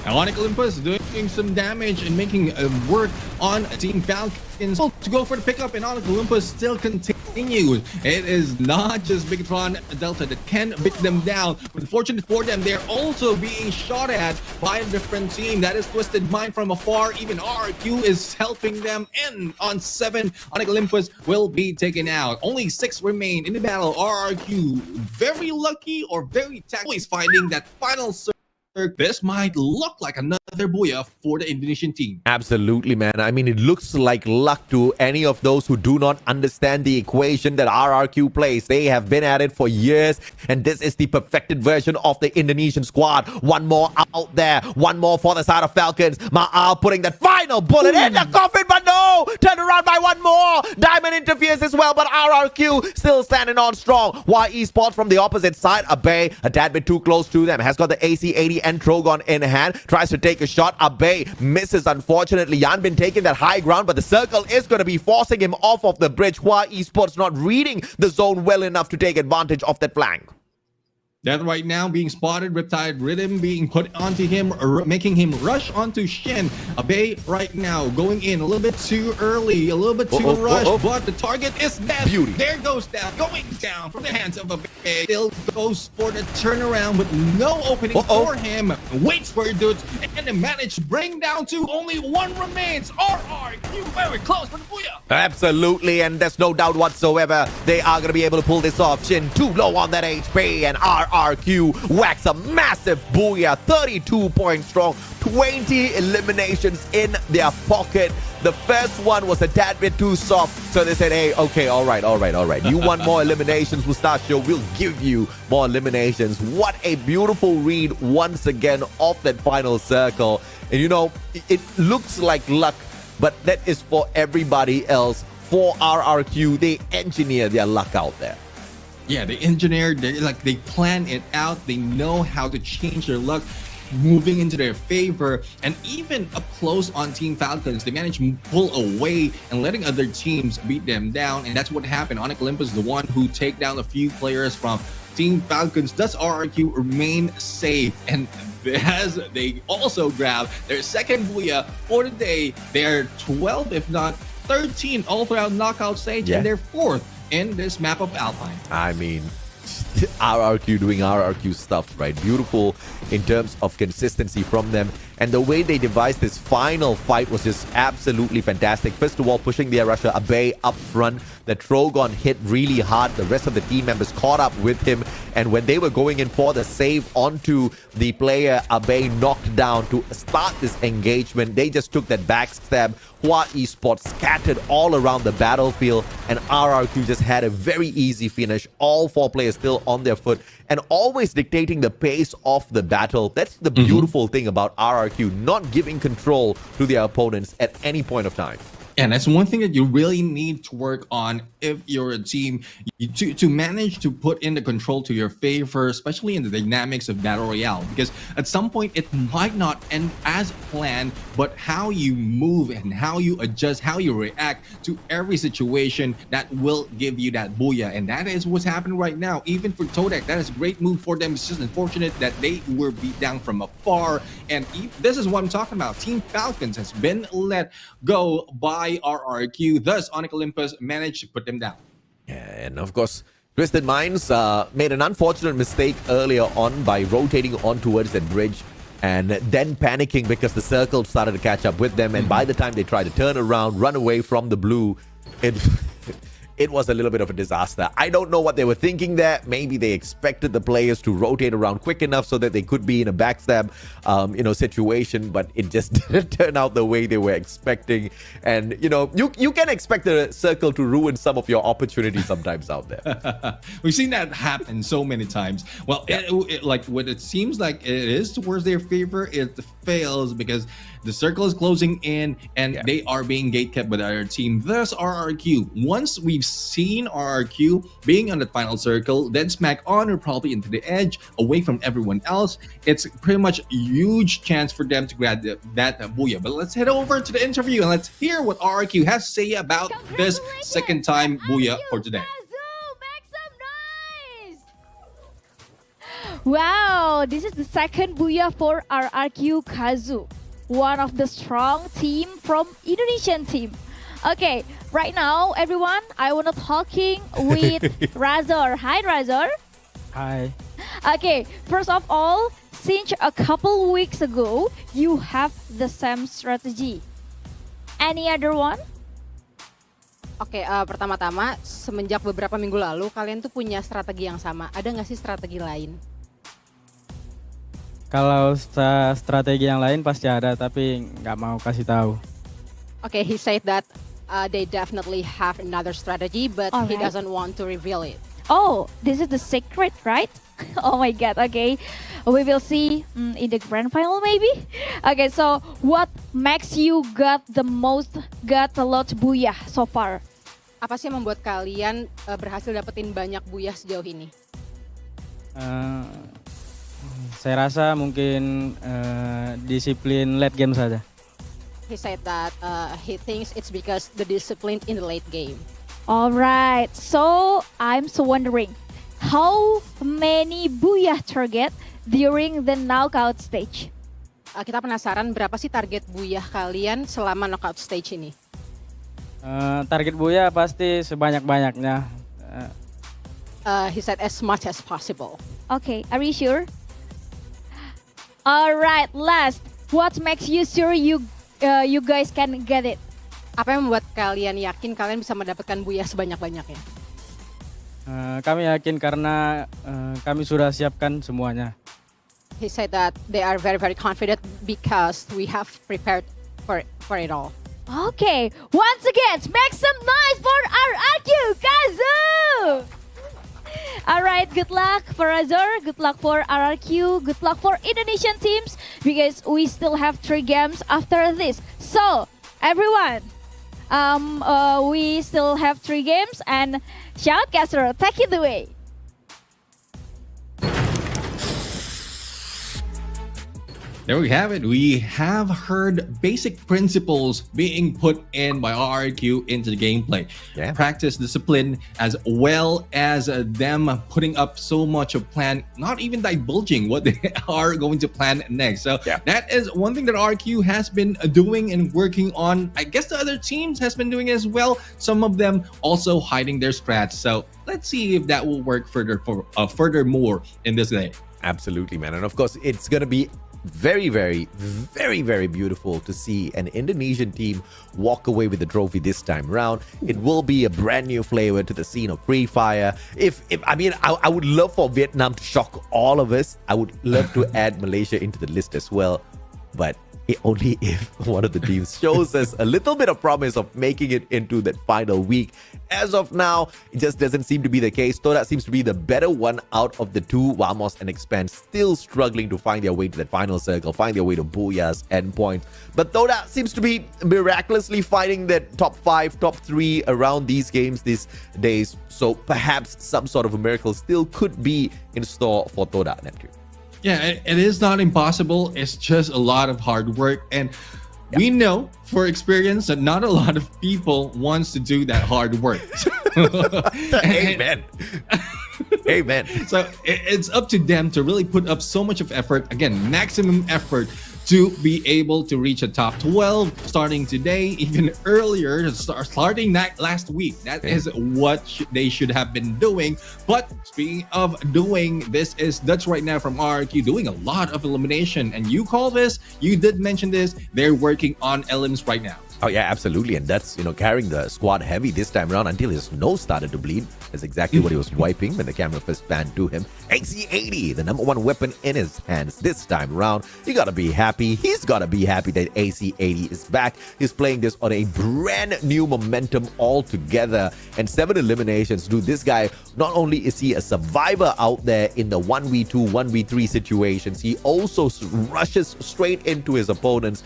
Onyx Olympus doing some damage and making work on Team Falcons to go for the pickup, and Onyx Olympus still continues. It is not just Bigatron Delta that can beat them down, but unfortunately for them, they're also being shot at by a different team. That is Twisted Mind from afar. Even RQ is helping them, and on 7, Onyx Olympus will be taken out. Only 6 remain in the battle. RQ very lucky or very tactful is finding that final this might look like another booyah for the Indonesian team. Absolutely, man. I mean, it looks like luck to any of those who do not understand the equation that RRQ plays. They have been at it for years, and this is the perfected version of the Indonesian squad. One more out there. One more for the side of Falcons. Ma'al putting that final bullet in the coffin, but no! Turned around by one more. Diamond interferes as well, but RRQ still standing on strong. Y Esports from the opposite side. Abe, a tad bit too close to them, has got the AC-80 and Drogon in hand. Tries to take a shot. Abe misses, unfortunately. Yan been taking that high ground, but the circle is going to be forcing him off of the bridge. Hua Esports not reading the zone well enough to take advantage of that flank. That right now being spotted, Riptide Rhythm being put onto him, making him rush onto Shen. Abe right now going in a little bit too early, a little bit too rushed, but the target is dead. Beauty. There goes down, going down from the hands of Abe. Still goes for the turnaround with no opening for him. Waits for it, dudes, and then managed to bring down to only 1 remains. RRQ very close for the booyah. Absolutely, and there's no doubt whatsoever they are going to be able to pull this off. Shin too low on that HP, and RRQ whacks a massive booyah, 32 points strong, 20 eliminations in their pocket. The first one was a tad bit too soft, so they said, hey, okay, all right. You want more eliminations, Mustachio? We'll give you more eliminations. What a beautiful read once again off that final circle. And you know, it looks like luck, but that is for everybody else. For RRQ, they engineer their luck out there. Yeah, they engineered, they plan it out. They know how to change their luck, moving into their favor. And even up close on Team Falcons, they managed to pull away and letting other teams beat them down. And that's what happened. Onyx Olympus is the one who take down a few players from Team Falcons. Thus, RRQ remain safe. And as they also grab their second booyah for the day, they're 12, if not 13 all throughout knockout stage, and they're 4th in this map of Alpine. I mean, RRQ doing RRQ stuff, right? Beautiful in terms of consistency from them. And the way they devised this final fight was just absolutely fantastic. First of all, pushing their rusher Abe up front. The Drogon hit really hard. The rest of the team members caught up with him. And when they were going in for the save onto the player, Abe knocked down to start this engagement. They just took that backstab. Hua Esports scattered all around the battlefield, and RRQ just had a very easy finish. All 4 players still on their foot and always dictating the pace of the battle. That's the beautiful thing about RRQ, not giving control to their opponents at any point of time. And that's one thing that you really need to work on if you're a team, to manage to put in the control to your favor, especially in the dynamics of Battle Royale. Because at some point, it might not end as planned, but how you move and how you adjust, how you react to every situation, that will give you that booyah. And that is what's happening right now. Even for Todak, that is a great move for them. It's just unfortunate that they were beat down from afar. And this is what I'm talking about. Team Falcons has been let go by RRQ. Thus, Onyx Olympus managed to put them down. Yeah, and of course, Twisted Minds made an unfortunate mistake earlier on by rotating on towards that bridge and then panicking because the circle started to catch up with them. And by the time they tried to turn around, run away from the blue, it was a little bit of a disaster. I don't know what they were thinking there. Maybe they expected the players to rotate around quick enough so that they could be in a backstab, situation, but it just didn't turn out the way they were expecting. And, you can expect the circle to ruin some of your opportunities sometimes out there. We've seen that happen so many times. Well, what it seems like it is towards their favor, it fails because the circle is closing in and they are being gatekept by the other team. Thus, RRQ. Once we've seen RRQ being on the final circle, then smack on or probably into the edge, away from everyone else, it's pretty much a huge chance for them to grab that booyah. But let's head over to the interview and let's hear what RRQ has to say about this second time booyah for today. Wow, this is the second booyah for RRQ Kazu, one of the strong team from Indonesian team. Okay, right now, everyone, I want to talking with Razor. Hi, Razor. Hi. Okay, first of all, since a couple weeks ago, you have the same strategy. Any other one? Oke, pertama-tama, semenjak beberapa minggu lalu, kalian tuh punya strategi yang sama. Ada nggak sih strategi lain? Kalau strategi yang lain pasti ada, tapi nggak mau kasih tahu. Okay, he said that they definitely have another strategy, but he doesn't want to reveal it. Oh, this is the secret, right? Oh my God, okay. We will see in the grand final maybe. Okay, so what makes you got a lot booyah so far? Apa sih yang membuat kalian berhasil dapetin banyak booyah sejauh ini? Saya rasa mungkin disiplin late game saja. He said that he thinks it's because the discipline in the late game. Alright, so I'm so wondering, how many booyah target during the knockout stage? Kita penasaran berapa sih target booyah kalian selama knockout stage ini? Target booyah pasti sebanyak-banyaknya. He said as much as possible. Okay, are you sure? Alright, last, what makes you sure you guys can get it? Apa yang membuat kalian yakin kalian bisa mendapatkan booyah sebanyak-banyaknya? Kami yakin karena kami sudah siapkan semuanya. He said that they are very, very confident because we have prepared for it all. Okay, once again, make some noise for RRQ Kazu! Alright, good luck for Azor, good luck for RRQ, good luck for Indonesian teams because we still have 3 games after this. So, everyone, we still have 3 games and shout Castro, take it away. There we have it. We have heard basic principles being put in by RRQ into the gameplay. Yeah. Practice discipline as well as them putting up so much of plan, not even divulging what they are going to plan next. So that is one thing that RRQ has been doing and working on. I guess the other teams has been doing as well. Some of them also hiding their strats. So let's see if that will work furthermore in this day. Absolutely, man. And of course, it's going to be very, very, very, very beautiful to see an Indonesian team walk away with the trophy this time around. It will be a brand new flavor to the scene of Free Fire. I would love for Vietnam to shock all of us. I would love to add Malaysia into the list as well. But only if one of the teams shows us a little bit of promise of making it into that final week. As of now, it just doesn't seem to be the case. Toda seems to be the better one out of the two. Vamos and Expand still struggling to find their way to that final circle, find their way to Booyah's endpoint. But Toda seems to be miraculously finding that top 5, top 3 around these games these days. So perhaps some sort of a miracle still could be in store for Toda, Neptune. Yeah, it is not impossible. It's just a lot of hard work. And we know for experience that not a lot of people wants to do that hard work. Amen. Amen. So it's up to them to really put up so much of effort. Again, maximum effort to be able to reach a top 12 starting today, even earlier, starting last week. That is what they should have been doing. But speaking of doing, this is Dutch right now from RRQ doing a lot of elimination. And you call this, you did mention this, they're working on elims right now. Oh yeah, absolutely. And that's, carrying the squad heavy this time around until his nose started to bleed. That's exactly what he was wiping when the camera first panned to him. AC-80, the number one weapon in his hands this time around. You gotta be happy. He's gotta be happy that AC-80 is back. He's playing this on a brand new momentum altogether. And 7 eliminations. Dude, this guy, not only is he a survivor out there in the 1v2, 1v3 situations, he also rushes straight into his opponents,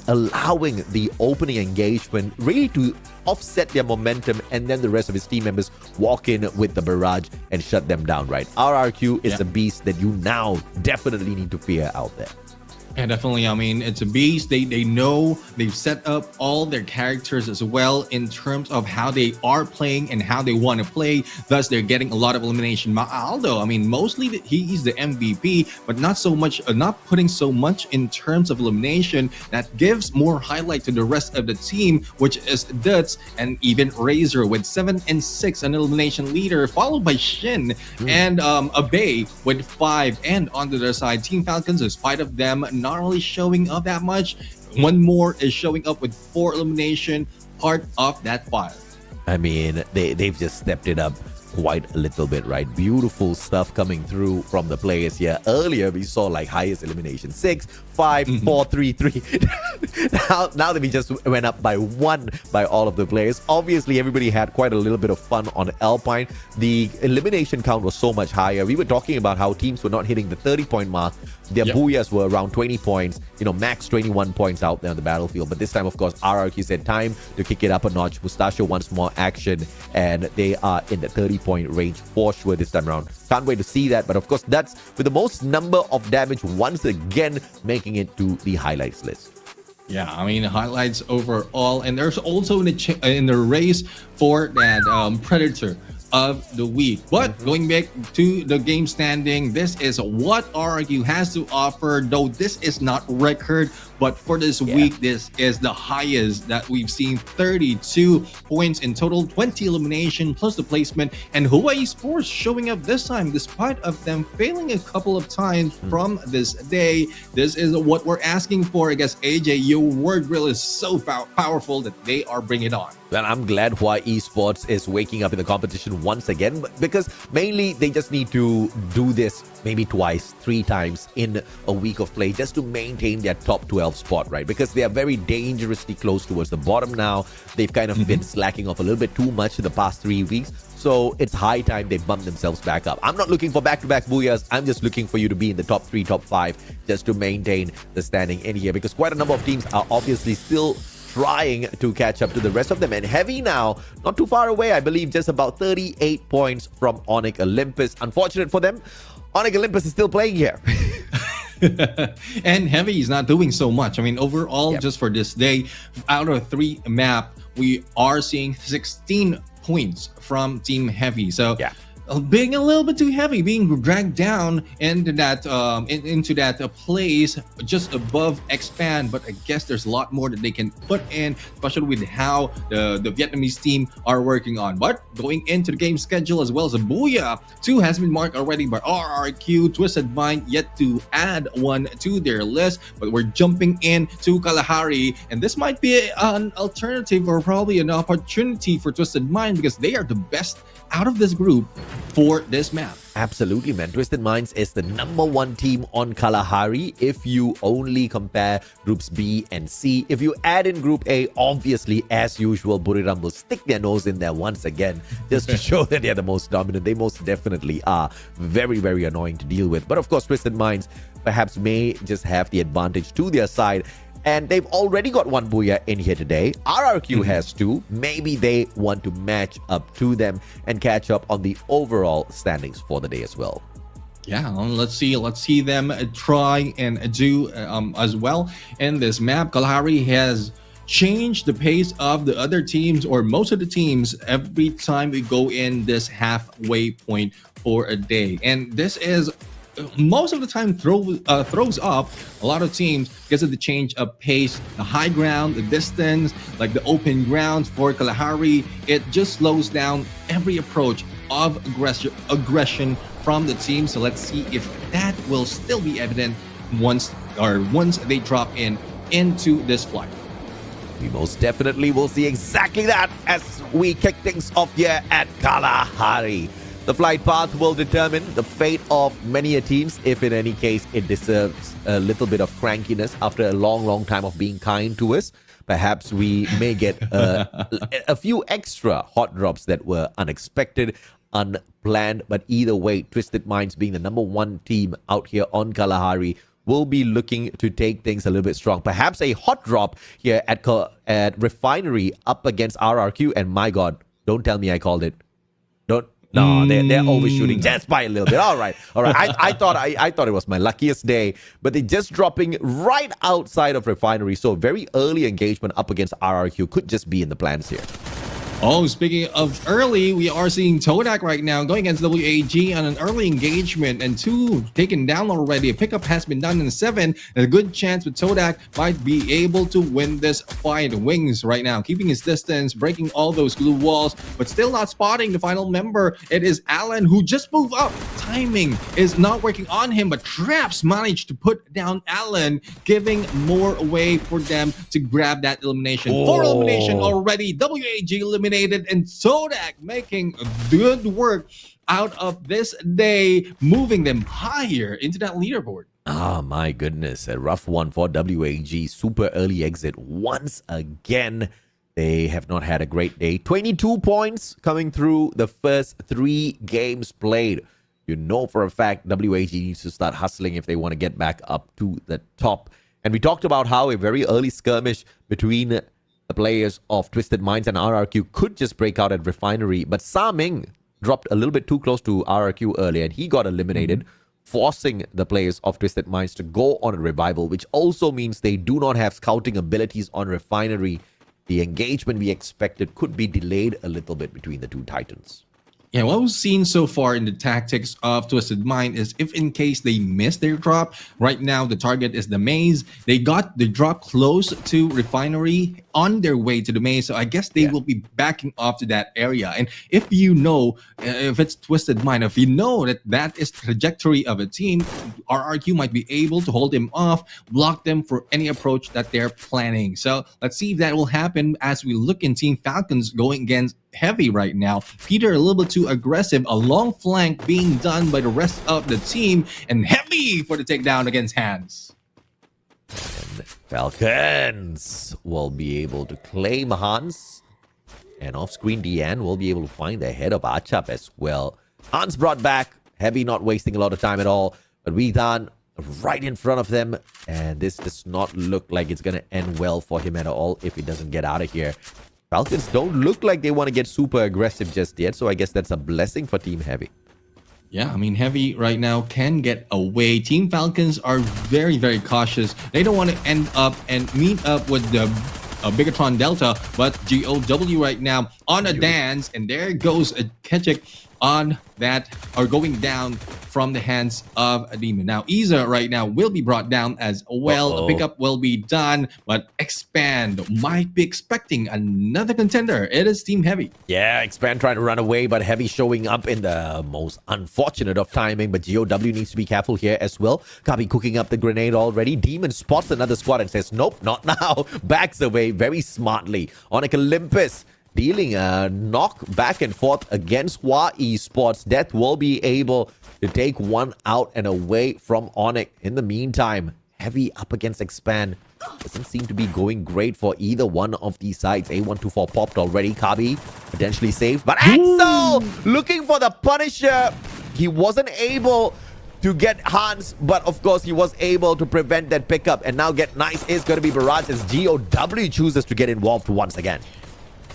allowing the opening engagement really to offset their momentum, and then the rest of his team members walk in with the barrage and shut them down, right? RRQ is a beast that you now definitely need to fear out there. Yeah, definitely. I mean, it's a beast. They know they've set up all their characters as well in terms of how they are playing and how they want to play. Thus, they're getting a lot of elimination. Aldo, I mean, mostly he's the MVP, but not so much, not putting so much in terms of elimination. That gives more highlight to the rest of the team, which is Dutz and even Razor with 7 and 6, an elimination leader, followed by Shin and Abe with 5. And on the other side, Team Falcons, in spite of them not only showing up that much, one more is showing up with 4 elimination, part of that 5. I mean, they've just stepped it up quite a little bit, right? Beautiful stuff coming through from the players here. Earlier, we saw like highest elimination 6, 5, 4, 3, 3. now that we just went up by 1 by all of the players. Obviously, everybody had quite a little bit of fun on Alpine. The elimination count was so much higher. We were talking about how teams were not hitting the 30-point mark. Their booyahs were around 20 points, max 21 points out there on the battlefield. But this time, of course, RRQ said time to kick it up a notch. Mustachio wants more action, and they are in the 30-point range for sure this time around. Can't wait to see that. But of course, that's with the most number of damage once again making it to the highlights list. Yeah, I mean, highlights overall. And there's also in the race for that Predator of the week. But going back to the game standing, this is what RRQ has to offer, though this is not record, but for this week, this is the highest that we've seen. 32 points in total, 20 elimination plus the placement, and Hawaii Sports showing up this time despite of them failing a couple of times from this day. This is what we're asking for. I guess, AJ, your word grill is so powerful that they are bringing it on. Well, I'm glad Hawaii Esports is waking up in the competition once again, because mainly they just need to do this maybe twice, 3 times in a week of play just to maintain their top 12 spot, right? Because they are very dangerously close towards the bottom now. They've kind of been slacking off a little bit too much in the past 3 weeks. So it's high time they bump themselves back up. I'm not looking for back-to-back booyahs. I'm just looking for you to be in the top 3, top 5 just to maintain the standing in here, because quite a number of teams are obviously still trying to catch up to the rest of them. And Heavy now, not too far away, I believe, just about 38 points from Onyx Olympus. Unfortunate for them, Onyx Olympus is still playing here. And Heavy is not doing so much. I mean, overall, just for this day, out of 3 map, we are seeing 16 points from Team Heavy. So being a little bit too heavy, being dragged down into that place just above expand. But I guess there's a lot more that they can put in, especially with how the Vietnamese team are working on. But going into the game schedule as well as a Booyah, 2 has been marked already by RRQ. Twisted Mind yet to add 1 to their list, but we're jumping in to Kalahari, and this might be an alternative or probably an opportunity for Twisted Mind, because they are the best out of this group for this map. Absolutely, man. Twisted Minds is the number 1 team on Kalahari if you only compare groups B and C. If you add in group A, obviously, as usual, Buriram will stick their nose in there once again just to show that they're the most dominant. They most definitely are. Very, very annoying to deal with. But of course, Twisted Minds perhaps may just have the advantage to their side. And they've already got 1 Booyah in here today. RRQ has 2. Maybe they want to match up to them and catch up on the overall standings for the day as well. Yeah, let's see them try and do as well in this map. Kalahari has changed the pace of the other teams, or most of the teams, every time we go in this halfway point for a day. And this is most of the time throws up a lot of teams because of the change of pace, the high ground, the distance, like the open ground for Kalahari. It just slows down every approach of aggression from the team. So let's see if that will still be evident once they drop into this flight. We most definitely will see exactly that as we kick things off here at Kalahari. The flight path will determine the fate of many a teams, if in any case it deserves a little bit of crankiness after a long time of being kind to us. Perhaps we may get a few extra hot drops that were unexpected, unplanned, but either way, Twisted Minds being the number one team out here on Kalahari will be looking to take things a little bit strong. Perhaps a hot drop here at Refinery up against RRQ, and my God, don't tell me I called it. No, they're overshooting just by a little bit. All right. I thought it was my luckiest day, but they're just dropping right outside of Refinery. So very early engagement up against RRQ could just be in the plans here. Oh, speaking of early, we are seeing Todak right now going against WAG on an early engagement, and 2 taken down already. A pickup has been done in 7. A good chance with Todak might be able to win this fight. Wings right now, keeping his distance, breaking all those glue walls, but still not spotting the final member. It is Alan who just moved up. Timing is not working on him, but Traps managed to put down Alan, giving more way for them to grab that elimination. 4 elimination already. WAG eliminated, and Todak making good work out of this day, moving them higher into that leaderboard. Ah, my goodness. A rough one for WAG. Super early exit once again. They have not had a great day. 22 points coming through the first 3 games played. You know for a fact WAG needs to start hustling if they want to get back up to the top. And we talked about how a very early skirmish between the players of Twisted Minds and RRQ could just break out at Refinery, but Sa Ming dropped a little bit too close to RRQ earlier, and he got eliminated, forcing the players of Twisted Minds to go on a revival, which also means they do not have scouting abilities on Refinery. The engagement we expected could be delayed a little bit between the two titans. Yeah, what we've seen so far in the tactics of Twisted Mind is if in case they miss their drop, right now the target is the maze. They got the drop close to Refinery on their way to the maze, so I guess they will be backing off to that area. And if you know, if it's Twisted Mind, if you know that that is the trajectory of a team, RRQ might be able to hold them off, block them for any approach that they're planning. So let's see if that will happen as we look in Team Falcons going against Heavy right now. Peter a little bit too aggressive, a long flank being done by the rest of the team, and Heavy for the takedown against Hans. And Falcons will be able to claim Hans, and off-screen Deanne will be able to find the head of Achap as well. Hans brought back, Heavy not wasting a lot of time at all, but Weethan right in front of them, and this does not look like it's going to end well for him at all if he doesn't get out of here. Falcons don't look like they want to get super aggressive just yet, so I guess that's a blessing for Team Heavy. Yeah, I mean, Heavy right now can get away. Team Falcons are very, very cautious. They don't want to end up and meet up with the Bigatron Delta, but GOW right now on a dance, and there goes a Kechik on that, are going down from the hands of a demon. Now, Iza right now will be brought down as well. A pickup will be done, but Expand might be expecting another contender. It is Team Heavy. Yeah, Expand trying to run away, but Heavy showing up in the most unfortunate of timing. But GOW needs to be careful here as well. Kabi cooking up the grenade already. Demon spots another squad and says, nope, not now. Backs away very smartly. Onyx Olympus dealing a knock back and forth against Hua Esports. Death will be able to take one out and away from Onyx. In the meantime, Heavy up against Expand. Doesn't seem to be going great for either one of these sides. A124 popped already. Kabi potentially saved, but Axel looking for the Punisher. He wasn't able to get Hans, but of course he was able to prevent that pickup, and now Get Nice is going to be barraged as GOW chooses to get involved once again.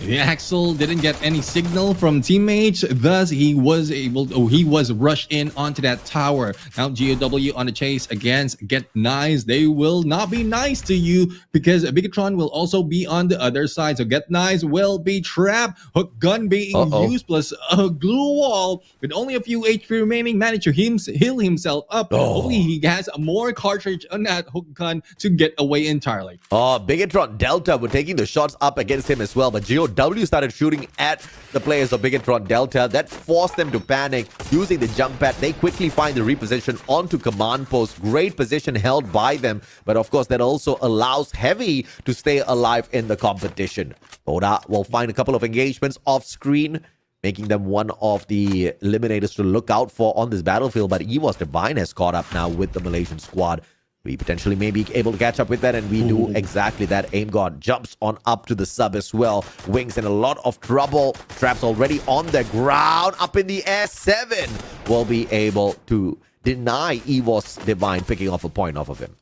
Axel didn't get any signal from teammates, thus he was rushed in onto that tower. Now GOW on the chase against Get Nice. They will not be nice to you because Bigatron will also be on the other side. So Get Nice will be trapped. Hook gun being used plus a glue wall with only a few HP remaining. Managed to heal himself up. Hopefully he has more cartridge on that hook gun to get away entirely. Bigatron Delta were taking the shots up against him as well, but GOW started shooting at the players of Bigatron Delta. That forced them to panic. Using the jump pad, they quickly find the reposition onto command post. Great position held by them, but of course that also allows Heavy to stay alive in the competition. Oda will find a couple of engagements off screen, making them one of the eliminators to look out for on this battlefield, but EVOS Divine has caught up now with the Malaysian squad. We potentially may be able to catch up with that, and we do exactly that. Aim God jumps on up to the sub as well. Wings in a lot of trouble. Traps already on the ground. Up in the air. 7 will be able to deny EVOS Divine picking off a point off of him.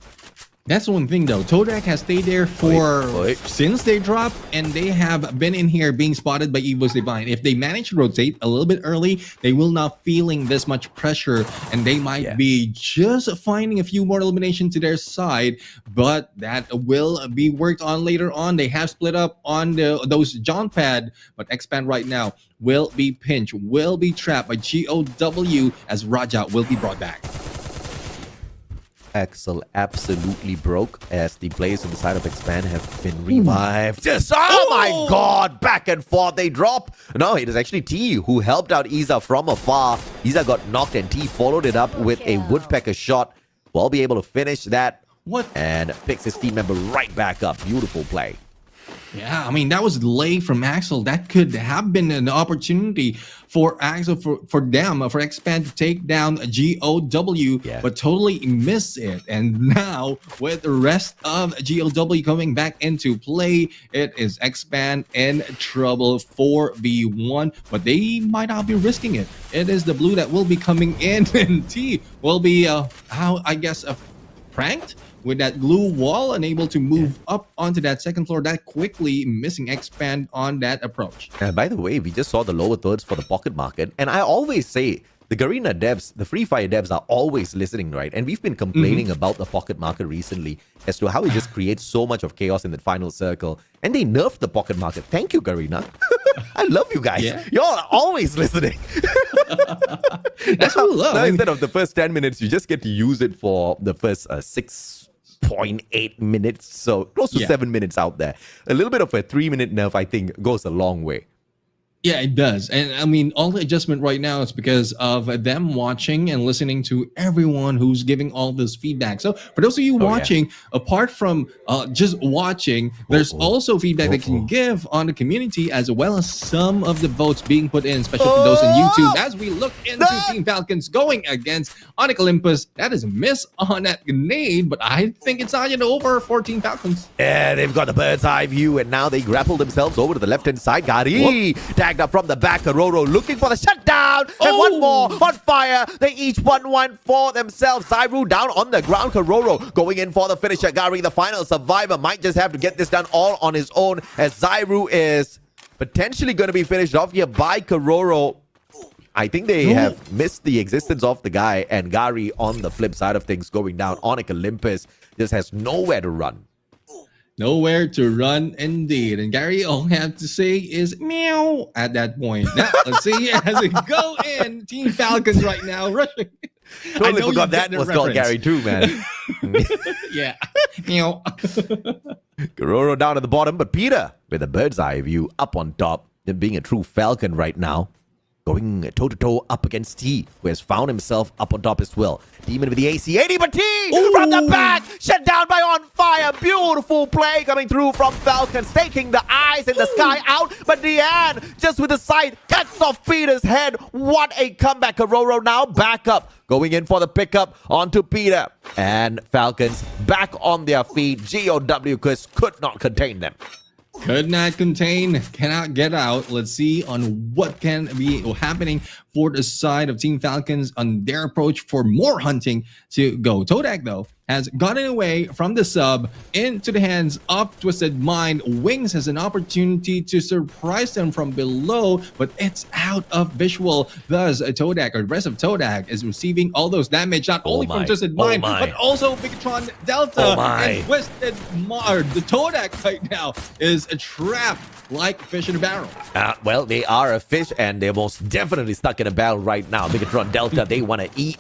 That's one thing though. Todak has stayed there since they dropped, and they have been in here being spotted by EVOS Divine. If they manage to rotate a little bit early, they will not feeling this much pressure, and they might be just finding a few more eliminations to their side, but that will be worked on later on. They have split up on those jump pad, but Expand right now will be pinched, will be trapped by GOW as Raja will be brought back. Axel absolutely broke as the players on the side of Expand have been revived. Oh my god! Back and forth they drop. No, it is actually T who helped out Iza from afar. Iza got knocked and T followed it up with a woodpecker shot. Will be able to finish that. And picks his team member right back up. Beautiful play. Yeah, I mean, that was late from Axel. That could have been an opportunity for Axel, for them, for Expand to take down GOW, but totally missed it. And now, with the rest of GOW coming back into play, it is Expand in trouble 4v1, but they might not be risking it. It is the blue that will be coming in, and T will be, pranked with that glue wall, unable to move up onto that second floor that quickly, missing Expand on that approach. And by the way, we just saw the lower thirds for the pocket market, and I always say the Garena devs, the Free Fire devs are always listening, right? And we've been complaining about the pocket market recently as to how it just creates so much of chaos in that final circle, and they nerfed the pocket market. Thank you, Garena. I love you guys. Y'all are always listening. That's what we love. Now, instead of the first 10 minutes, you just get to use it for the first 6.8 minutes, so close to 7 minutes out there. A little bit of a 3-minute nerf, I think, goes a long way. Yeah, it does. And I mean, all the adjustment right now is because of them watching and listening to everyone who's giving all this feedback. So for those of you watching, apart from just watching, there's also feedback they can give on the community, as well as some of the votes being put in, especially for those on YouTube. As we look into Team Falcons going against Onyx Olympus, that is a miss on that grenade, but I think it's not yet over for Team Falcons. Yeah, they've got the bird's eye view, and now they grapple themselves over to the left-hand side. Gary tagged up from the back. Karoro looking for the shutdown, and one more on fire. They each won one for themselves. Zairu down on the ground. Karoro going in for the finisher. Gary, the final survivor, might just have to get this done all on his own, as Zairu is potentially going to be finished off here by Karoro. I think they have missed the existence of the guy, and Gary on the flip side of things going down. Onyx Olympus just has nowhere to run. Nowhere to run, indeed. And Gary, all I have to say is meow at that point. Now, let's see as we go in. Team Falcons right now rushing. Totally forgot that was called Gary too, man. Yeah. Meow. Karoro down at the bottom, but Peter with a bird's eye view up on top, and being a true Falcon right now. Going toe-to-toe up against T, who has found himself up on top as well. Demon with the AC-80, but T from the back, shut down by On Fire. Beautiful play coming through from Falcons, taking the eyes in the sky out. But Deanne, just with the sight, cuts off Peter's head. What a comeback. Karoro now back up, going in for the pickup onto Peter. And Falcons back on their feet. GOW could not contain them. Could not contain, cannot get out. Let's see on what can be happening for the side of Team Falcons on their approach for more hunting to go. Todak, though, has gotten away from the sub into the hands of Twisted Mind. Wings has an opportunity to surprise them from below, but it's out of visual. Thus, Todak, or the rest of Todak, is receiving all those damage, not only from Twisted Mind, but also Bigatron Delta and Twisted Mind. The Todak right now is a trap like a fish in a barrel. Well, they are a fish, and they're most definitely stuck in a barrel right now. Bigatron Delta, they want to eat.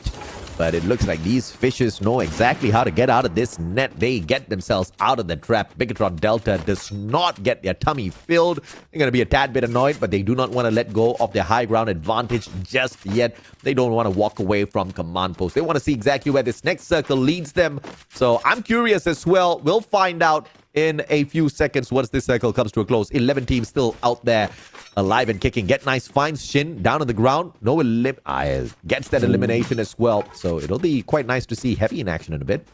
But it looks like these fishes know exactly how to get out of this net. They get themselves out of the trap. Bigatron Delta does not get their tummy filled. They're going to be a tad bit annoyed, but they do not want to let go of their high ground advantage just yet. They don't want to walk away from command post. They want to see exactly where this next circle leads them. So I'm curious as well. We'll find out in a few seconds once this circle comes to a close. 11 teams still out there, alive and kicking. Get Nice finds Shin down on the ground. No gets that elimination as well. So it'll be quite nice to see Heavy in action in a bit.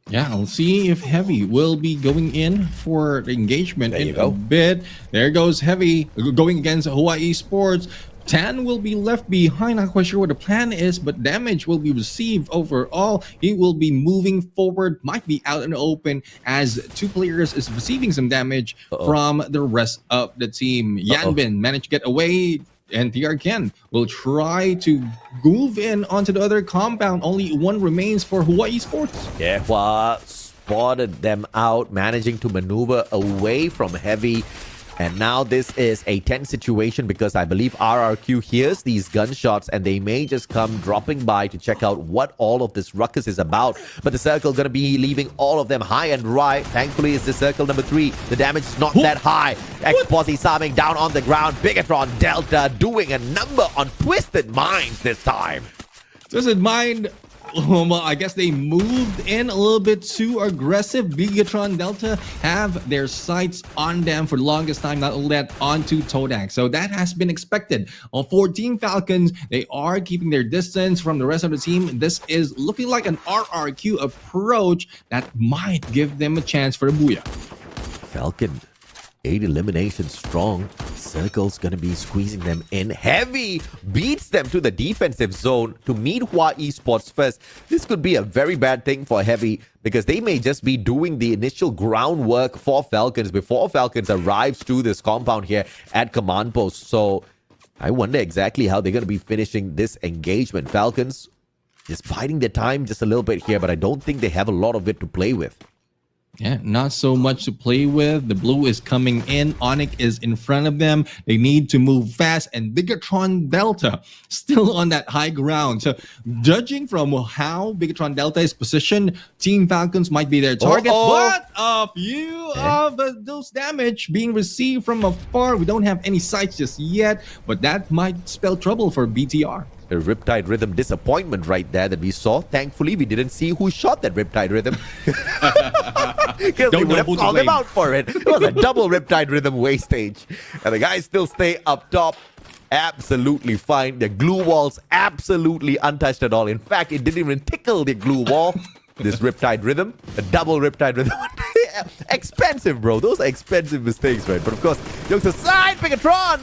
Yeah, I'll see if Heavy will be going in for the engagement in a bit. There goes Heavy going against Hawaii Sports. Tan will be left behind. Not quite sure what the plan is, but damage will be received overall. He will be moving forward, might be out in the open as two players is receiving some damage from the rest of the team. Yanbin managed to get away, and TR Ken will try to move in onto the other compound. Only one remains for Hawaii Sports. Yeah, spotted them out, managing to maneuver away from Heavy. And now this is a tense situation because I believe RRQ hears these gunshots and they may just come dropping by to check out what all of this ruckus is about. But the circle going to be leaving all of them high and dry. Thankfully, it's the circle number 3. The damage is not that high. X-Posse Saming down on the ground. Bigatron Delta doing a number on Twisted Minds this time. Twisted Mind... well, I guess they moved in a little bit too aggressive. Bigatron Delta have their sights on them for the longest time, not only that, onto Todak. So that has been expected. For Team Falcons, they are keeping their distance from the rest of the team. This is looking like an RRQ approach that might give them a chance for a booyah. Falcon, 8 eliminations strong. Circle's gonna be squeezing them in. Heavy beats them to the defensive zone to meet Hawaii Sports first. This could be a very bad thing for Heavy because they may just be doing the initial groundwork for Falcons before Falcons arrives to this compound here at command post. So I wonder exactly how they're gonna be finishing this engagement. Falcons just biding their time just a little bit here, but I don't think they have a lot of it to play with. Yeah, not so much to play with. The blue is coming in. Onyx is in front of them. They need to move fast. And Bigatron Delta still on that high ground. So judging from how Bigatron Delta is positioned, Team Falcons might be their target. But a few of those damage being received from afar. We don't have any sights just yet. But that might spell trouble for BTR. A Riptide Rhythm disappointment right there that we saw. Thankfully, we didn't see who shot that Riptide Rhythm. Because we would have called him out for it. It was a double Riptide Rhythm wastage. And the guys still stay up top. Absolutely fine. The glue wall's absolutely untouched at all. In fact, it didn't even tickle the glue wall. This Riptide Rhythm. A double Riptide Rhythm. Expensive, bro. Those are expensive mistakes, right? But of course, jokes aside, Bigatron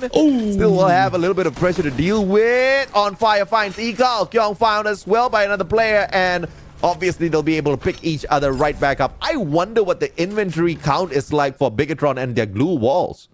still will have a little bit of pressure to deal with. On fire finds Eagle. Kyung found as well by another player, and obviously they'll be able to pick each other right back up. I wonder what the inventory count is like for Bigatron and their glue walls.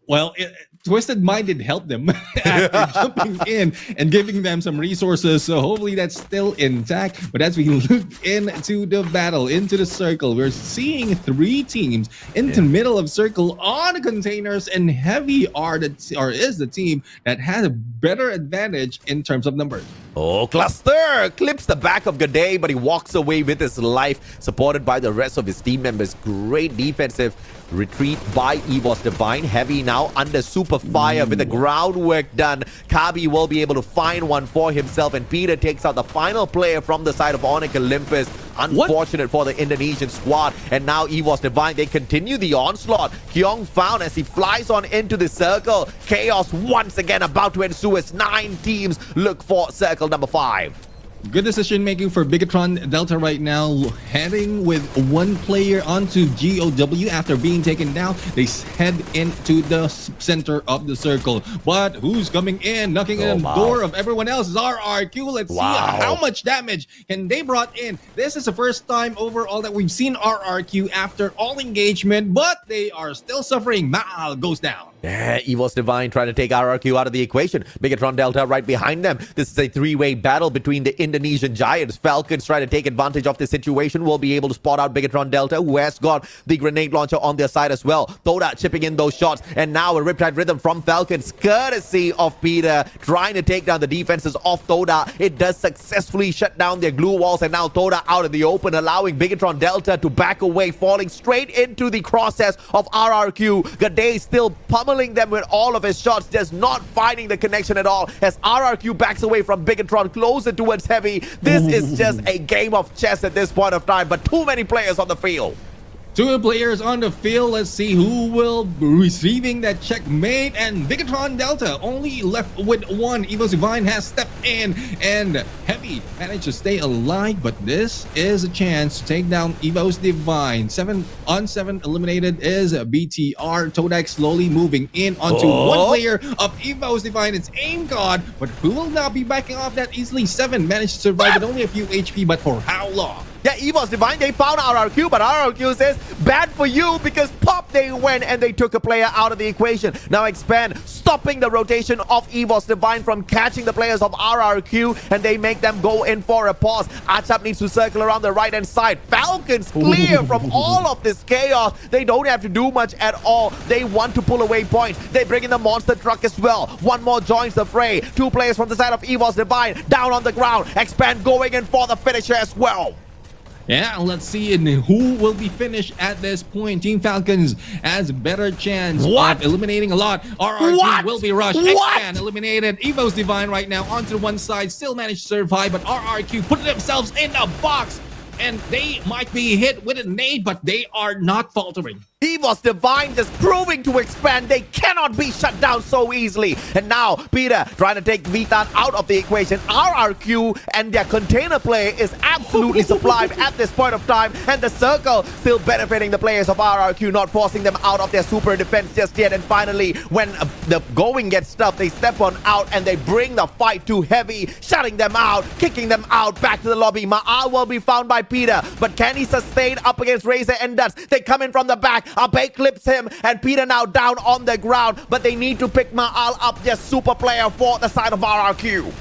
Well, Twisted Mind did help them after jumping in and giving them some resources. So hopefully that's still intact. But as we look into the battle, into the circle, we're seeing 3 teams into the middle of circle on the containers, and Heavy is the team that has a better advantage in terms of numbers. Oh, Cluster clips the back of G'day, but he walks away with his life, supported by the rest of his team members. Great defensive retreat by EVOS Divine. Heavy now under super fire with the groundwork done. Kabi will be able to find one for himself, and Peter takes out the final player from the side of Onyx Olympus. Unfortunate for the Indonesian squad. And now EVOS Divine, they continue the onslaught. Kyung found as he flies on into the circle. Chaos once again about to ensue as 9 teams look for circle number 5. Good decision making for Bigatron Delta right now, heading with one player onto GOW after being taken down. They head into the center of the circle. But who's coming in, knocking on the door of everyone else is RRQ. Let's see how much damage can they brought in. This is the first time overall that we've seen RRQ after all engagement, but they are still suffering. Ma'al goes down. Yeah, Evos Divine trying to take RRQ out of the equation. Bigatron Delta right behind them. This is a three-way battle between the Indonesian giants. Falcons trying to take advantage of the situation. Will be able to spot out Bigatron Delta, who has got the grenade launcher on their side as well. Thoda chipping in those shots. And now a Riptide Rhythm from Falcons, courtesy of Peter, trying to take down the defenses of Thoda. It does successfully shut down their glue walls. And now Thoda out in the open, allowing Bigatron Delta to back away, falling straight into the crosshairs of RRQ. Gade still pummeling them with all of his shots, just not finding the connection at all as RRQ backs away from Bigatron, closer towards Heavy. This is just a game of chess at this point of time, but too many players on the field. Two players on the field. Let's see who will be receiving that checkmate. And Bigatron Delta only left with one. Evos Divine has stepped in, and Heavy managed to stay alive. But this is a chance to take down Evos Divine. 7 on 7 eliminated is BTR. Todak slowly moving in onto one player of Evos Divine. It's Aim God, but who will not be backing off that easily? 7 managed to survive with only a few HP, but for how long? Yeah, Evos Divine, they found RRQ, but RRQ says, bad for you, because pop they went and they took a player out of the equation. Now Expand, stopping the rotation of Evos Divine from catching the players of RRQ, and they make them go in for a pause. Achap needs to circle around the right-hand side. Falcons clear from all of this chaos. They don't have to do much at all. They want to pull away points. They bring in the monster truck as well. One more joins the fray. Two players from the side of Evos Divine down on the ground. Expand going in for the finisher as well. Yeah, let's see who will be finished at this point. Team Falcons has a better chance of eliminating a lot. RRQ will be rushed. Expand eliminated. Evos Divine right now onto one side. Still managed to survive, but RRQ put themselves in a box. And they might be hit with a nade, but they are not faltering. Evos Divine just proving to Expand they cannot be shut down so easily. And now Peter trying to take Vitan out of the equation. RRQ and their container play is absolutely sublime at this point of time. And the circle still benefiting the players of RRQ, not forcing them out of their super defense just yet. And finally, when the going gets tough, they step on out and they bring the fight to Heavy, shutting them out, kicking them out back to the lobby. Ma'al will be found by Peter, but can he sustain up against Razor and Duts? They come in from the back. Abe clips him, and Peter now down on the ground, but they need to pick Ma'al up, just super player for the side of RRQ.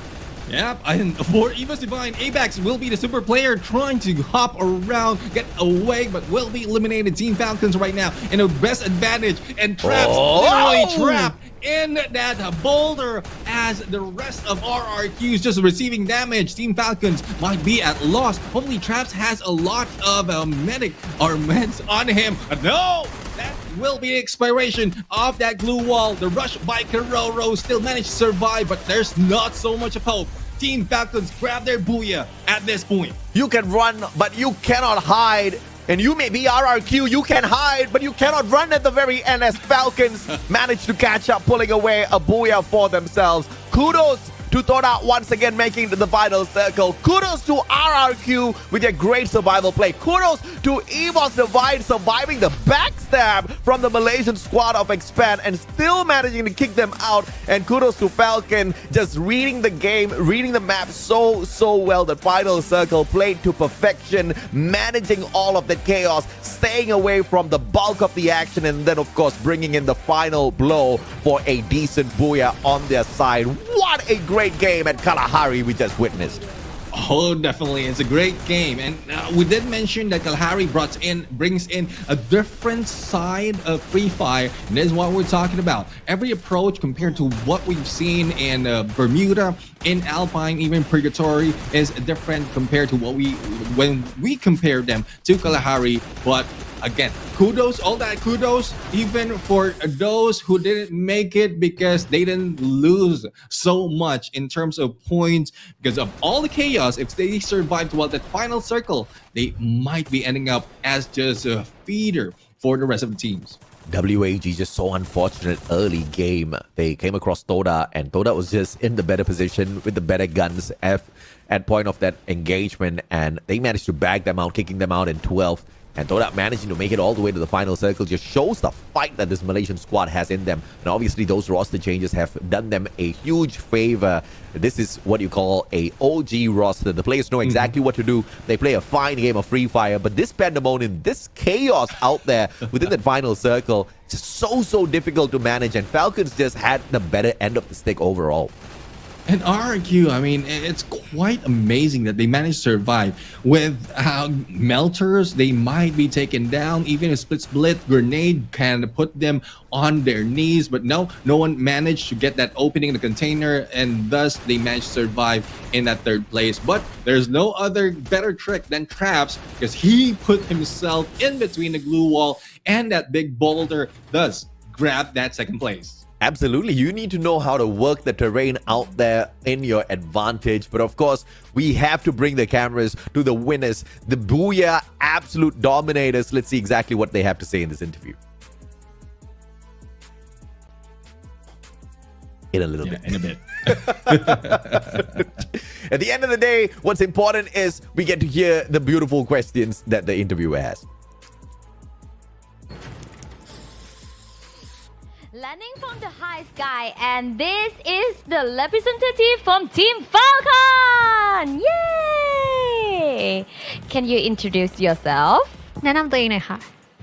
Yep, and for Evos Divine, Abax will be the super player trying to hop around, get away, but will be eliminated. Team Falcons right now in a best advantage, and traps, literally trapped in that boulder as the rest of RRQs just receiving damage. Team Falcons might be at loss. Hopefully Traps has a lot of medic or meds on him. No! That will be the expiration of that glue wall. The rush by Karoro still managed to survive, but there's not so much of hope. Team Falcons grab their booyah at this point. You can run, but you cannot hide. And you may be RRQ, you can hide, but you cannot run at the very end as Falcons manage to catch up, pulling away a booyah for themselves. Kudos to Thoda once again making the final circle. Kudos to RRQ with their great survival play. Kudos to Evos Divine surviving the backstab from the Malaysian squad of Expand and still managing to kick them out. And kudos to Falcon just reading the game, reading the map so well. The final circle played to perfection, managing all of the chaos, staying away from the bulk of the action, and then of course bringing in the final blow for a decent booyah on their side. What a great game at Kalahari we just witnessed. Oh, definitely. It's a great game. And we did mention that Kalahari brings in a different side of Free Fire. And this is what we're talking about. Every approach compared to what we've seen in Bermuda, in Alpine, even Purgatory is different compared to when we compare them to Kalahari. But again, kudos, all that kudos, even for those who didn't make it because they didn't lose so much in terms of points because of all the chaos. If they survived well that final circle, they might be ending up as just a feeder for the rest of the teams. WAG just so unfortunate early game. They came across Toda, and Toda was just in the better position with the better guns at point of that engagement, and they managed to bag them out, kicking them out in 12th. And Toda managing to make it all the way to the final circle just shows the fight that this Malaysian squad has in them. And obviously those roster changes have done them a huge favor. This is what you call a OG roster. The players know exactly what to do. They play a fine game of Free Fire, but this pandemonium, this chaos out there within that final circle, just so difficult to manage, and Falcons just had the better end of the stick overall. And RRQ, I mean, it's quite amazing that they managed to survive. With melters, they might be taken down. Even a split grenade can put them on their knees. But no one managed to get that opening in the container, and thus they managed to survive in that third place. But there's no other better trick than Traps, because he put himself in between the glue wall and that big boulder, thus grabbed that second place. Absolutely. You need to know how to work the terrain out there in your advantage. But of course, we have to bring the cameras to the winners, the Booyah absolute dominators. Let's see exactly what they have to say in this interview. In a little bit. In a bit. At the end of the day, what's important is we get to hear the beautiful questions that the interviewer has. Landing from the high sky, and this is the representative from Team Falcon! Yay! Can you introduce yourself? แนะนำตัวเองหน่อยค่ะ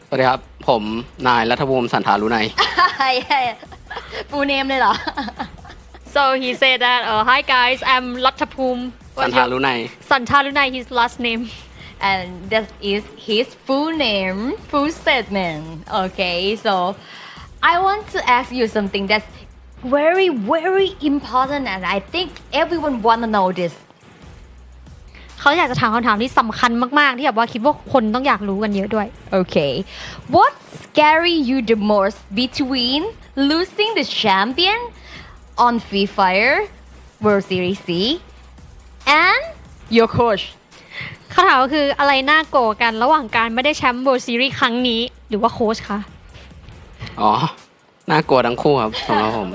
สวัสดีครับ ผมนายรัฐภูมิสันทารุไน Full name เลยเหรอ so he said that hi guys I'm รัฐภูมิ สันทารุไน สันทารุไน his last name and that is his full name, full statement. Okay, so I want to ask you something that's very important, and I think everyone wanna know this. เขาอยากจะถามคำถามที่สำคัญมากๆที่แบบว่าคิดว่าคนต้องอยากรู้กันเยอะด้วย Okay, what scary you the most between losing the champion on Free Fire World Series C and your coach? คำถามก็คืออะไรน่ากลัวกันระหว่างการไม่ได้แชมป์ World Series ครั้งนี้หรือว่าโค้ชคะ อ๋อ น่ากลัวทั้งคู่ครับสำหรับผม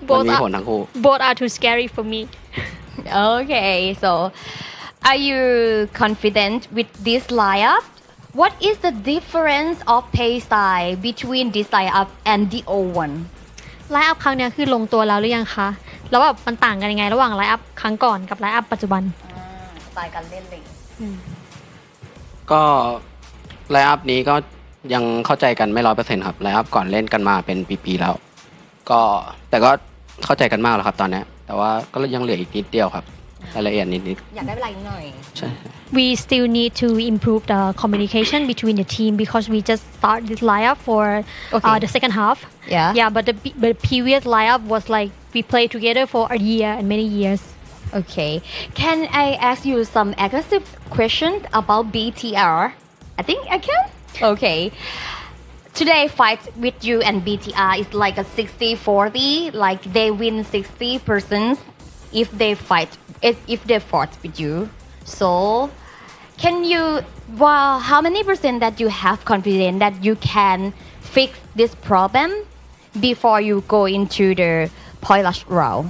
มันมีผลทั้งคู่ Both are too scary for me. Okay, so are you confident with this lineup? What is the difference of play style between this lineup and the old one? ไลน์อัพครั้งนี้คือลงตัวแล้วหรือยังคะแล้วแบบมันต่างกันยังไงระหว่างไลน์อัพครั้งก่อนกับไลน์อัพปัจจุบันสไตล์การเล่นเลยก็ไลน์อัพนี้ก็ยังเข้าใจกันไม่ 100% ครับไลน์อัพก่อนเล่นกันมาเป็นปีๆแล้วก็แต่ก็เข้าใจกันมากแล้วครับตอนนี้แต่ว่าก็ยังเหลืออีกนิดเดียวครับรายละเอียดนิดๆอยากได้เวลาอีกหน่อยใช่ We still need to improve the communication between the team because we just start this lineup for the second half. Yeah, but the previous lineup was like we played together for a year and many years. Okay, can I ask you some aggressive questions about BTR? I think I can. Okay. Today fight with you and BTR is like a 60-40, like they win 60% if they fought with you. So can you how many percent that you have confidence that you can fix this problem before you go into the point rush round?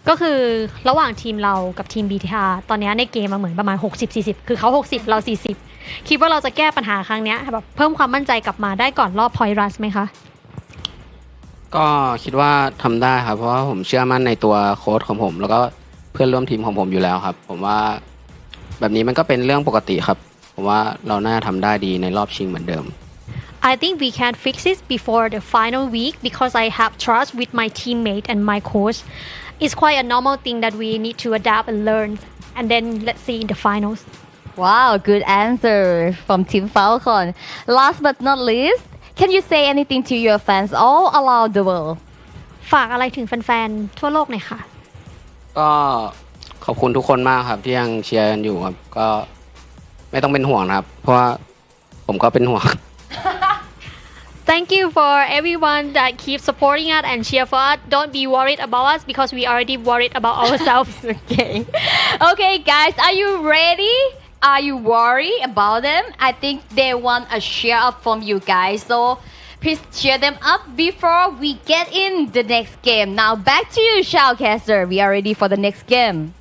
ก็คือระหว่างทีมเรากับทีม BTR ตอนนี้ในเกมมันเหมือนประมาณ 60-40 คือเขา60เรา40คิดว่าเราจะแก้ปัญหาครั้งนี้แบบเพิ่มความมั่นใจกลับมาได้ก่อนรอบ point rush ไหมคะก็คิดว่าทำได้ครับเพราะว่าผมเชื่อมั่นในตัวโค้ชของผมแล้วก็เพื่อนร่วมทีมของผมอยู่แล้วครับผมว่าแบบนี้มันก็เป็นเรื่องปกติครับผมว่าเราน่าทำได้ดีในรอบชิงเหมือนเดิม I think we can fix it before the final week because I have trust with my teammate and my coach. It's quite a normal thing that we need to adapt and learn, and then let's see in the finals. Wow, good answer from Team Falcon. Last but not least, can you say anything to your fans all around the world? ฝากอะไรถึงแฟนๆทั่วโลกหน่อยค่ะก็ขอบคุณทุกคนมากครับที่ยังเชียร์กันอยู่ครับก็ไม่ต้องเป็นห่วงนะครับเพราะว่าผมก็เป็นห่วง Thank you for everyone that keeps supporting us and cheer for us. Don't be worried about us because we already worried about ourselves. Okay, guys, are you ready? Are you worried about them? I think they want a cheer up from you guys. So Please cheer them up before we get in the next game. Now back to you, Shoutcaster. We are ready for the next game.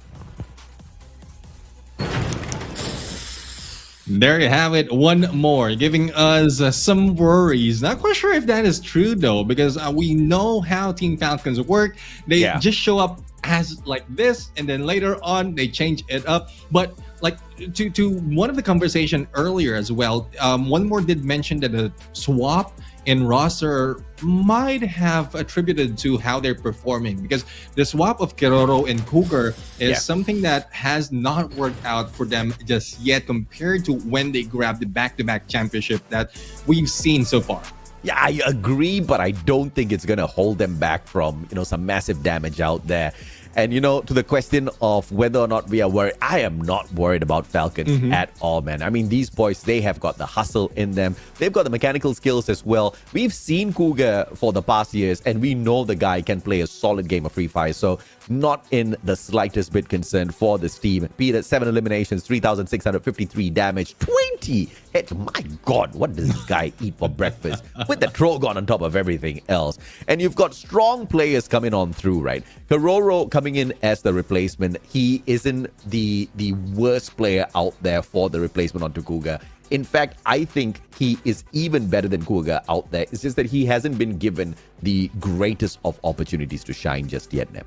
There you have it, one more, giving us some worries. Not quite sure if that is true though, because we know how Team Falcons work. They just show up as like this, and then later on they change it up. But like to one of the conversation earlier as well, one more did mention that the swap in roster might have attributed to how they're performing, because the swap of Keroro and Cougar is something that has not worked out for them just yet compared to when they grabbed the back-to-back championship that we've seen so far. Yeah, I agree, but I don't think it's going to hold them back from, some massive damage out there. And, to the question of whether or not we are worried, I am not worried about Falcons at all, man. I mean, these boys, they have got the hustle in them. They've got the mechanical skills as well. We've seen Cougar for the past years, and we know the guy can play a solid game of Free Fire. So, not in the slightest bit concerned for this team. Peter, 7 eliminations, 3,653 damage, 20 hits. My God, what does this guy eat for breakfast? With the Trogon on top of everything else. And you've got strong players coming on through, right? Keroro coming in as the replacement. He isn't the worst player out there for the replacement onto Cougar. In fact, I think he is even better than Cougar out there. It's just that he hasn't been given the greatest of opportunities to shine just yet now.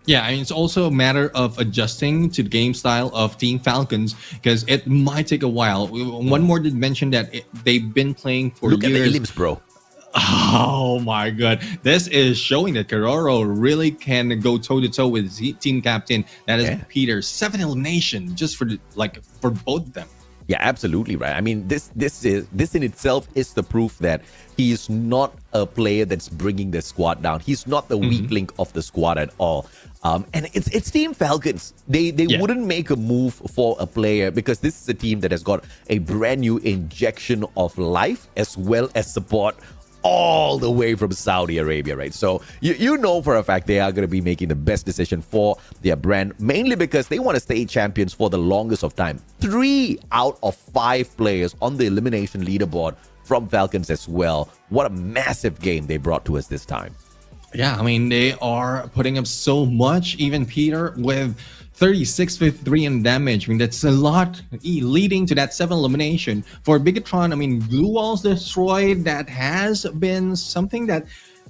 Yeah, I mean, it's also a matter of adjusting to the game style of Team Falcons, because it might take a while. One more did mention that they've been playing for years. Look at the elims, bro. Oh my God. This is showing that Keroro really can go toe-to-toe with team captain. That is Peter. 7 elimination just for both of them. Yeah, absolutely right. I mean, this in itself is the proof that he is not a player that's bringing the squad down. He's not the weak link of the squad at all. And it's Team Falcons. They wouldn't make a move for a player, because this is a team that has got a brand new injection of life as well as support all the way from Saudi Arabia, right? So you know for a fact they are going to be making the best decision for their brand, mainly because they want to stay champions for the longest of time. 3 out of 5 players on the elimination leaderboard from Falcons as well. What a massive game they brought to us this time. Yeah, I mean, they are putting up so much. Even Peter with 3653 in damage. I mean, that's a lot, leading to that 7 elimination. For Bigatron, I mean, Blue Walls destroyed. That has been something that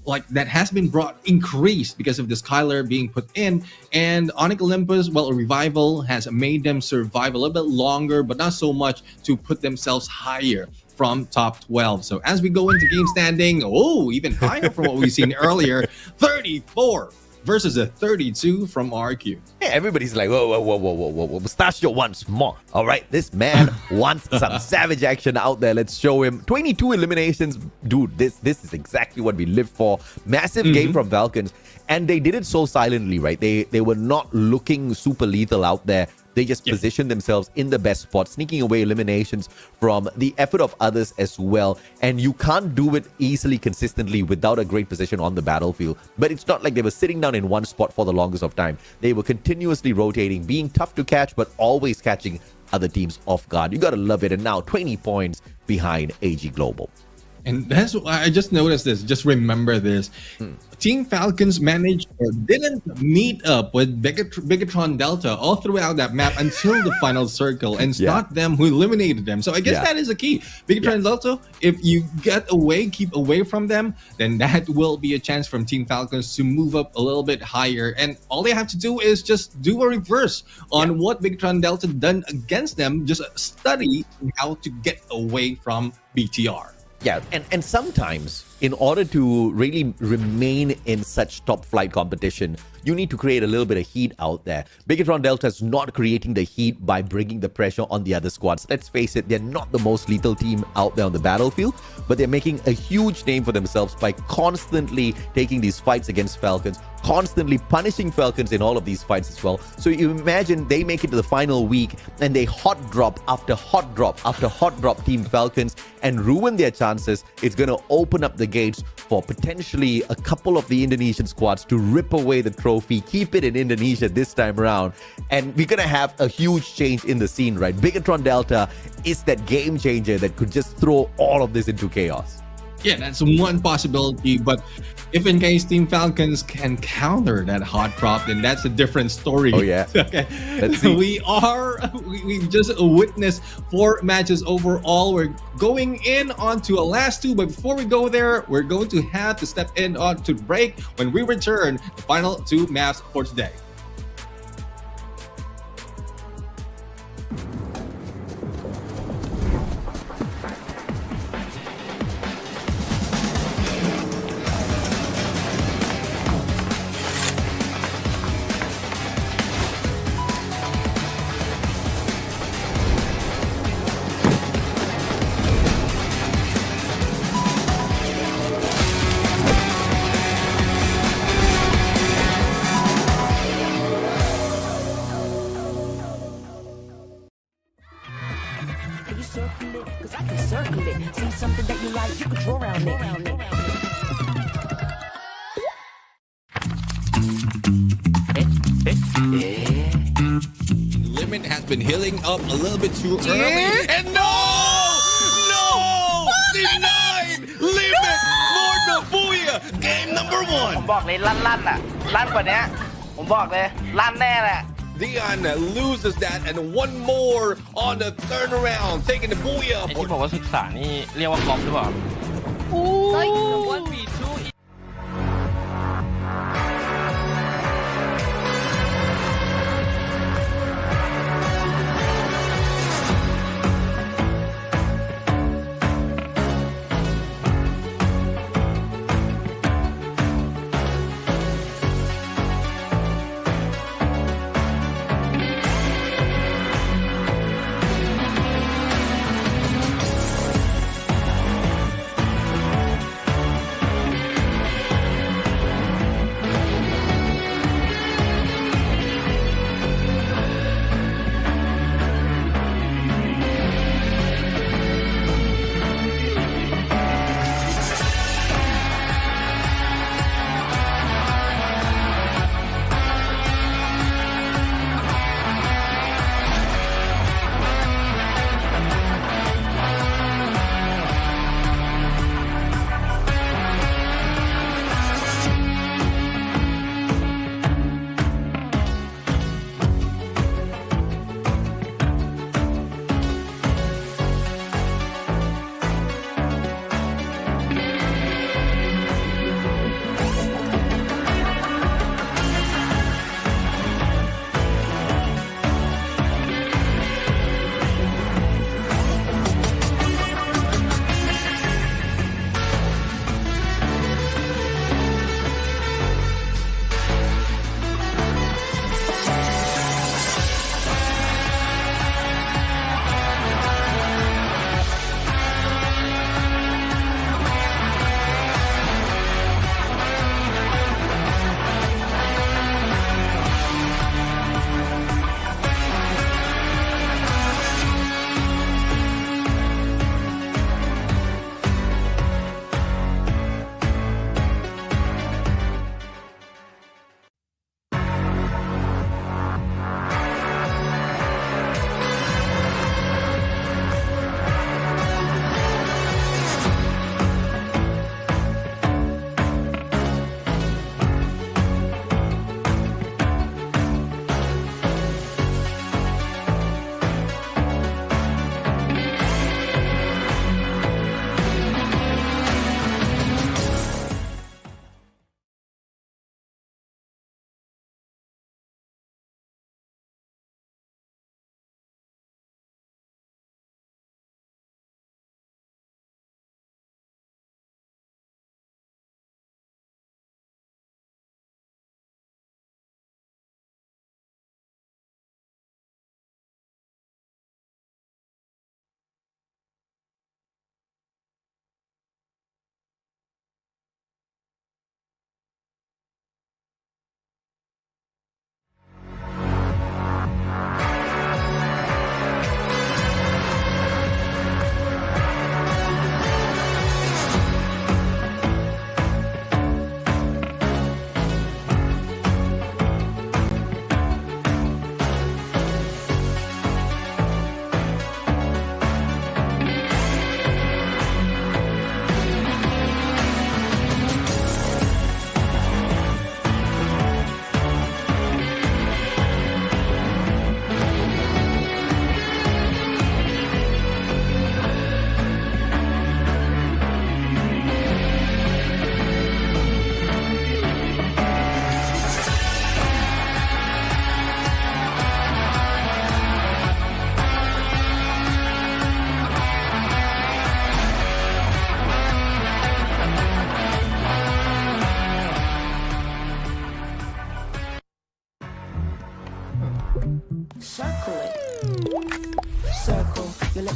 has been increased because of the Skylar being put in. And Onyx Olympus, well, a revival has made them survive a little bit longer, but not so much to put themselves higher from top 12. So as we go into game standing, even higher from what we've seen earlier, 34 versus a 32 from RQ. Yeah, everybody's like, whoa. Mustachio wants more. All right, this man wants some savage action out there. Let's show him. 22 eliminations. Dude, this is exactly what we live for. Massive game from Falcons. And they did it so silently, right? They were not looking super lethal out there. They just positioned themselves in the best spot, sneaking away eliminations from the effort of others as well. And you can't do it easily, consistently, without a great position on the battlefield. But it's not like they were sitting down in one spot for the longest of time. They were continuously rotating, being tough to catch, but always catching other teams off guard. You got to love it. And now 20 points behind AG Global. And that's why I just noticed this. Just remember this. Team Falcons didn't meet up with Bigatron Delta all throughout that map until the final circle. And it's not them who eliminated them. So I guess that is a key. Bigatron Delta, if you keep away from them, then that will be a chance from Team Falcons to move up a little bit higher. And all they have to do is just do a reverse on what Bigatron Delta done against them. Just study how to get away from BTR. Yeah, and sometimes in order to really remain in such top flight competition, you need to create a little bit of heat out there. Bigatron Delta is not creating the heat by bringing the pressure on the other squads. Let's face it, they're not the most lethal team out there on the battlefield, but they're making a huge name for themselves by constantly taking these fights against Falcons, constantly punishing Falcons in all of these fights as well. So you imagine they make it to the final week and they hot drop after hot drop after hot drop Team Falcons and ruin their chances. It's going to open up the gates for potentially a couple of the Indonesian squads to rip away the trophy, keep it in Indonesia this time around. And we're going to have a huge change in the scene, right? Bigatron Delta is that game changer that could just throw all of this into chaos. Yeah, that's one possibility. But if in case Team Falcons can counter that hot prop, then that's a different story. Oh yeah. Okay. Let's see. We just witnessed 4 matches overall. We're going in onto a last 2, but before we go there, we're going to have to step in on to break. When we return, the final 2 maps for today. Can you circle it? Cause I can circle it. See something that you like, you can draw around it. Limit has been healing up a little bit too early. And no! Denied! Limit for the Booyah! Game number 1. ผมบอกเลยลั่นอ่ะลั่นกว่านี้ผมบอกเลยลั่นแน่แหละ Dion loses that and one more on the turnaround, taking the Booyah. ไอ้ที่บอกว่าศึกษานี่เรียกว่าก๊อปหรือเปล่า 1v2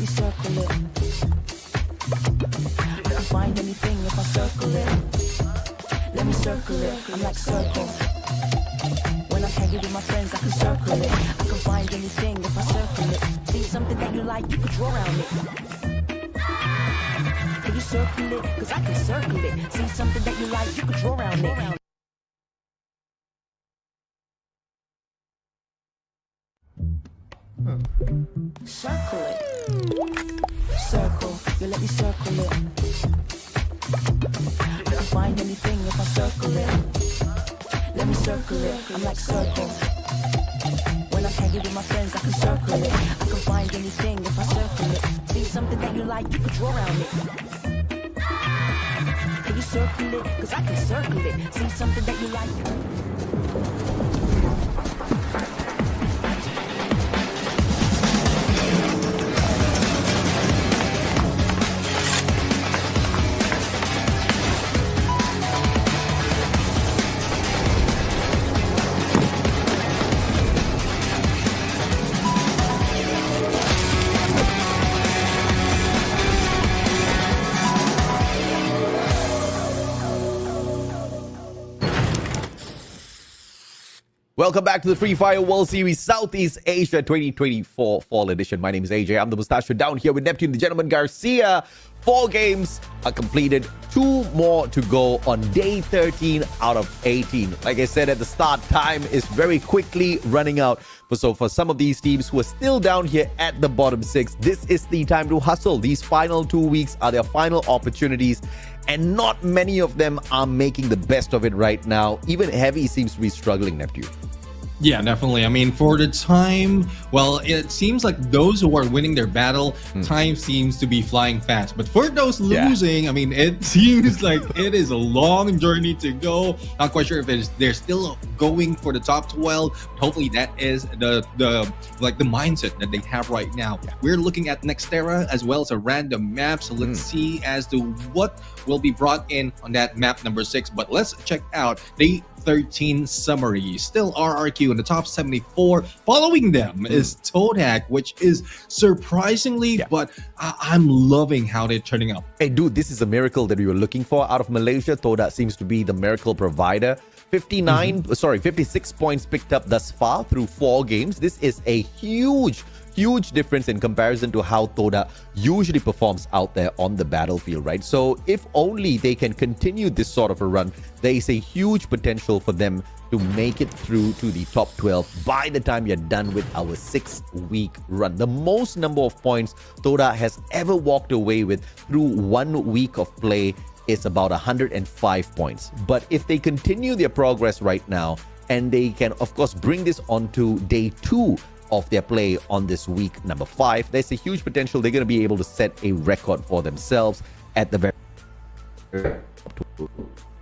me circle it. I can find anything if I circle it. Let me circle it. I'm like circle. When I'm hanging with my friends, I can circle it. I can find anything if I circle it. See something that you like, you can draw around it. Can you circle it? Cause I can circle it. See something that you like, you can draw around it. Circle it. Circle, you let me circle it. I can find anything if I circle it. Let me circle it. I'm like circle. When I'm hanging with my friends, I can circle it. I can find anything if I circle it. See something that you like, you can draw around it. Can you circle it? Cause I can circle it. See something that you like. Welcome back to the Free Fire World Series Southeast Asia 2024 Fall Edition. My name is AJ. I'm the Mustachio down here with Neptune, the Gentleman Garcia. 4 games are completed. 2 more to go on day 13 out of 18. Like I said at the start, time is very quickly running out. So for some of these teams who are still down here at the bottom 6, this is the time to hustle. These final 2 weeks are their final opportunities. And not many of them are making the best of it right now. Even Heavy seems to be struggling, Neptune. Yeah, definitely. I mean, for the time, well, it seems like those who are winning their battle, time seems to be flying fast. But for those losing, I mean, it seems like it is a long journey to go. Not quite sure if they're still going for the top 12. Hopefully, that is the mindset that they have right now. We're looking at Nextera as well as a random map. So let's see as to what will be brought in on that map number 6. But let's check out the 13 summary. Still RRQ in the top 74. Following them is Todak, which is surprisingly, but I'm loving how they're turning up. Hey, dude, this is a miracle that we were looking for out of Malaysia. Todak seems to be the miracle provider. 56 points picked up thus far through 4 games. This is a huge difference in comparison to how Todak usually performs out there on the battlefield, right? So if only they can continue this sort of a run, there is a huge potential for them to make it through to the top 12 by the time you're done with our 6-week run. The most number of points Todak has ever walked away with through 1 week of play is about 105 points. But if they continue their progress right now, and they can, of course, bring this onto day 2 of their play on this week number 5, there's a huge potential they're going to be able to set a record for themselves at the very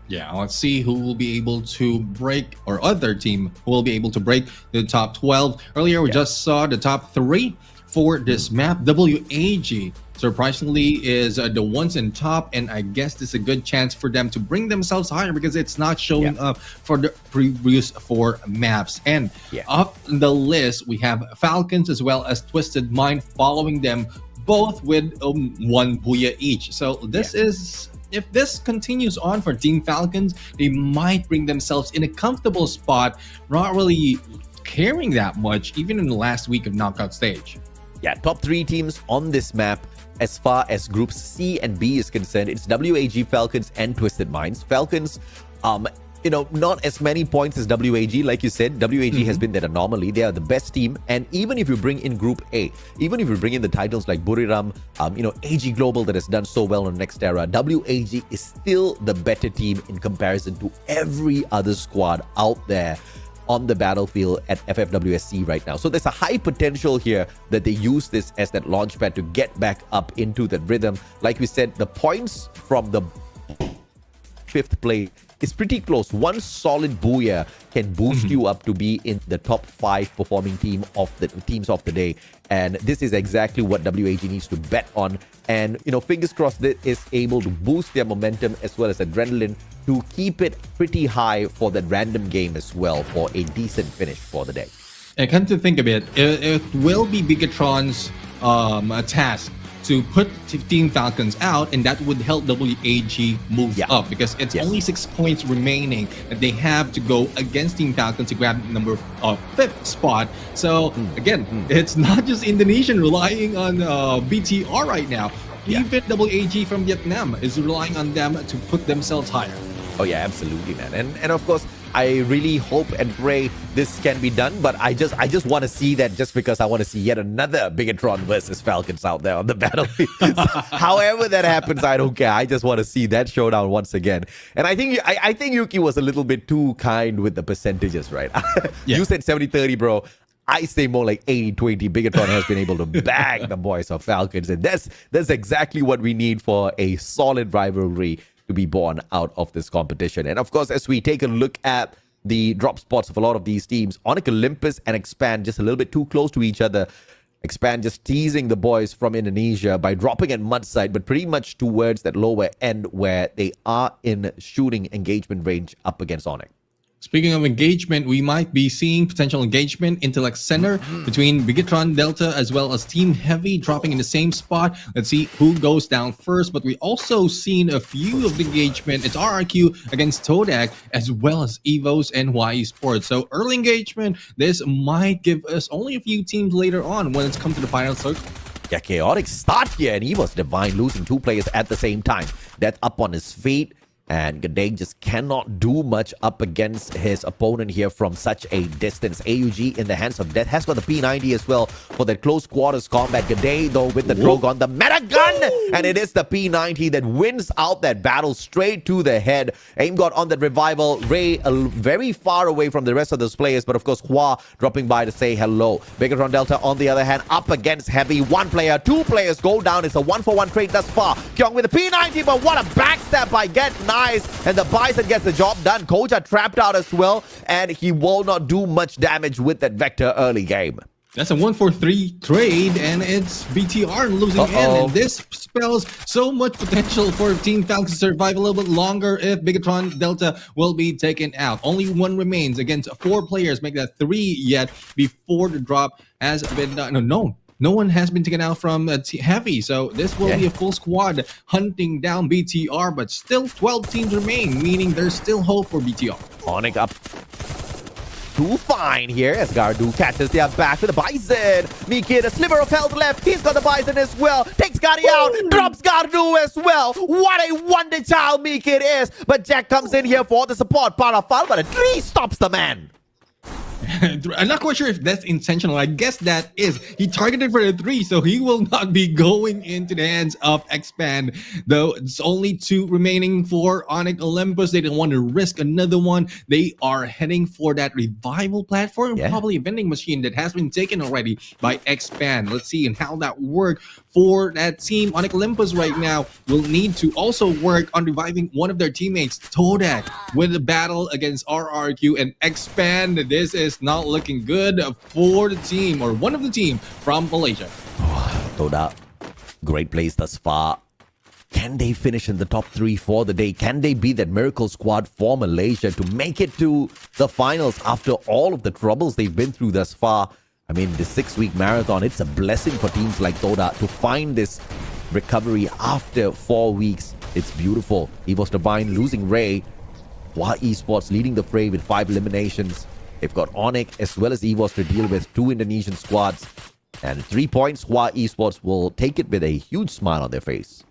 Yeah, let's see who will be able to break, or other team who will be able to break the top 12. Earlier, we just saw the top 3 for this map. WAG, surprisingly, is the ones in top, and I guess this is a good chance for them to bring themselves higher because it's not showing up for the previous 4 maps. And up the list, we have Falcons as well as Twisted Mind following them, both with 1 Booyah each. So this is... If this continues on for Team Falcons, they might bring themselves in a comfortable spot, not really caring that much, even in the last week of knockout stage. Yeah, top 3 teams on this map as far as groups C and B is concerned. It's WAG, Falcons, and Twisted Minds. Falcons, not as many points as WAG. Like you said, WAG has been that anomaly. They are the best team. And even if you bring in Group A, even if you bring in the titles like Buriram, AG Global that has done so well on Nextera, WAG is still the better team in comparison to every other squad out there on the battlefield at FFWS SEA right now. So there's a high potential here that they use this as that launchpad to get back up into that rhythm. Like we said, the points from the 5th play is pretty close. One solid Booyah can boost you up to be in the top 5 performing teams of the day. And this is exactly what WAG needs to bet on. And, fingers crossed that is able to boost their momentum as well as adrenaline to keep it pretty high for that random game as well for a decent finish for the day. And come to think of it, it will be Bigatron's task to put Team Falcons out, and that would help WAG move up because it's only 6 points remaining that they have to go against Team Falcons to grab number 5th spot. So again, it's not just Indonesian relying on BTR right now. Even WAG from Vietnam is relying on them to put themselves higher. Oh yeah, absolutely, man. And of course, I really hope and pray this can be done, but I just want to see that just because I want to see yet another Bigatron versus Falcons out there on the battlefield. However that happens, I don't care. I just want to see that showdown once again. And I think Yuki was a little bit too kind with the percentages, right? You said 70-30, bro. I say more like 80-20. Bigatron has been able to bag the boys of Falcons, and that's exactly what we need for a solid rivalry to be born out of this competition. And of course, as we take a look at the drop spots of a lot of these teams, Onyx Olympus and Expand just a little bit too close to each other. Expand just teasing the boys from Indonesia by dropping at mud side, but pretty much towards that lower end where they are in shooting engagement range up against Onyx. Speaking of engagement, we might be seeing potential engagement Intellect Center between Bigatron Delta as well as Team Heavy dropping in the same spot. Let's see who goes down first. But we also seen a few of the engagement. It's RRQ against Todak as well as Evos and YE Sports. So early engagement, this might give us only a few teams later on when it's come to the final circle. Yeah, chaotic start here, and Evos Divine losing 2 players at the same time. That's up on his feet. And G'day just cannot do much up against his opponent here from such a distance. AUG in the hands of Death has got the P90 as well for that close quarters combat. G'day though with the Drogon, the meta gun, and it is the P90 that wins out that battle straight to the head. Aim got on that revival. Ray very far away from the rest of those players, but of course Hua dropping by to say hello. Bigatron Delta on the other hand up against Heavy. 1 player, 2 players go down. It's a 1-for-1 trade thus far. Kyung with the P90, but what a backstab by Get. And the Bison gets the job done. Koja trapped out as well, and he will not do much damage with that Vector early game. That's a 1-for-3 trade, and it's BTR losing in, and this spells so much potential for Team Falcons to survive a little bit longer if Bigatron Delta will be taken out. Only 1 remains against 4 players, make that 3 yet before the drop has been done. No one has been taken out from Heavy, so this will be a full squad hunting down BTR, but still 12 teams remain, meaning there's still hope for BTR. Onyx up too fine here as Gardu catches their back with the Bison. Miki, a sliver of health left. He's got the Bison as well. Takes Gary out, drops Gardu as well. What a wonder child Miki is. But Jack comes in here for the support. Parafal, but a 3 stops the man. I'm not quite sure if that's intentional. I guess that is. He targeted for the 3, so he will not be going into the hands of Expand. Though it's only 2 remaining for Onyx Olympus. They don't want to risk another one. They are heading for that revival platform, probably a vending machine that has been taken already by Expand. Let's see how that works for that team. Onyx Olympus right now will need to also work on reviving one of their teammates, Todak, with the battle against RRQ and Expand. This is not looking good for the team or one of the team from Malaysia. Todak, great place thus far. Can they finish in the top 3 for the day? Can they be that miracle squad for Malaysia to make it to the finals after all of the troubles they've been through thus far? I mean, the 6-week marathon, it's a blessing for teams like Todak to find this recovery after 4 weeks. It's beautiful. Evos Divine losing Ray. Hua Esports leading the fray with 5 eliminations. They've got Onyx as well as Evos to deal with 2 Indonesian squads. And 3 points, Hua Esports will take it with a huge smile on their face.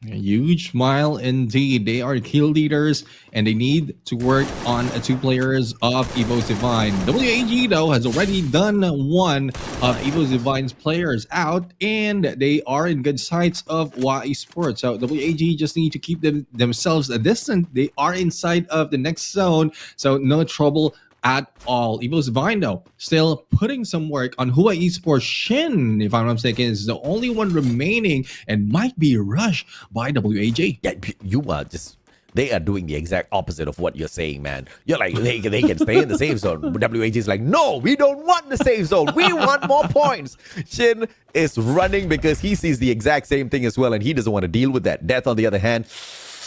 A huge smile indeed. They are kill leaders and they need to work on 2 players of Evos Divine. WAG though has already done 1 of Evos Divine's players out, and they are in good sights of YE Sports. So WAG just need to keep themselves distant. They are inside of the next zone, so no trouble at all. Evos Divine though still putting some work on Hua Esports. Shin, if I'm not mistaken, is the only one remaining and might be rushed by WAG. Yeah, you are just, they are doing the exact opposite of what you're saying, man. You're like, they can stay in the safe zone. WAG is like, no, we don't want the safe zone. We want more points. Shin is running because he sees the exact same thing as well, and he doesn't want to deal with that. Death, on the other hand,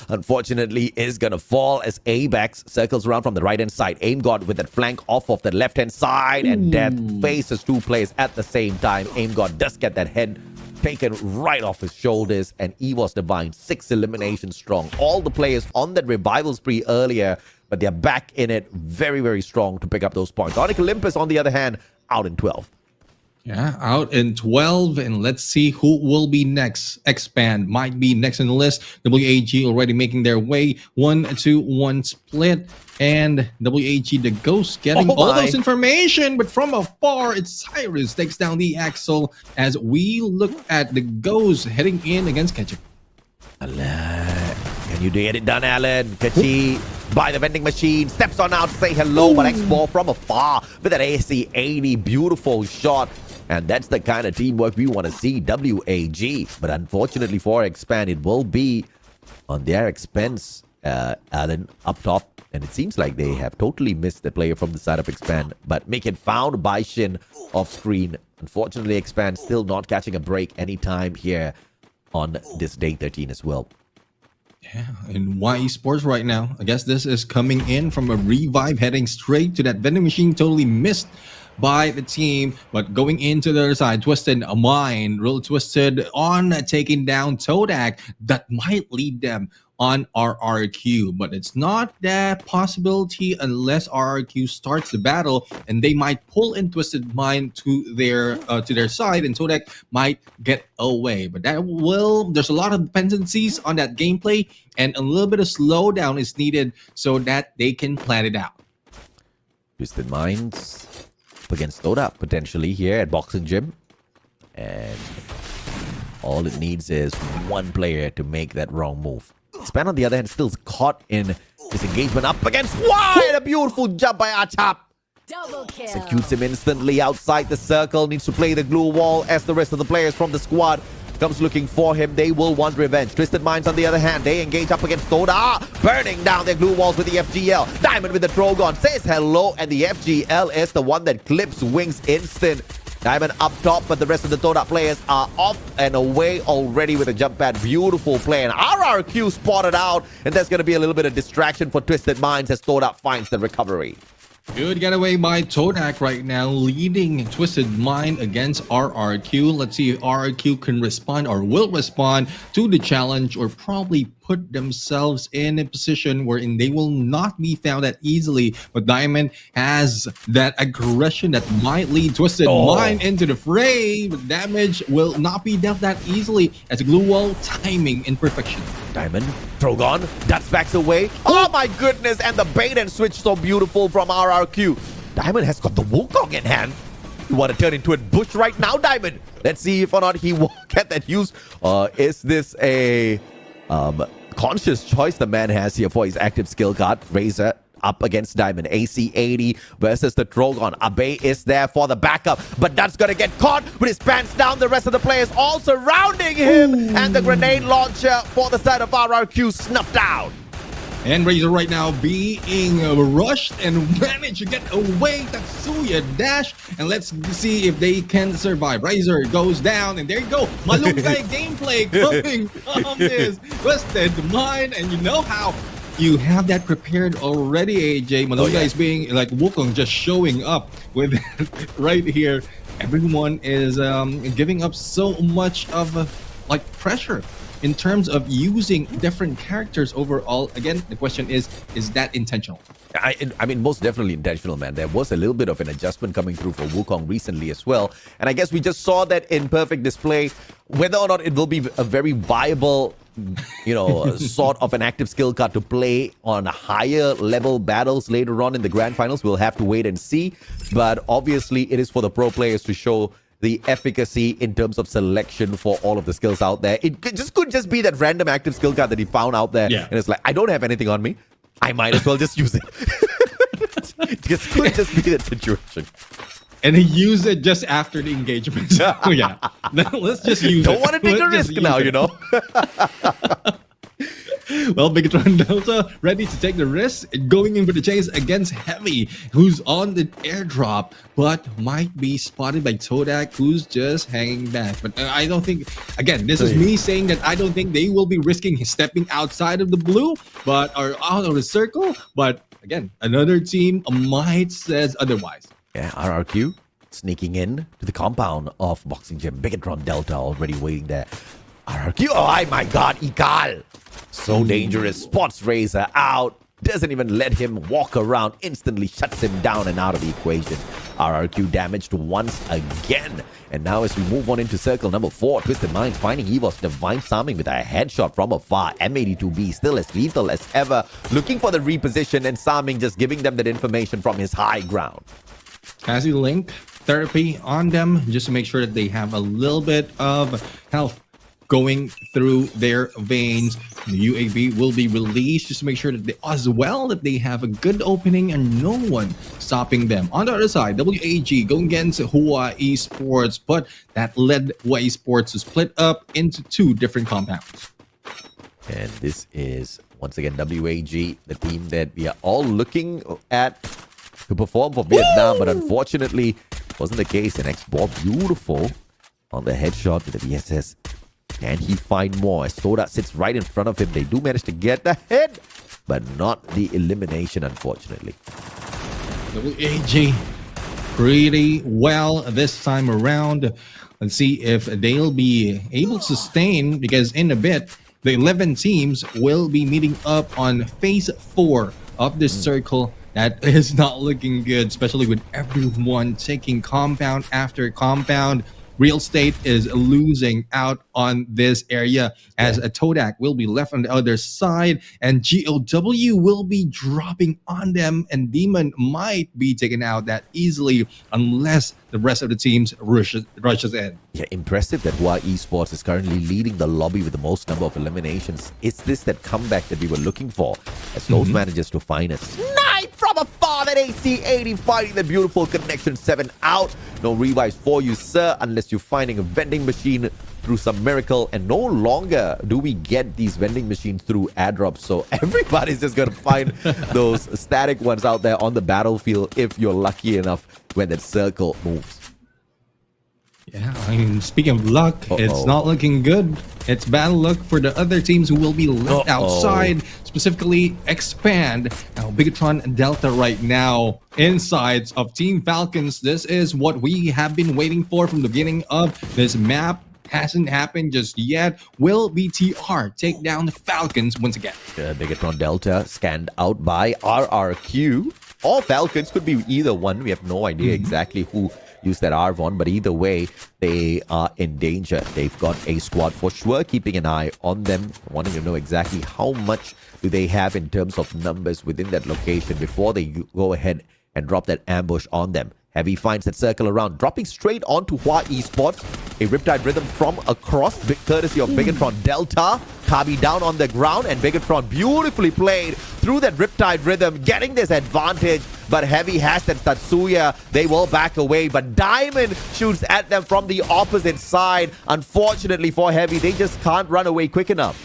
unfortunately, is going to fall as Abex circles around from the right-hand side. Aim God with that flank off of the left-hand side, and Death faces two players at the same time. Aim God does get that head taken right off his shoulders, and EVOS Divine 6 eliminations strong. All the players on that revival spree earlier, but they're back in it very, very strong to pick up those points. Onyx Olympus, on the other hand, out in 12. Yeah, out in 12, and let's see who will be next. Expand might be next in the list. WAG already making their way. 1-2-1 split, and WAG the Ghost getting all those information, but from afar, it's Cyrus takes down the Axel as we look at the Ghost heading in against Ketchup. Alan, can you get it done, Alan? Kachi by the vending machine, steps on out to say hello, but X-Ball from afar with that AC-80, beautiful shot. And that's the kind of teamwork we want to see, WAG. But unfortunately for Expand, it will be on their expense, Alan, up top. And it seems like they have totally missed the player from the side of Expand. But make it found by Shin off screen. Unfortunately, Expand still not catching a break anytime here on this day 13 as well. Yeah, in YE Sports right now. I guess this is coming in from a revive heading straight to that vending machine, totally missed by the team, but going into the other side, Twisted Mind, real Twisted on taking down Todak. That might lead them on RRQ, but it's not that possibility unless RRQ starts the battle, and they might pull in Twisted Mind to their side, and Todak might get away. But that will, there's a lot of dependencies on that gameplay, and a little bit of slowdown is needed so that they can plan it out. Twisted Minds against Toda potentially here at Boxing Gym, and all it needs is one player to make that wrong move. Span on the other hand still caught in this engagement up against Wide. A beautiful jump by Achap. Executes him instantly outside the circle. Needs to play the glue wall as the rest of the players from the squad comes looking for him. They will want revenge. Twisted Minds on the other hand, they engage up against Toda, burning down their glue walls with the FGL. Diamond with the Drogon says hello, and the FGL is the one that clips wings instant. Diamond up top, but the rest of the Toda players are off and away already with a jump pad. Beautiful play, and RRQ spotted out, and there's going to be a little bit of distraction for Twisted Minds as Toda finds the recovery. Good getaway by Todak right now, leading Twisted Mind against RRQ. Let's see if RRQ can respond or will respond to the challenge, or probably put themselves in a position wherein they will not be found that easily. But Diamond has that aggression that might lead Twisted Mind into the fray, but damage will not be dealt that easily as a glue wall timing in perfection. Diamond, Drogon, that's backs away. Oh my goodness, and the bait and switch so beautiful from RRQ. Diamond has got the Wukong in hand. You want to turn into a bush right now, Diamond? Let's see if or not he will get that use. Is this a conscious choice the man has here for his active skill card? Razor up against Diamond. AC-80 versus the Drogon. Abe is there for the backup, but that's going to get caught with his pants down. The rest of the players all surrounding him, and the grenade launcher for the side of RRQ snuffed out. And Razor right now being rushed and managed to get away. Tatsuya dash, and let's see if they can survive. Razor goes down, and there you go. Malunggay gameplay coming from this Twisted Mind, and you know how you have that prepared already, AJ. Malunggay is being like Wukong, just showing up with right here. Everyone is giving up so much of like pressure in terms of using different characters overall. Again, the question is that intentional? I mean, most definitely intentional, man. There was a little bit of an adjustment coming through for Wukong recently as well. And I guess we just saw that in perfect display. Whether or not it will be a very viable, you know, sort of an active skill card to play on higher level battles later on in the grand finals, we'll have to wait and see. But obviously, it is for the pro players to show the efficacy in terms of selection for all of the skills out there. It could just be that random active skill card that he found out there. And it's like, I don't have anything on me. I might as well just use it. It could just be that situation. And he used it just after the engagement. So yeah, let's just use it. Don't want to take a risk now, you know. Well, Bigatron Delta ready to take the risk, going in for the chase against Heavy, who's on the airdrop, but might be spotted by Todak, who's just hanging back. But I don't think, again, this is me saying that I don't think they will be risking stepping outside of the blue, but are out of the circle. But again, another team might says otherwise. Yeah, RRQ sneaking in to the compound of Boxing Gym. Bigatron Delta already waiting there. RRQ, oh my god, Ikal! So dangerous, spots Razor out, doesn't even let him walk around, instantly shuts him down and out of the equation. RRQ damaged once again. And now as we move on into circle number 4, Twisted Minds finding Evos Divine Psalming with a headshot from afar. M82B still as lethal as ever, looking for the reposition, and Psalming just giving them that information from his high ground. Cassie Link therapy on them just to make sure that they have a little bit of health going through their veins. The UAV will be released just to make sure that they have a good opening and no one stopping them. On the other side, WAG going against Hua Esports, but that led Hua Esports to split up into 2 different compounds. And this is once again WAG, the team that we are all looking at to perform for Vietnam, but unfortunately wasn't the case. And X-Ball beautiful on the headshot with the VSS. Can he find more? As Toda sits right in front of him, they do manage to get the hit, but not the elimination, unfortunately. WAG pretty well this time around. Let's see if they'll be able to sustain, because in a bit, the 11 teams will be meeting up on phase 4 of this circle. That is not looking good, especially with everyone taking compound after compound. Real Estate is losing out on this area, as a Todak will be left on the other side, and GOW will be dropping on them, and Demon might be taken out that easily unless the rest of the teams rushes in. Yeah, impressive that Hua Esports is currently leading the lobby with the most number of eliminations. Is this that comeback that we were looking for, as those manages to find a snipe from afar? That AC-80 finding the beautiful connection. 7 out. No revives for you, sir, unless you're finding a vending machine through some miracle. And no longer do we get these vending machines through airdrops. So everybody's just going to find those static ones out there on the battlefield if you're lucky enough when that circle moves. Yeah, I mean, speaking of luck, it's not looking good. It's bad luck for the other teams who will be left outside, specifically Expand. Now, Bigatron Delta right now, insides of Team Falcons. This is what we have been waiting for from the beginning of this map. Hasn't happened just yet. Will BTR take down the Falcons once again? Bigatron Delta scanned out by RRQ. Or Falcons, could be either one. We have no idea exactly who used that Arvon, but either way, they are in danger. They've got a squad for sure, keeping an eye on them, wanting to know exactly how much do they have in terms of numbers within that location before they go ahead and drop that ambush on them. Heavy finds that circle around, dropping straight onto Hua Esports. A Riptide Rhythm from across, courtesy of Bigatron Delta. Kabi down on the ground, and Bigatron beautifully played through that Riptide Rhythm, getting this advantage. But Heavy has that Tatsuya. They will back away, but Diamond shoots at them from the opposite side. Unfortunately for Heavy, they just can't run away quick enough.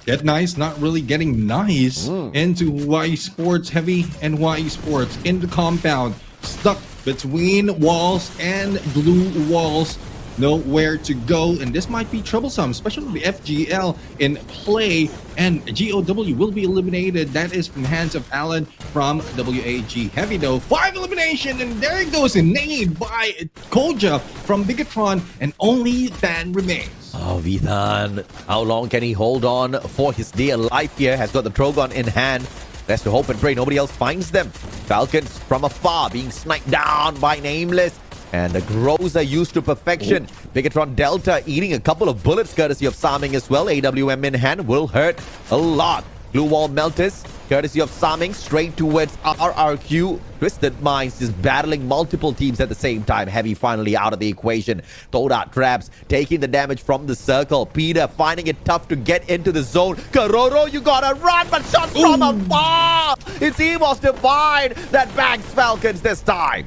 Get Nice not really getting nice into Hua Esports. Heavy and Hua Esports in the compound, stuck between walls and blue walls. Nowhere to go, and this might be troublesome, especially with the FGL in play, and GOW will be eliminated. That is from the hands of Alan from WAG. Heavy though, 5 elimination, and there it goes, a nade by Koja from Bigatron, and only Than remains. Oh, Vithan, how long can he hold on for his dear life here? Has got the Trogon in hand. Let's hope and pray nobody else finds them. Falcons from afar being sniped down by Nameless. And the Groza used to perfection. Bigatron Delta eating a couple of bullets courtesy of Psalming as well. AWM in hand will hurt a lot. Blue Wall Melters courtesy of Psalming straight towards RRQ. Twisted Minds just battling multiple teams at the same time. Heavy finally out of the equation. Toda traps taking the damage from the circle. Peter finding it tough to get into the zone. Karoro, you gotta run, but shots from afar. It's Evos Divine that bangs Falcons this time.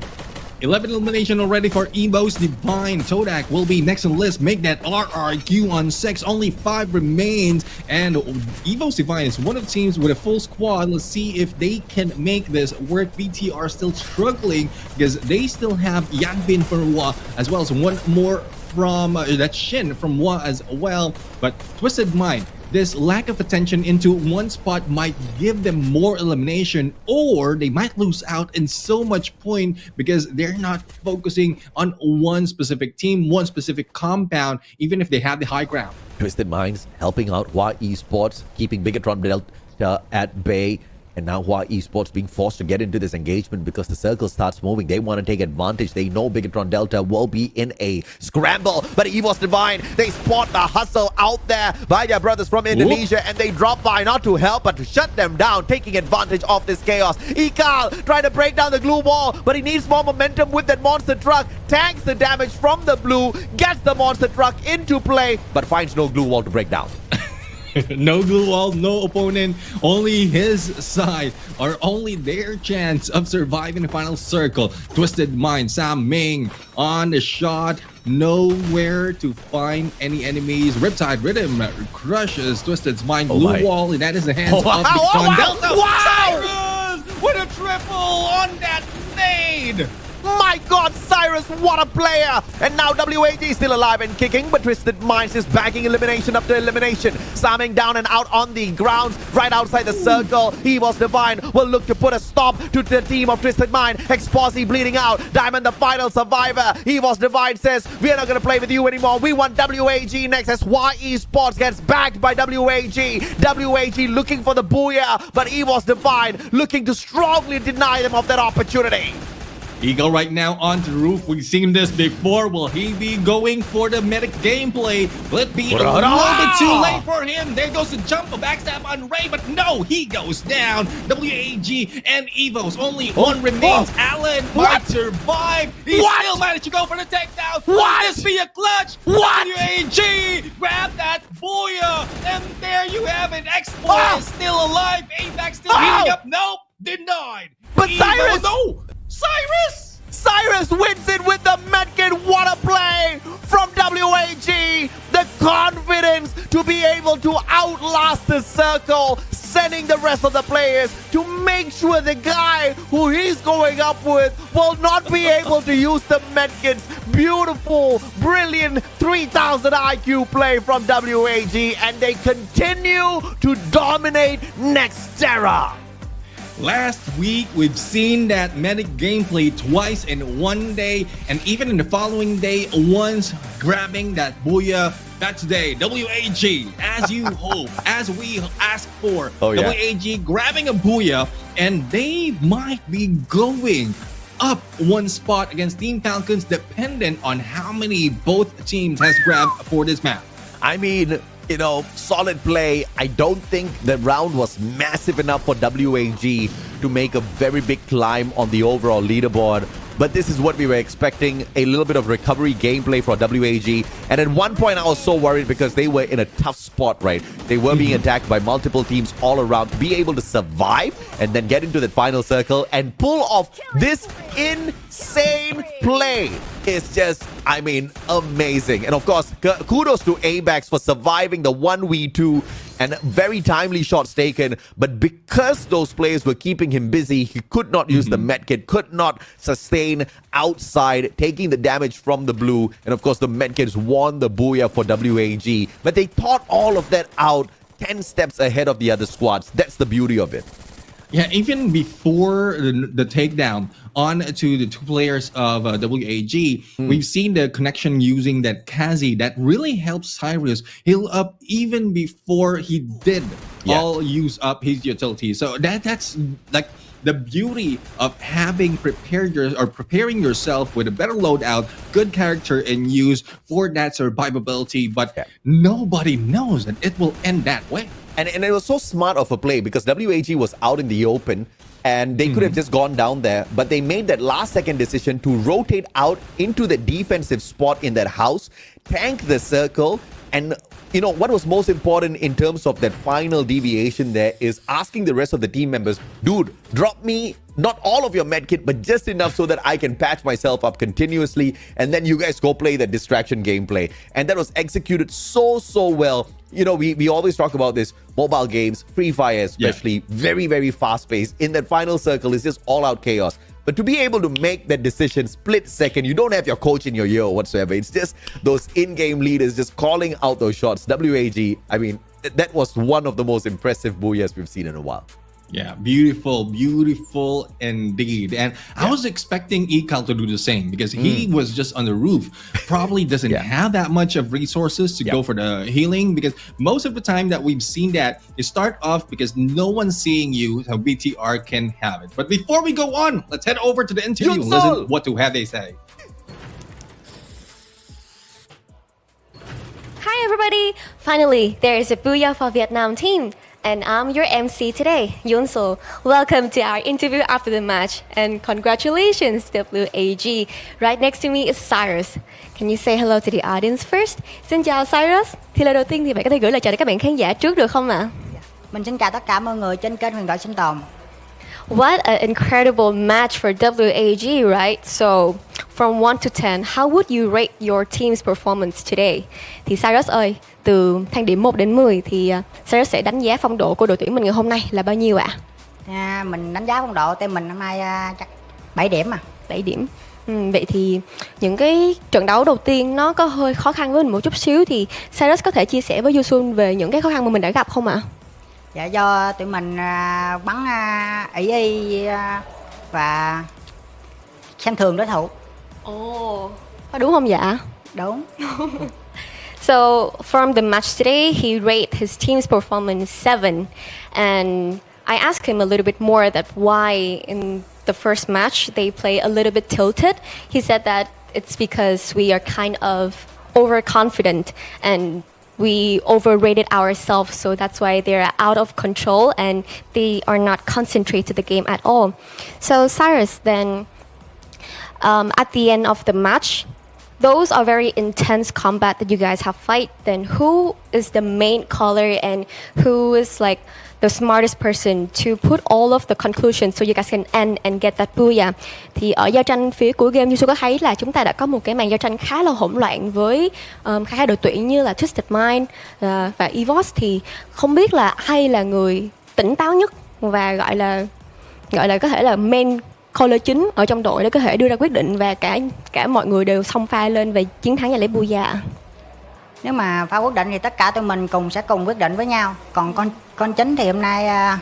11 elimination already for Evo's Divine. Todak will be next on the list. Make that RRQ on 6. Only 5 remains. And Evo's Divine is one of the teams with a full squad. Let's see if they can make this work. BT are still struggling because they still have Yanbin from Wa, as well as one more from that's Shin from Wa as well. But Twisted Mind, this lack of attention into one spot might give them more elimination, or they might lose out in so much point because they're not focusing on one specific team, one specific compound, even if they have the high ground. Twisted Minds helping out Hua Esports, keeping Bigatron Delta at bay. And now Hua Esports being forced to get into this engagement because the circle starts moving. They want to take advantage. They know Bigatron Delta will be in a scramble. But EVOS Divine, they spot the hustle out there by their brothers from Indonesia. And they drop by not to help, but to shut them down, taking advantage of this chaos. Ikal trying to break down the glue wall, but he needs more momentum with that monster truck. Tanks the damage from the blue, gets the monster truck into play, but finds no glue wall to break down. No glue wall, no opponent, only his side, or only their chance of surviving the final circle. Twisted Mind, Sam Ming on the shot, nowhere to find any enemies. Riptide Rhythm crushes Twisted Mind, glue wall, and that is the hands of Bigatron Delta. Cyrus with a triple on that nade. My God, Cyrus, what a player! And now WAG is still alive and kicking, but Twisted Minds is backing elimination after elimination. Samming down and out on the ground, right outside the circle. EVOS Divine will look to put a stop to the team of Twisted Mind. Exposy bleeding out. Diamond, the final survivor. EVOS Divine says, we are not going to play with you anymore. We want WAG next as Hua Esports gets backed by WAG. WAG looking for the booyah, but EVOS Divine looking to strongly deny them of that opportunity. Eagle right now onto the roof. We've seen this before. Will he be going for the medic gameplay? Will it be a little bit too late for him? There goes the jump, a backstab on Ray, but no, he goes down. WAG and Evos, only one remains. Alan might survive. He still managed to go for the takedown. Will this be a clutch? WAG, grab that booyah. And there you have it. Exploit is still alive. AVAC still heating up. Nope, denied. But Cyrus! No! Cyrus wins it with the medkit. What a play from WAG. The confidence to be able to outlast the circle, sending the rest of the players to make sure the guy who he's going up with will not be able to use the medkits. Beautiful, brilliant 3000 IQ play from WAG, and they continue to dominate Nextera. Last week, we've seen that medic gameplay twice in one day, and even in the following day, once grabbing that booyah. That today, WAG, as you hope, as we ask for, WAG grabbing a booyah, and they might be going up one spot against Team Falcons, dependent on how many both teams has grabbed for this map. I mean, you know, solid play. I don't think the round was massive enough for WAG to make a very big climb on the overall leaderboard. But this is what we were expecting, a little bit of recovery gameplay for WAG. And at one point, I was so worried because they were in a tough spot, right? They were being attacked by multiple teams all around. To be able to survive and then get into the final circle and pull off this insane play is just, I mean, amazing. And of course, kudos to ABAX for surviving the 1v2 and very timely shots taken. But because those players were keeping him busy, he could not use the medkit, could not sustain outside, taking the damage from the blue. And of course, the medkits won the booyah for WAG. But they thought all of that out 10 steps ahead of the other squads. That's the beauty of it. Yeah, even before the takedown onto the two players of WAG, we've seen the connection using that Kazi that really helps Cyrus heal up even before he did all use up his utility. So that's like the beauty of having preparing yourself with a better loadout, good character and use for that survivability. But nobody knows that it will end that way. And it was so smart of a play because WAG was out in the open and they could have just gone down there, but they made that last second decision to rotate out into the defensive spot in that house, tank the circle, And you know what was most important in terms of that final deviation there is asking the rest of the team members, dude, drop me not all of your medkit, but just enough so that I can patch myself up continuously, and then you guys go play the distraction gameplay. And that was executed so well. You know, we always talk about this mobile games, Free Fire especially, very, very fast paced. In that final circle, it's just all out chaos. But to be able to make that decision split second, you don't have your coach in your ear whatsoever. It's just those in-game leaders just calling out those shots. WAG, I mean, that was one of the most impressive booyahs we've seen in a while. Yeah, beautiful indeed. And I was expecting Ekal to do the same because he was just on the roof. Probably doesn't have that much of resources to go for the healing, because most of the time that we've seen that, you start off because no one's seeing you, so BTR can have it. But before we go on, let's head over to the interview and listen what to have they say. Hi everybody! Finally, there is a booyah for Vietnam team. And I'm your MC today, Yunso. Welcome to our interview after the match. And congratulations, WAG. Right next to me is Cyrus. Can you say hello to the audience first? Xin chào Cyrus. Thì lời đầu tiên thì bạn có thể gửi lời chào đến các bạn khán giả trước được không ạ? Mình xin chào tất cả mọi người trên kênh Huyền Thoại Sinh Tồn. What an incredible match for WAG, right? So, from 1 to 10, how would you rate your team's performance today? Thì Cyrus ơi, từ thang điểm 1 đến 10 thì Cyrus sẽ đánh giá phong độ của đội tuyển mình ngày hôm nay là bao nhiêu ạ? Mình đánh giá phong độ team mình hôm nay chắc 7 điểm mà. 7 điểm. Vậy thì những cái trận đấu đầu tiên nó có hơi khó khăn với mình một chút xíu, thì Cyrus có thể chia sẻ với Yusun về những cái khó khăn mà mình đã gặp không ạ? Dạ, do tụi mình bắn ý và xem thường đối thủ. Ồ, có đúng không dạ? Đúng. So from the match today, he rated his team's performance 7, and I asked him a little bit more that why in the first match they play a little bit tilted. He said that it's because we are kind of overconfident and we overrated ourselves, so that's why they're out of control and they are not concentrated to the game at all. So Cyrus, then at the end of the match, those are very intense combat that you guys have fight. Then who is the main caller and who is like the smartest person to put all of the conclusions so you guys can end and get that booyah? Thì ở giao tranh phía cuối game, Yusu có thấy là chúng ta đã có một cái màn giao tranh khá là hỗn loạn với khá đội tuyển như là Twisted Mind và EVOS. Thì không biết là ai là người tỉnh táo nhất và gọi là có thể là main caller chính ở trong đội để có thể đưa ra quyết định, và cả mọi người đều xông pha lên về chiến thắng và lấy booyah. Nếu mà pha quyết định thì tất cả tụi mình sẽ cùng quyết định với nhau. Còn con chính thì hôm nay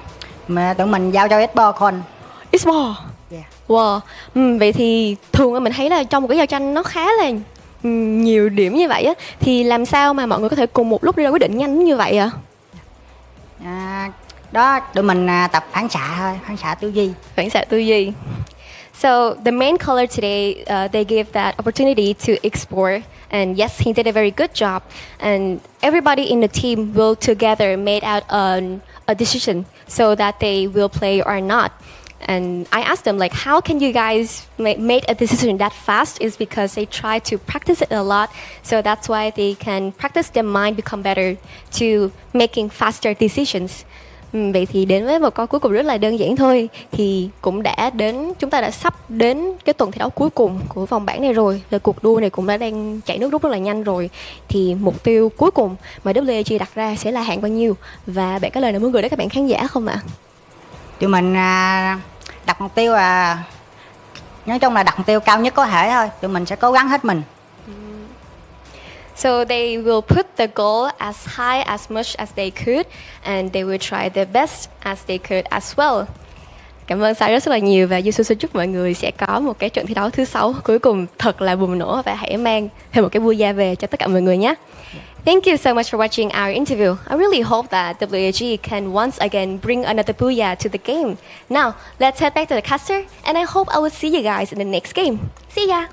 mà tụi mình giao cho Expo con. Expo. Yeah. Wow. Vậy thì thường mình thấy là trong một cái giao tranh nó khá là nhiều điểm như vậy á, thì làm sao mà mọi người có thể cùng một lúc đưa ra quyết định nhanh như vậy ạ? Đó, tụi mình tập phản xạ thôi, phản xạ tư duy. Phản xạ tư duy. So the main caller today, they gave that opportunity to explore, and yes, he did a very good job. And everybody in the team will together made out a decision so that they will play or not. And I asked them, like, how can you guys make a decision that fast? Is because they try to practice it a lot, so that's why they can practice their mind become better to making faster decisions. Vậy thì đến với một câu cuối cùng rất là đơn giản thôi, thì cũng chúng ta đã sắp đến cái tuần thi đấu cuối cùng của vòng bảng này rồi, và cuộc đua này cũng đang chạy nước rút rất là nhanh rồi. Thì mục tiêu cuối cùng mà WAG đặt ra sẽ là hạng bao nhiêu, và bạn có lời nào muốn gửi đến các bạn khán giả không ạ? Tụi mình đặt mục tiêu nói chung là đặt mục tiêu cao nhất có thể thôi. Tụi mình sẽ cố gắng hết mình. So they will put the goal as high as much as they could, and they will try their best as they could as well. Cảm ơn Cyrus rất là nhiều, và Yusu xin chúc mọi người sẽ có một cái trận thi đấu thứ 6 cuối cùng thật là bùng nổ, và hãy mang thêm một cái booyah về cho tất cả mọi người nhé. Thank you so much for watching our interview. I really hope that WAG can once again bring another booyah to the game. Now, let's head back to the caster, and I hope I will see you guys in the next game. See ya!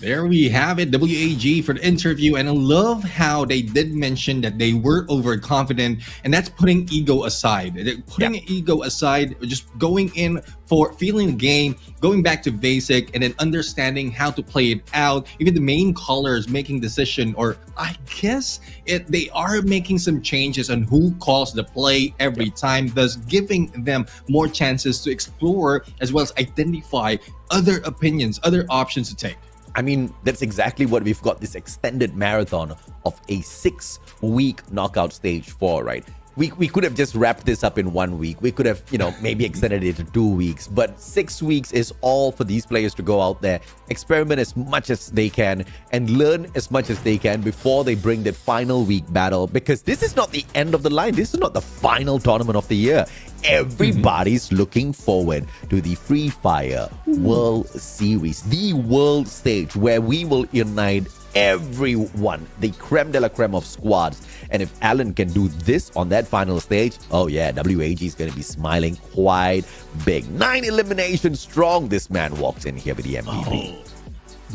There we have it, WAG for the interview, and I love how they did mention that they were overconfident, and that's putting ego aside. They're putting ego aside, just going in for feeling the game, going back to basic, and then understanding how to play it out. Even the main callers making decision, or I guess they are making some changes on who calls the play every time, thus giving them more chances to explore as well as identify other opinions, other options to take. I mean, that's exactly what we've got this extended marathon of a 6-week knockout stage for, right? We could have just wrapped this up in 1 week. We could have, maybe extended it to 2 weeks. But 6 weeks is all for these players to go out there, experiment as much as they can, and learn as much as they can before they bring that final week battle. Because this is not the end of the line. This is not the final tournament of the year. Everybody's looking forward to the Free Fire World Series, the world stage where we will unite everyone, the creme de la creme of squads. And if Alan can do this on that final stage, oh yeah, WAG is going to be smiling quite big. 9 eliminations strong, this man walks in here with the MVP.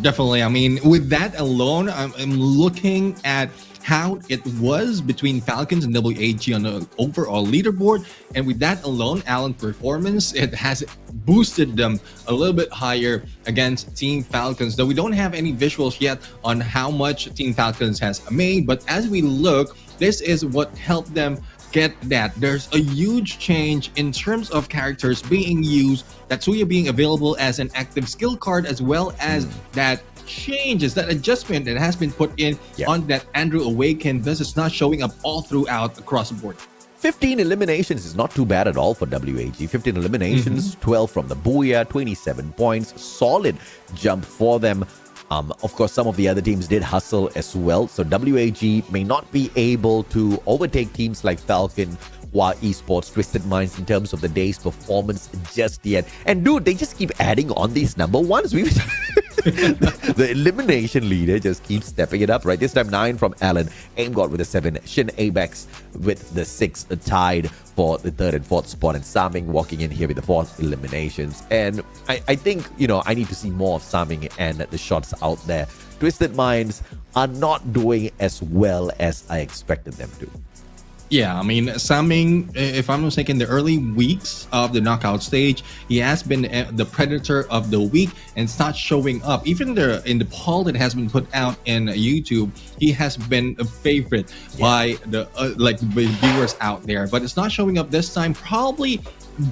Definitely. I mean, with that alone, I'm looking at how it was between Falcons and WAG on the overall leaderboard. And with that alone, Alan's performance, it has boosted them a little bit higher against Team Falcons, though we don't have any visuals yet on how much Team Falcons has made. But as we look, this is what helped them get that. There's a huge change in terms of characters being used, Tatsuya being available as an active skill card, as well as that changes, that adjustment that has been put in on that Andrew Awaken. This is not showing up all throughout across the board. 15 eliminations is not too bad at all for WAG. 15 eliminations, 12 from the Booyah, 27 points. Solid jump for them. Of course, some of the other teams did hustle as well. So WAG may not be able to overtake teams like Falcon, Wa Esports, Twisted Minds in terms of the day's performance just yet. And dude, they just keep adding on these number ones. The elimination leader just keeps stepping it up, right? This time 9 from Alan, Aimgod with a 7, Shin Abex with the 6, tied for the 3rd and 4th spot, and Saming walking in here with the 4th eliminations. And I think, I need to see more of Saming and the shots out there. Twisted Minds are not doing as well as I expected them to. Yeah, I mean, Saming, if I'm not mistaken, the early weeks of the knockout stage, he has been the predator of the week and it's not showing up. Even in the poll that has been put out in YouTube, he has been a favorite by the viewers out there. But it's not showing up this time, probably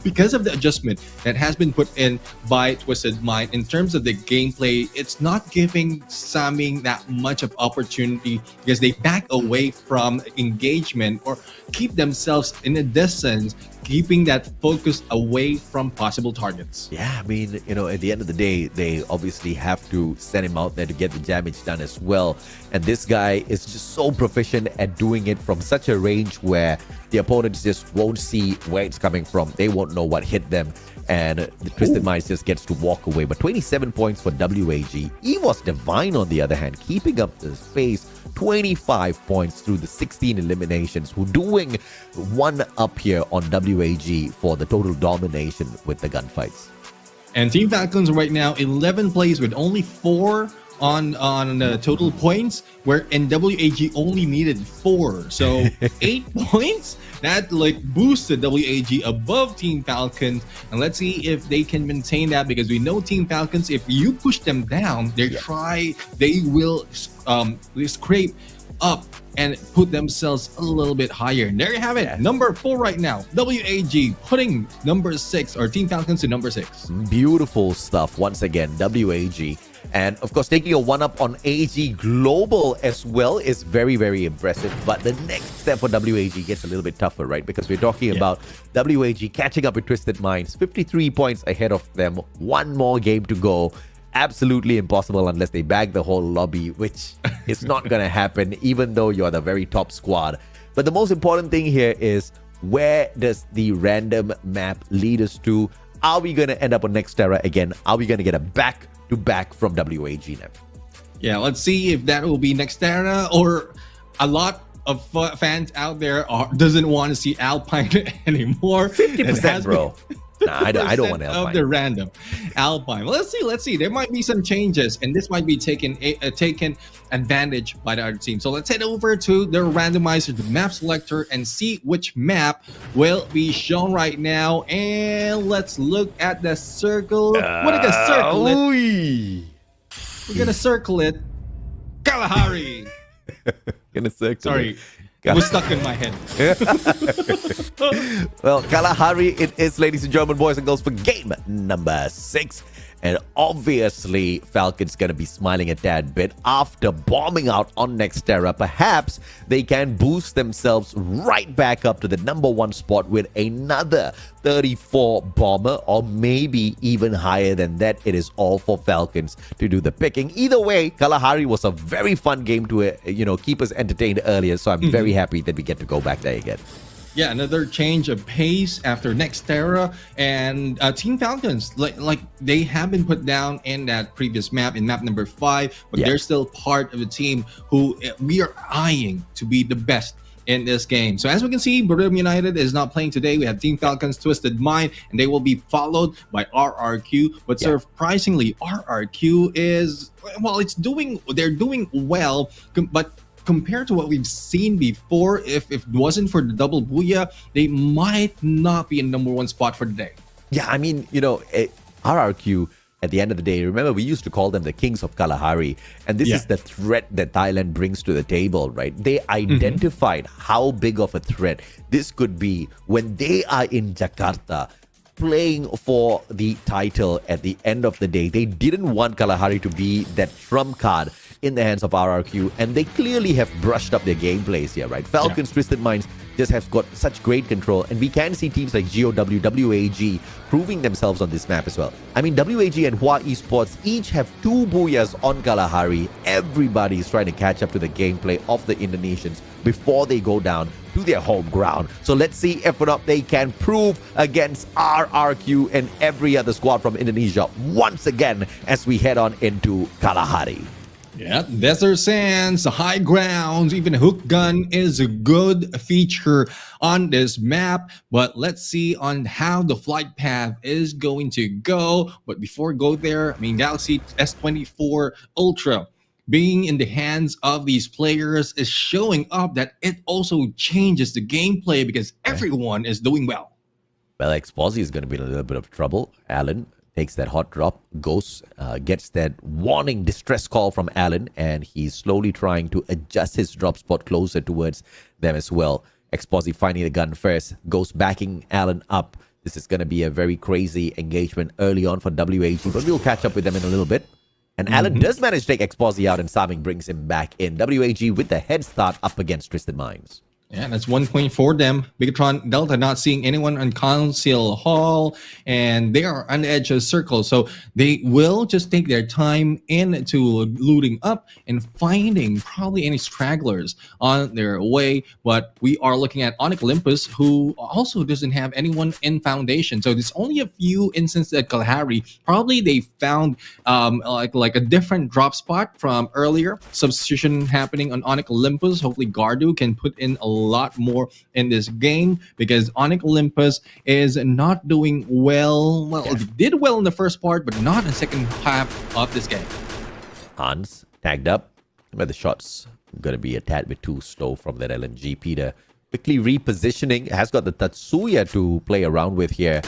because of the adjustment that has been put in by Twisted Mind. In terms of the gameplay, it's not giving Saming that much of opportunity because they back away from engagement or keep themselves in a distance, keeping that focus away from possible targets. Yeah, I mean, at the end of the day, they obviously have to send him out there to get the damage done as well. And this guy is just so proficient at doing it from such a range where the opponents just won't see where it's coming from. They won't know what hit them. And the Twisted Minds just gets to walk away. But 27 points for WAG. EVOS Divine, on the other hand, keeping up the pace. 25 points through the 16 eliminations. Who doing one up here on WAG for the total domination with the gunfights. And Team Falcons right now 11 plays with only 4 on total points, where WAG only needed 4. So 8 points that boosted WAG above Team Falcons. And let's see if they can maintain that, because we know Team Falcons, if you push them down, they will scrape up and put themselves a little bit higher. And there you have it. Number 4 right now. WAG putting number 6, or Team Falcons to number 6. Beautiful stuff once again, WAG. And of course, taking a 1-up on AG Global as well is very, very impressive. But the next step for WAG gets a little bit tougher, right? Because we're talking about WAG catching up with Twisted Minds, 53 points ahead of them, 1 more game to go. Absolutely impossible unless they bag the whole lobby, which is not going to happen, even though you're the very top squad. But the most important thing here is, where does the random map lead us to? Are we going to end up on Nextera again? Are we going to get a back-to-back from WAG now? Yeah, let's see if that will be Nextera, or a lot of fans out there doesn't want to see Alpine anymore. 50%, bro. Nah, I don't want of Alpine. the random Alpine. Well, let's see. There might be some changes, and this might be taken advantage by the other team. So let's head over to the randomizer, the map selector, and see which map will be shown right now. And let's look at the circle. We're gonna circle it. We're gonna circle it. Kalahari. Gonna circle. Sorry. It was stuck in my head. Well, Kalahari it is, ladies and gentlemen, boys and girls, for game number 6. And obviously, Falcon's going to be smiling a tad bit after bombing out on Nextera. Perhaps they can boost themselves right back up to the number 1 spot with another 34 bomber, or maybe even higher than that. It is all for Falcons to do the picking. Either way, Kalahari was a very fun game to keep us entertained earlier. So I'm very happy that we get to go back there again. Yeah, another change of pace after Nextera, and Team Falcons, like they have been put down in that previous map, in map number 5, but they're still part of a team who we are eyeing to be the best in this game. So as we can see, Buriram United is not playing today. We have Team Falcons, Twisted Mind, and they will be followed by RRQ. But surprisingly, RRQ is, well, they're doing well, but compared to what we've seen before, if it wasn't for the double booyah, they might not be in number 1 spot for the day. Yeah, I mean, RRQ, at the end of the day, remember, we used to call them the kings of Kalahari. And this is the threat that Thailand brings to the table, right? They identified how big of a threat this could be when they are in Jakarta playing for the title at the end of the day. They didn't want Kalahari to be that trump card in the hands of RRQ, and they clearly have brushed up their gameplays here, right? Falcons, Twisted Minds just have got such great control, and we can see teams like GOW, WAG proving themselves on this map as well. I mean, WAG and Hua Esports each have 2 booyahs on Kalahari. Everybody is trying to catch up to the gameplay of the Indonesians before they go down to their home ground. So let's see if or not they can prove against RRQ and every other squad from Indonesia once again as we head on into Kalahari. Yeah, desert sands, high grounds, even hook gun is a good feature on this map. But let's see on how the flight path is going to go. But before we go there, I mean, Galaxy S24 Ultra being in the hands of these players is showing up that it also changes the gameplay because everyone is doing well. Well, Exposy is going to be in a little bit of trouble. Alan takes that hot drop, goes, gets that warning distress call from Alan, and he's slowly trying to adjust his drop spot closer towards them as well. Exposy finding the gun first, goes backing Alan up. This is going to be a very crazy engagement early on for WAG, but we'll catch up with them in a little bit. And Alan does manage to take Exposy out, and Saming brings him back in. WAG with the head start up against Twisted Minds. Yeah, that's 1 point for them. Bigatron Delta not seeing anyone on Council Hall, and they are on the edge of the circle. So they will just take their time into looting up and finding probably any stragglers on their way. But we are looking at Onyx Olympus, who also doesn't have anyone in Foundation. So there's only a few instances at Kalahari. Probably they found like a different drop spot from earlier. Substitution happening on Onyx Olympus. Hopefully Gardu can put in a lot more in this game because Onyx Olympus is not doing well. Well, it did well in the first part, but not in the second half of this game. Hans tagged up, but the shots going to be a tad bit too slow from that LNG. Peter quickly repositioning, has got the Tatsuya to play around with here.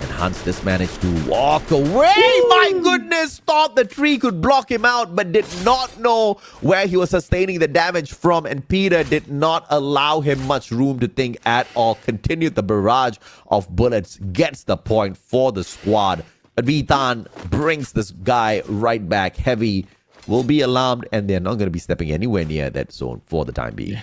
And Hans just managed to walk away. Ooh. My goodness, thought the tree could block him out, but did not know where he was sustaining the damage from. And Peter did not allow him much room to think at all. Continued the barrage of bullets, gets the point for the squad. But Vitan brings this guy right back. Heavy will be alarmed, and they're not going to be stepping anywhere near that zone for the time being.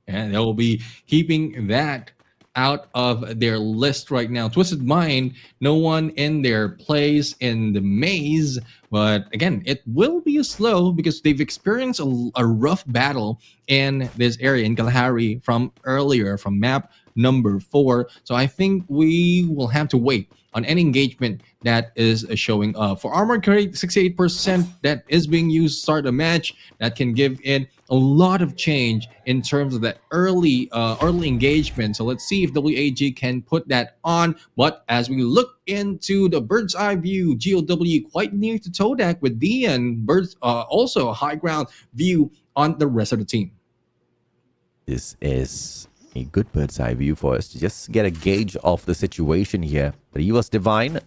And they'll be keeping that out of their list right now. Twisted Mind, no one in their place in the maze, But again, it will be slow because they've experienced a rough battle in this area in Kalahari from earlier, from map number 4. So I think we will have to wait on any engagement that is showing up. For armored crate, 68% that is being used to start a match, that can give it a lot of change in terms of the early engagement. So let's see if WAG can put that on. But as we look into the bird's eye view, GOW quite near to Todak with Dian, also a high ground view on the rest of the team. This is a good bird's eye view for us to just get a gauge of the situation here. But he was Divine.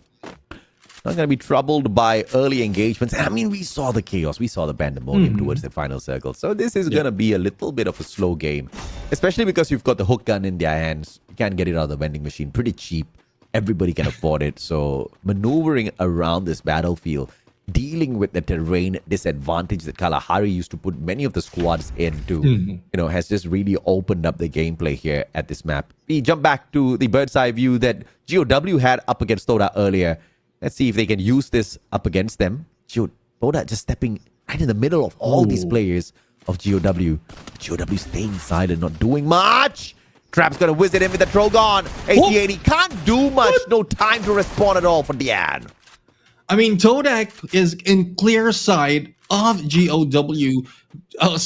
Not going to be troubled by early engagements. I mean, we saw the chaos. We saw the pandemonium towards the final circle. So this is going to be a little bit of a slow game. Especially because you've got the hook gun in their hands. You can't get it out of the vending machine. Pretty cheap. Everybody can afford it. So maneuvering around this battlefield, dealing with the terrain disadvantage that Kalahari used to put many of the squads into, has just really opened up the gameplay here at this map. We jump back to the bird's eye view that GOW had up against Toda earlier. Let's see if they can use this up against them. Toda just stepping right in the middle of all these players of GOW. GOW staying silent, not doing much. Trap's gonna visit him with the Trogon. AC80 can't do much. No time to respond at all for Dian. I mean, Todak is in clear sight of GOW.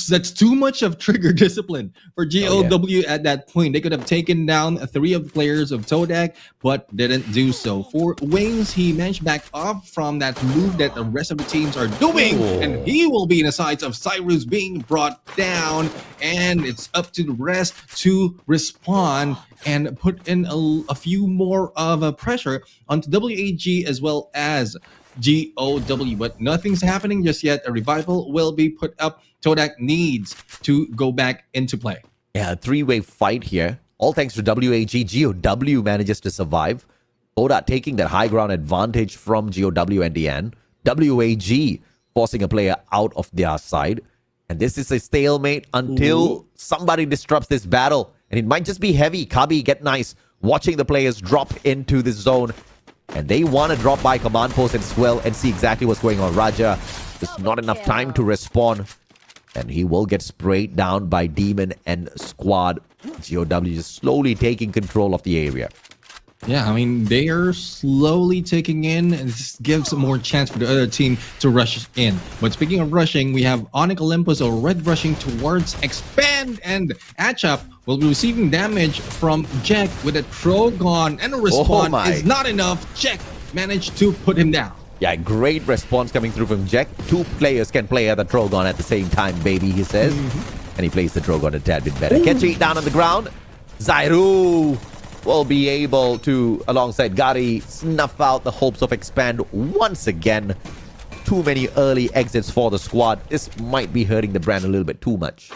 That's too much of trigger discipline for GOW at that point. They could have taken down 3 of the players of Todak, but didn't do so. For Wings, he managed back up from that move that the rest of the teams are doing, and he will be in the sights of Cyrus being brought down, and it's up to the rest to respond and put in a few more of a pressure onto WAG as well as GOW, but nothing's happening just yet. A revival will be put up. Todak needs to go back into play. Yeah, a 3-way fight here. All thanks to WAG. GOW manages to survive. Todak taking that high ground advantage from GOW and Dian. WAG forcing a player out of their side. And this is a stalemate until somebody disrupts this battle. And it might just be heavy. Kabi, get nice. Watching the players drop into this zone. And they want to drop by command post as well and see exactly what's going on. Raja, there's not enough time to respond. And he will get sprayed down by Demon and squad. GOW just slowly taking control of the area. Yeah, I mean, they are slowly taking in, and this gives more chance for the other team to rush in. But speaking of rushing, we have Onyx Olympus already rushing towards Expand, and Achap will be receiving damage from Jack with a Trogon, and a respawn is not enough. Jack managed to put him down. Yeah, great response coming through from Jack. 2 players can play the Trogon at the same time, baby, he says. And he plays the Trogon a tad bit better. Catching it down on the ground. Zairu will be able to, alongside Gary, snuff out the hopes of Expand once again. Too many early exits for the squad. This might be hurting the brand a little bit too much.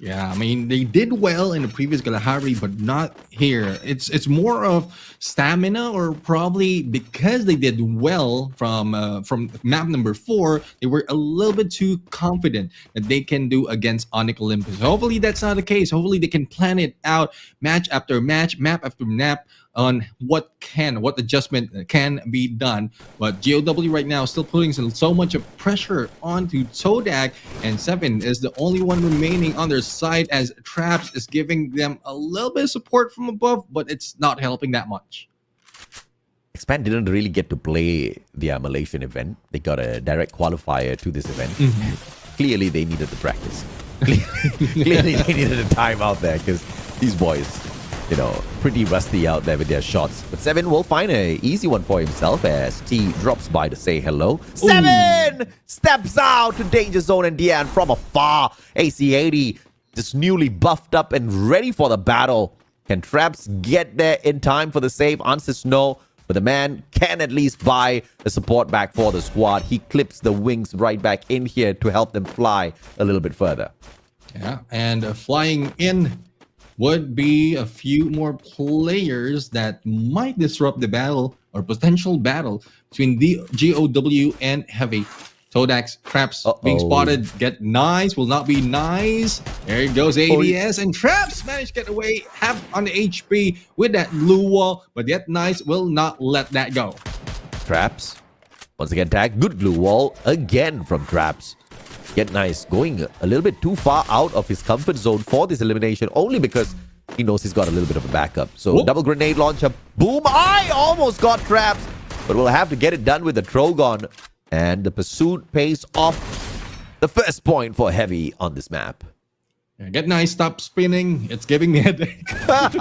Yeah, I mean, they did well in the previous Kalahari, but not here. It's more of stamina, or probably because they did well from map number 4, they were a little bit too confident that they can do against Onyx Olympus. Hopefully that's not the case. Hopefully they can plan it out match after match, map after map, on what adjustment can be done. But GOW right now is still putting so much of pressure onto Todak, and 7 is the only one remaining on their side, as Traps is giving them a little bit of support from above, but it's not helping that much. Expand didn't really get to play their Malaysian event. They got a direct qualifier to this event. Clearly they needed the practice. Clearly they needed a time out there, because these boys, pretty rusty out there with their shots. But 7 will find an easy one for himself as T drops by to say hello. 7 steps out to danger zone, and Dian from afar. AC80 just newly buffed up and ready for the battle. Can Traps get there in time for the save? Answer's no. But the man can at least buy a support back for the squad. He clips the wings right back in here to help them fly a little bit further. Yeah, and flying in would be a few more players that might disrupt the battle, or potential battle, between the GOW and Heavy. Todak's Traps being spotted. Get nice, will not be nice. There it goes, ADS, and Traps managed to get away, half on the HP with that blue wall, but Get nice will not let that go. Traps Once again, tag. Good blue wall again from Traps. Get Nice going a little bit too far out of his comfort zone for this elimination, only because he knows he's got a little bit of a backup. So double grenade launcher. Boom. I almost got Traps, but we'll have to get it done with the Trogon. And the pursuit pays off. The first point for Heavy on this map. Get Nice, stop spinning. It's giving me a headache. What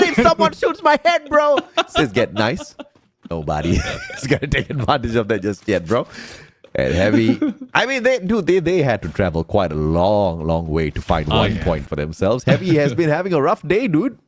if someone shoots my head, bro? Says Get Nice. Nobody is going to take advantage of that just yet, bro. And Heavy, I mean, they had to travel quite a long way to find one point for themselves. Heavy has been having a rough day, dude.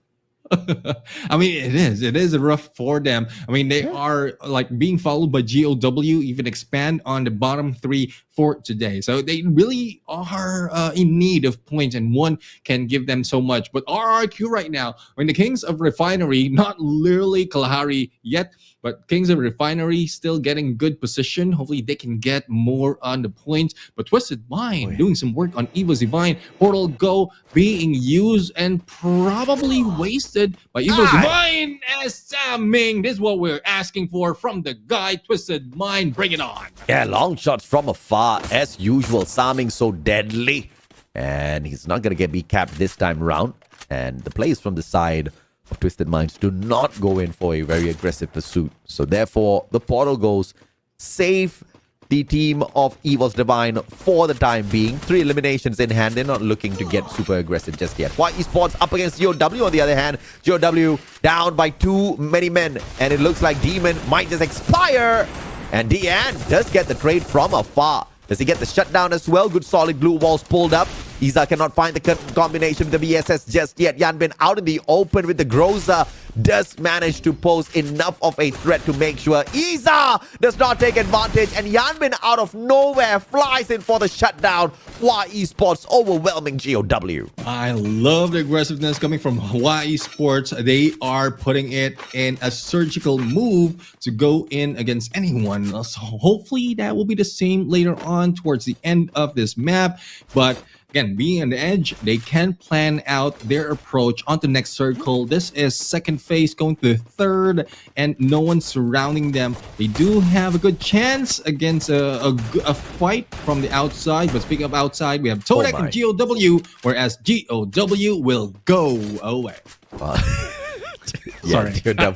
I mean, it is rough for them. I mean, they are like being followed by GOW, even expand on the bottom 3 for today. So they really are in need of points, and one can give them so much. But RRQ right now, I mean, the Kings of Refinery, not literally Kalahari yet, but Kings of Refinery still getting good position. Hopefully they can get more on the points. But Twisted Mind doing some work on Evo's Divine. Portal Go being used and probably wasted by Evo's Divine as Sam Ming. This is what we're asking for from the guy, Twisted Mind. Bring it on. Yeah, long shots from afar as usual. Saming so deadly. And he's not going to get capped this time around. And the plays from the side of Twisted Minds do not go in for a very aggressive pursuit. So therefore, the portal goes save the team of Evo's Divine for the time being. 3 eliminations in hand. They're not looking to get super aggressive just yet. Y Esports up against GOW on the other hand. GOW down by too many men. And it looks like Demon might just expire. And Deanne does get the trade from afar. Does he get the shutdown as well? Good solid blue walls pulled up. Iza cannot find the combination with the BSS just yet. Yanbin out in the open with the Groza. Does manage to pose enough of a threat to make sure Iza does not take advantage. And Yanbin out of nowhere flies in for the shutdown. Y Esports overwhelming GOW. I love the aggressiveness coming from Y Esports. They are putting it in a surgical move to go in against anyone. So hopefully that will be the same later on towards the end of this map. But again, being on the edge, they can plan out their approach onto the next circle. This is second phase going to the third, and no one surrounding them. They do have a good chance against a fight from the outside. But speaking of outside, we have Todak and GOW, whereas GOW will go away. Sorry. GOW.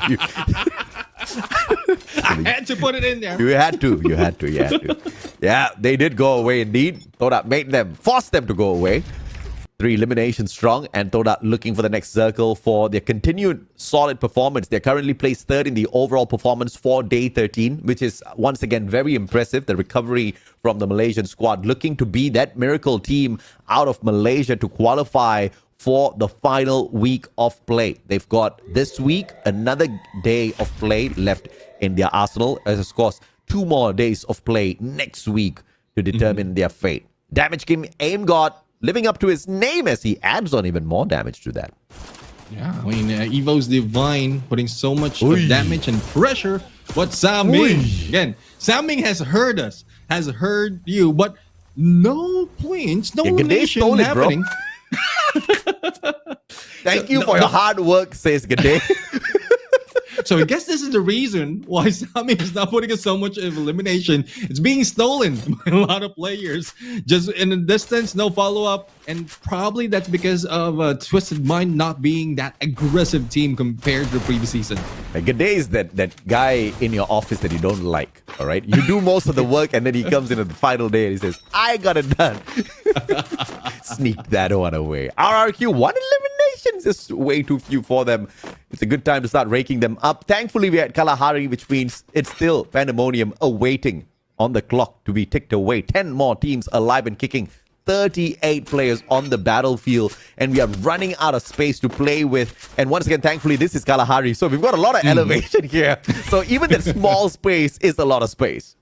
I had to put it in there. You had to. Yeah, they did go away indeed. Todak forced them to go away. 3 eliminations strong, and Todak looking for the next circle for their continued solid performance. They're currently placed 3rd in the overall performance for day 13, which is once again very impressive. The recovery from the Malaysian squad, looking to be that miracle team out of Malaysia to qualify for the final week of play. They've got this week another day of play left in their arsenal, as of course 2 more days of play next week to determine their fate. Damage King Aim God living up to his name as he adds on even more damage to that. Yeah, I mean, Evo's Divine putting so much of damage and pressure. But Sam Ming, again, Sam Ming has heard us, has heard you, but no points, no elimination happening. Thank you for your hard work, says Gade. So I guess this is the reason why Sammy is not putting in so much of elimination. It's being stolen by a lot of players. Just in the distance, no follow-up. And probably that's because of Twisted Mind not being that aggressive team compared to the previous season. Gade is that guy in your office that you don't like, all right? You do most of the work and then he comes in on the final day and he says, I got it done. Sneak that one away. RRQ, 1 elimination is way too few for them. It's a good time to start raking them up. Thankfully, we're at Kalahari, which means it's still Pandemonium awaiting on the clock to be ticked away. 10 more teams alive and kicking. 38 players on the battlefield, and we are running out of space to play with. And once again, thankfully, this is Kalahari, so we've got a lot of elevation here. So even that small space is a lot of space.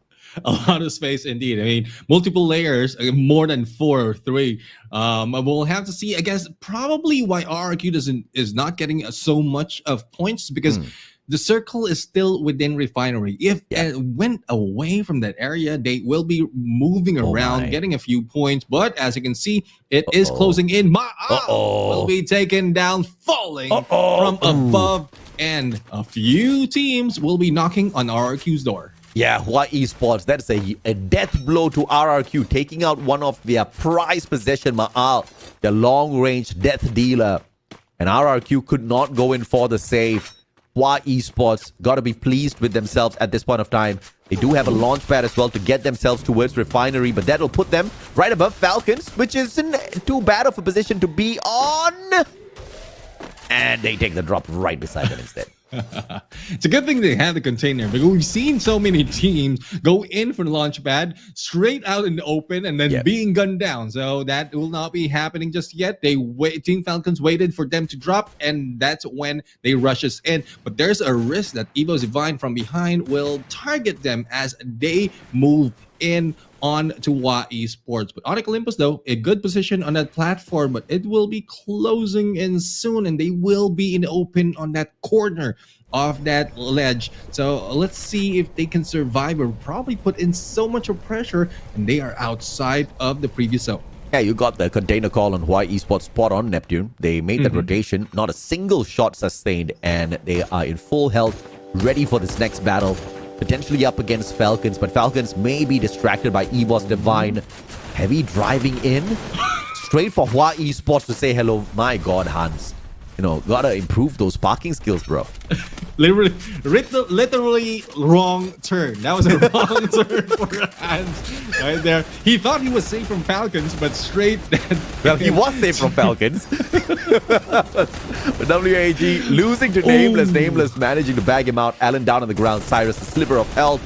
A lot of space indeed. I mean, multiple layers, more than 4 or 3. We'll have to see. I guess probably why RRQ is not getting so much of points because the circle is still within Refinery. If it went away from that area, they will be moving around, getting a few points. But as you can see, it is closing in. Ma'am will be taken down, falling from above. and a few teams will be knocking on RRQ's door. Yeah, Hawaii Esports, that's a death blow to RRQ, taking out one of their prized possession, Ma'al, the long-range death dealer. And RRQ could not go in for the save. Hawaii Esports got to be pleased with themselves at this point of time. They do have a launch pad as well to get themselves towards Refinery, but that'll put them right above Falcons, which isn't too bad of a position to be on. And they take the drop right beside them instead. It's a good thing they have the container, because we've seen so many teams go in for the launch pad straight out in the open and then being gunned down. So that will not be happening just yet. Team Falcons waited for them to drop, and that's when they rush us in. But there's a risk that Evo's Divine from behind will target them as they move in on to Hawaii Sports. But Onyx Olympus, though, a good position on that platform, but it will be closing in soon, and they will be in the open on that corner of that ledge. So let's see if they can survive, or probably put in so much of pressure, and they are outside of the previous zone. Yeah, you got the container call on Hawaii Esports spot on, Neptune. They made that rotation, not a single shot sustained, and they are in full health, ready for this next battle. Potentially up against Falcons, but Falcons may be distracted by EVOS Divine. Heavy driving in. Straight for Hawaii Esports to say hello. My God, Hans. You know, gotta improve those parking skills, bro. Literally wrong turn. That was a wrong turn for Hans right there. He thought he was safe from Falcons, but straight. Well, he was safe from Falcons. But WAG losing to Nameless. Nameless managing to bag him out. Allen down on the ground. Cyrus, a sliver of health.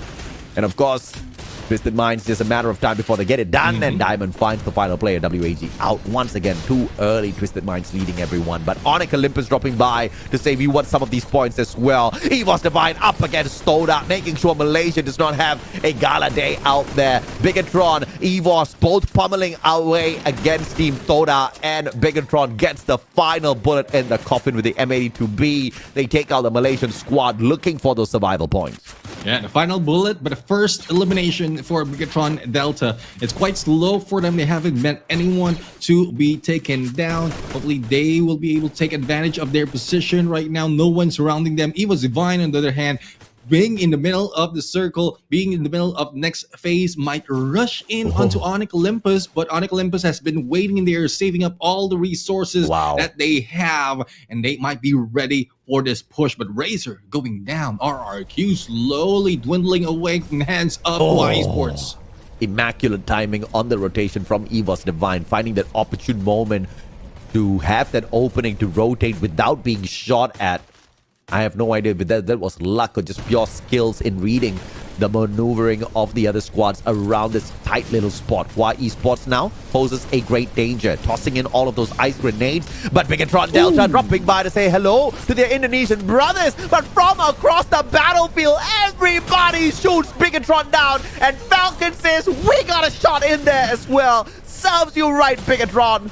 And of course, Twisted Minds, just a matter of time before they get it done. And Diamond finds the final player. WAG out once again. Too early. Twisted Minds leading everyone. But Onyx Olympus dropping by to say we want some of these points as well. EVOS Divine up against Stoda, making sure Malaysia does not have a gala day out there. Bigatron, EVOS both pummeling our way against Team Stoda. And Bigatron gets the final bullet in the coffin with the M82B. They take out the Malaysian squad looking for those survival points. Yeah, the final bullet, but the first elimination for Bigatron Delta. It's quite slow for them. They haven't met anyone to be taken down. Hopefully, they will be able to take advantage of their position right now. No one surrounding them. EVOS Divine, on the other hand, being in the middle of the circle, being in the middle of next phase, might rush in onto Onyx Olympus, but Onyx Olympus has been waiting there, saving up all the resources that they have, and they might be ready for this push. But Razor going down, RRQ slowly dwindling away from the hands of Hawaii Sports. Immaculate timing on the rotation from EVOS Divine, finding that opportune moment to have that opening to rotate without being shot at. I have no idea if that was luck or just pure skills in reading the maneuvering of the other squads around this tight little spot. Hawaii Esports now poses a great danger, tossing in all of those ice grenades. But Bigatron Delta dropping by to say hello to their Indonesian brothers. But from across the battlefield, everybody shoots Bigatron down. And Falcon says, we got a shot in there as well. Serves you right, Bigatron.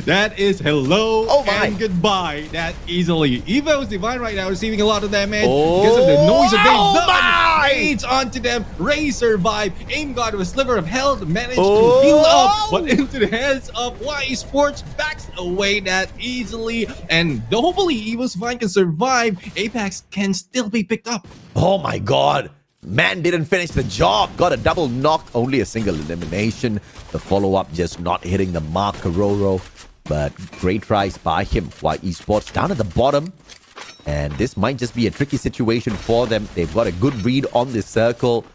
That is hello and goodbye that easily. EVOS Divine right now receiving a lot of damage because of the noise that they've done. Aids onto them. Ray survived. Aim God with a sliver of health managed to heal up, but into the hands of Hawaii Sports, backs away that easily. And hopefully EVOS Divine can survive. Apex can still be picked up. Oh my God. Man didn't finish the job. Got a double knock. Only a single elimination. The follow-up just not hitting the mark. Kororo. But great tries by him. Hawaii Esports down at the bottom. And this might just be a tricky situation for them. They've got a good read on this circle.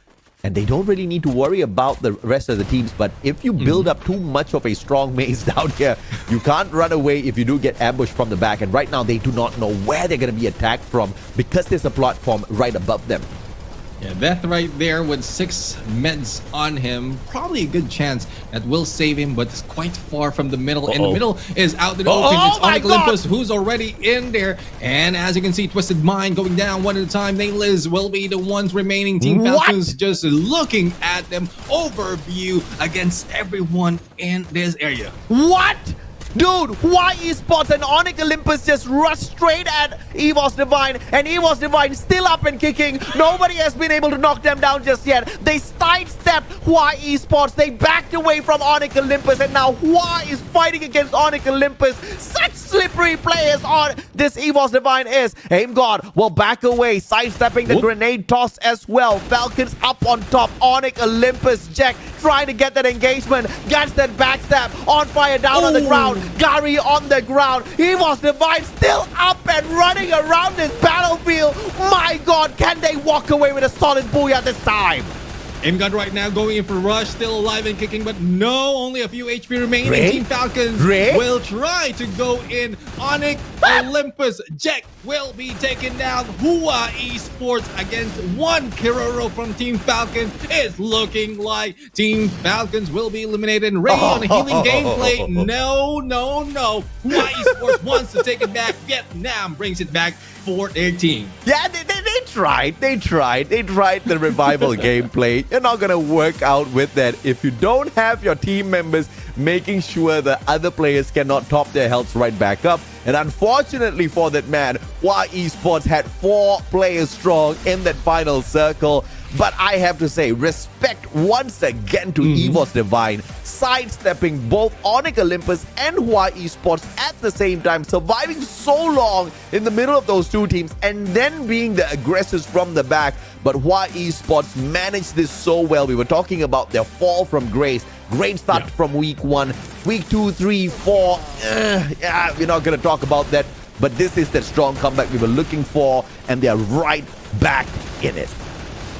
And they don't really need to worry about the rest of the teams. But if you build up too much of a strong maze down here, you can't run away if you do get ambushed from the back. And right now, they do not know where they're going to be attacked from because there's a platform right above them. Yeah, Death right there with 6 meds on him. Probably a good chance that will save him, but it's quite far from the middle. And the middle is out in the open. It's Onyx Olympus who's already in there. And as you can see, Twisted Mind going down one at a time. Nameless will be the ones remaining. Team Falcons just looking at them. Overview against everyone in this area. What? Dude, why esports and Onyx Olympus just rush straight at EVOS Divine, and EVOS Divine still up and kicking. Nobody has been able to knock them down just yet. They sidestepped Hua esports. They backed away from Onyx Olympus, and now Hua is fighting against Onyx Olympus. Such slippery players on this EVOS Divine is. Aim God will back away, sidestepping the grenade toss as well. Falcons up on top. Onyx Olympus, Jack trying to get that engagement, gets that backstab. On fire down on the ground. Gary on the ground. EVOS Divine still up and running around this battlefield. My God, can they walk away with a solid booyah this time? Aimgun right now going in for rush, still alive and kicking, but no, only a few HP remaining. Ray? Team Falcons Ray? will try to go in. Onyx Olympus, Jack will be taken down. Hua Esports against one Kiroro from Team Falcons. It's looking like Team Falcons will be eliminated. Ray on a healing gameplay. No. Hua Esports wants to take it back. Vietnam brings it back for their team. Yeah, they tried. They tried the revival gameplay. You're not gonna work out with that if you don't have your team members making sure the other players cannot top their health right back up. And unfortunately for that man, Hua Esports had 4 players strong in that final circle. But I have to say, respect once again to EVOS Divine, sidestepping both Onyx Olympus and Hua Esports at the same time, surviving so long in the middle of those two teams, and then being the aggressors from the back. But Hua Esports managed this so well. We were talking about their fall from grace. Great start from week 1, week 2, 3, 4. Yeah, we're not going to talk about that. But this is that strong comeback we were looking for, and they're right back in it.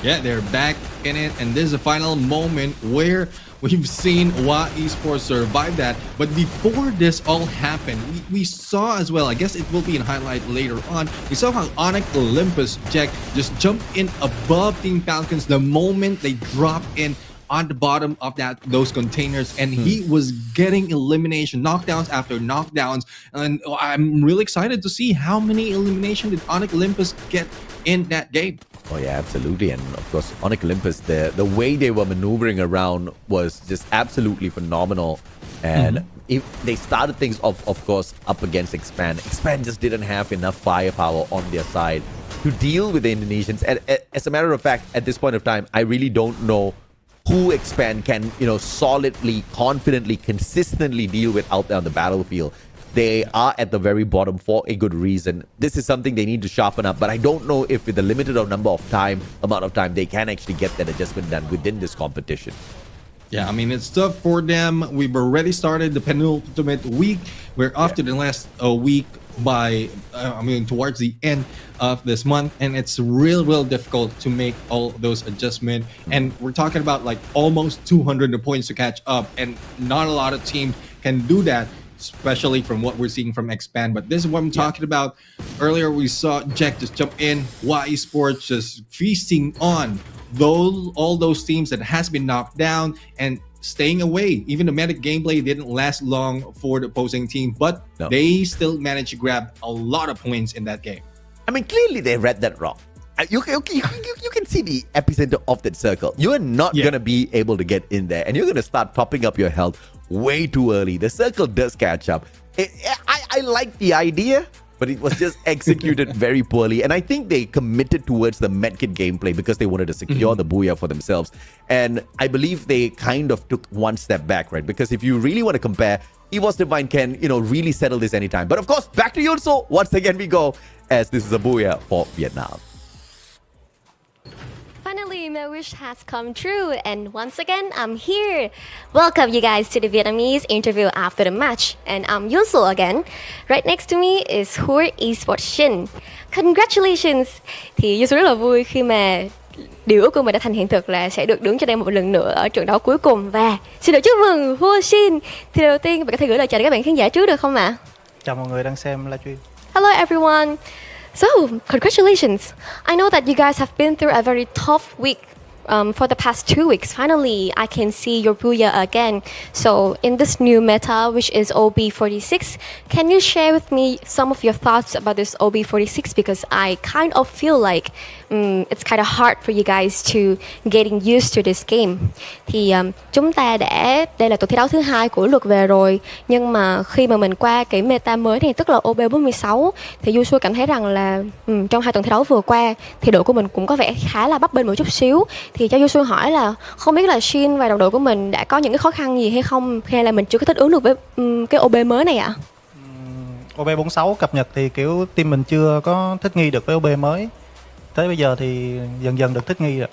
Yeah, they're back in it, and this is the final moment where we've seen Hua Esports survive that. But before this all happened, we saw as well, I guess it will be in highlight later on, we saw how Onyx Olympus, Jack, just jumped in above Team Falcons the moment they dropped in on the bottom of those containers, and he was getting elimination, knockdowns after knockdowns. And I'm really excited to see how many elimination did Onyx Olympus get in that game. Oh yeah, absolutely. And of course, Onyx Olympus, the way they were maneuvering around was just absolutely phenomenal. And if they started things off, of course, up against Expand. Expand just didn't have enough firepower on their side to deal with the Indonesians. And as a matter of fact, at this point of time, I really don't know who Expand can, solidly, confidently, consistently deal with out there on the battlefield. They are at the very bottom for a good reason. This is something they need to sharpen up, but I don't know if with the limited amount of time, they can actually get that adjustment done within this competition. Yeah, I mean, it's tough for them. We've already started the penultimate week. We're off to the last week by, towards the end of this month. And it's real difficult to make all those adjustments. And we're talking about like almost 200 points to catch up. And not a lot of teams can do that, especially from what we're seeing from Expand. But this is what I'm talking about. Earlier, we saw Jack just jump in. Hua Esports just feasting on all those teams that has been knocked down and staying away. Even the medic gameplay didn't last long for the opposing team, but they still managed to grab a lot of points in that game. I mean, clearly they read that wrong. You can see the epicenter of that circle. You are not going to be able to get in there, and you're going to start topping up your health way too early. The circle does catch up. I like the idea, but it was just executed very poorly. And I think they committed towards the medkit gameplay because they wanted to secure the booyah for themselves. And I believe they kind of took one step back, right? Because if you really want to compare, EVOS Divine can, really settle this anytime. But of course, back to Yunso. Once again, we go, as this is a booyah for Vietnam. Finally, my wish has come true, and once again, I'm here. Welcome you guys to the Vietnamese interview after the match, and I'm Yunsul again. Right next to me is Hua Esports Shin. Congratulations! Thì Yunsul rất là vui khi mà điều ước của mình đã thành hiện thực là sẽ được đứng trên đây một lần nữa ở trận đấu cuối cùng, và xin được chúc mừng Hua Shin. Thì đầu tiên, bạn có thể gửi lời chào đến các bạn khán giả trước được không ạ? Chào mọi người đang xem livestream. Hello everyone. So, congratulations. I know that you guys have been through a very tough week for the past 2 weeks, finally I can see your Booyah again. So in this new meta, which is OB46, can you share with me some of your thoughts about this OB46? Because I kind of feel like it's kind of hard for you guys to getting used to this game. Thì chúng ta đây là tuần thi đấu thứ 2 của lượt về rồi, nhưng mà khi mà mình qua cái meta mới này, tức là OB46, thì Yusui cảm thấy rằng là trong 2 tuần thi đấu vừa qua thì đội của mình cũng có vẻ khá là bấp bênh một chút xíu. Thì cho Yusui hỏi là không biết là Shin và đồng đội của mình đã có những cái khó khăn gì hay không, hay là mình chưa có thích ứng được với cái OB mới này ạ? OB46 cập nhật thì kiểu team mình chưa có thích nghi được với OB mới. Tới bây giờ thì dần dần được thích nghi rồi.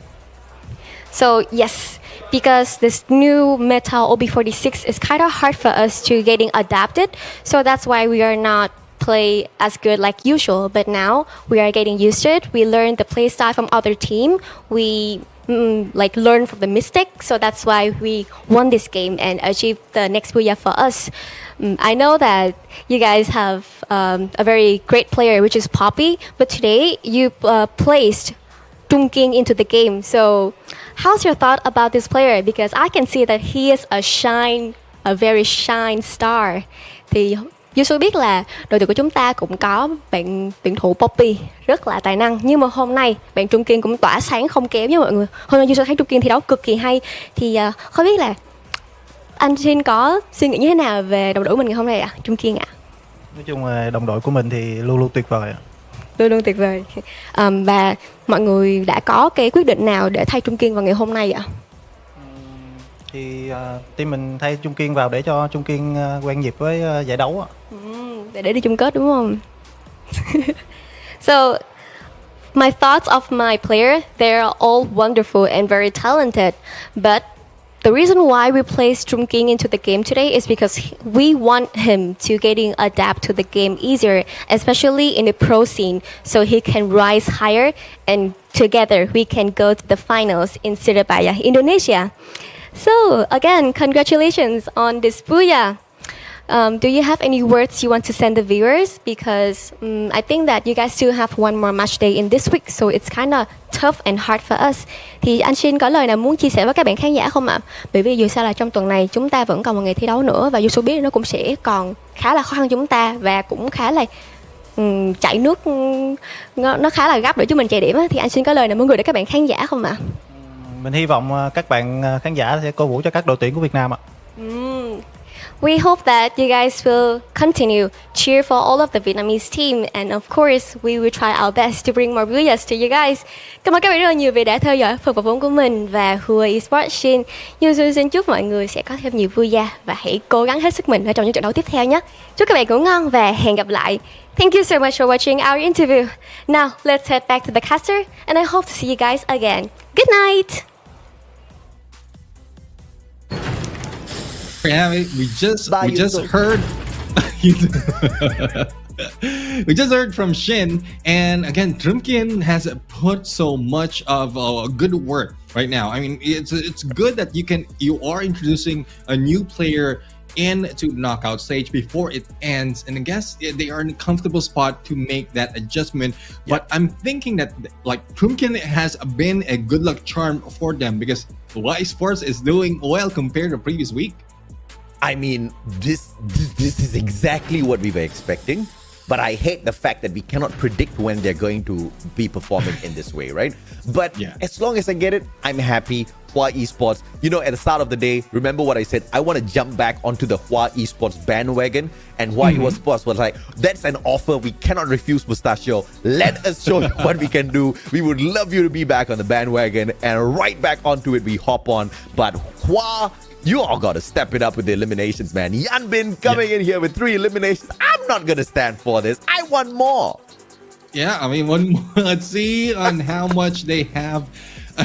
So yes, because this new meta OB46 is kind of hard for us to getting adapted. So that's why we are not play as good like usual. But now we are getting used to it. We learn the play style from other team. We like learn from the mistake. So that's why we won this game and achieved the next Booyah for us. I know that you guys have a very great player, which is Poppy. But today you placed Trung King into the game. So how's your thought about this player? Because I can see that he is a very shine star. Thì Yusui biết là đội tuyển của chúng ta cũng có bạn tuyển thủ Poppy rất là tài năng, nhưng mà hôm nay bạn Trung Kiên cũng tỏa sáng không kém với mọi người. Hôm nay Yusui thấy Trung Kiên thi đấu cực kỳ hay. Thì không biết là anh Shin có suy nghĩ như thế nào về đồng đội của mình ngày hôm nay ạ, Trung Kiên ạ? Nói chung là đồng đội của mình thì luôn luôn tuyệt vời. Luôn luôn tuyệt vời. Và mọi người đã có cái quyết định nào để thay Trung Kiên vào ngày hôm nay ạ? Thì team mình thay Trung Kiên vào để cho Trung Kiên quen nhịp với giải đấu. Để đi chung kết đúng không? So my thoughts of my player, they're all wonderful and very talented, but the reason why we placed Trung King into the game today is because we want him to getting adapt to the game easier, especially in the pro scene, so he can rise higher and together we can go to the finals in Surabaya, Indonesia. So again, congratulations on this Booyah. Do you have any words you want to send the viewers? Because I think that you guys still have one more match day in this week, so it's kind of tough and hard for us. Thì anh Shin có lời nào muốn chia sẻ với các bạn khán giả không ạ? Bởi vì dù sao là trong tuần này chúng ta vẫn còn một ngày thi đấu nữa, và Yusui biết nó cũng sẽ còn khá là khó khăn chúng ta, và cũng khá là chạy nước nó khá là gấp để chúng mình chạy điểm á. Thì anh Shin có lời nào muốn gửi đến các bạn khán giả không ạ? Mình hy vọng các bạn khán giả sẽ cổ vũ cho các đội tuyển của Việt Nam ạ. We hope that you guys will continue cheer for all of the Vietnamese team, and of course we will try our best to bring more Booyahs to you guys. Cảm ơn các bạn rất là nhiều vì đã theo dõi phần phỏng vấn của mình và Hua Esports Shin. Yusui xin chúc mọi người sẽ có thêm nhiều Booyah và hãy cố gắng hết sức mình ở trong những trận đấu tiếp theo nhé. Chúc các bạn ngủ ngon và hẹn gặp lại. Thank you so much for watching our interview. Now let's head back to the caster, and I hope to see you guys again. Good night. Yeah, we just heard we just heard from Shin, and again, Trumkin has put so much of good work right now. I mean, it's good that you are introducing a new player into knockout stage before it ends, and I guess they are in a comfortable spot to make that adjustment. But I'm thinking that like Trumkin has been a good luck charm for them, because Y Sports is doing well compared to previous week. I mean, this is exactly what we were expecting, but I hate the fact that we cannot predict when they're going to be performing in this way, right? But as long as I get it, I'm happy. Hua Esports, you know, at the start of the day, remember what I said? I want to jump back onto the Hua Esports bandwagon, and Hua Esports was like, that's an offer we cannot refuse, Mustachio. Let us show you what we can do. We would love you to be back on the bandwagon, and right back onto it we hop on. But Hua, you all got to step it up with the eliminations, man. Yanbin coming in here with 3 eliminations. I'm not going to stand for this. I want more. Yeah, I mean, one more. Let's see on how much they have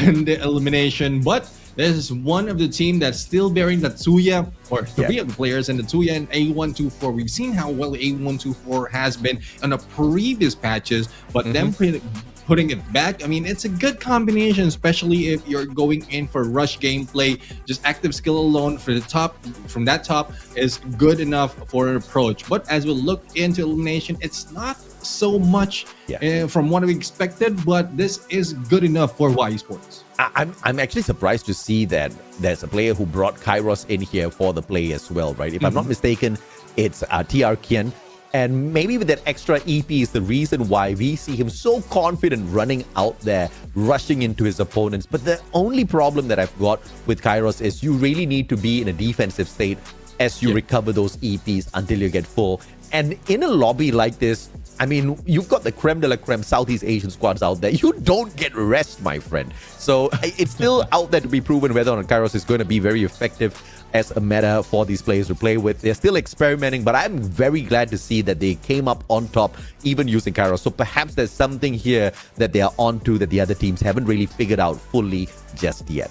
in the elimination. But this is one of the team that's still bearing Tatsuya, or 3 of the players in Tatsuya and A124. We've seen how well A124 has been on the previous patches, but them putting it back. I mean, it's a good combination, especially if you're going in for rush gameplay. Just active skill alone from that top is good enough for an approach. But as we look into elimination, it's not so much from what we expected, but this is good enough for YE Sports. I'm actually surprised to see that there's a player who brought Kairos in here for the play as well, right? If I'm not mistaken, it's TR Kian. And maybe with that extra EP is the reason why we see him so confident running out there, rushing into his opponents. But the only problem that I've got with Kairos is you really need to be in a defensive state as you recover those EPs until you get full. And in a lobby like this, I mean, you've got the creme de la creme Southeast Asian squads out there. You don't get rest, my friend. So it's still out there to be proven whether or not Kairos is going to be very effective as a meta for these players to play with. They're still experimenting, but I'm very glad to see that they came up on top, even using Kairos. So perhaps there's something here that they are onto that the other teams haven't really figured out fully just yet.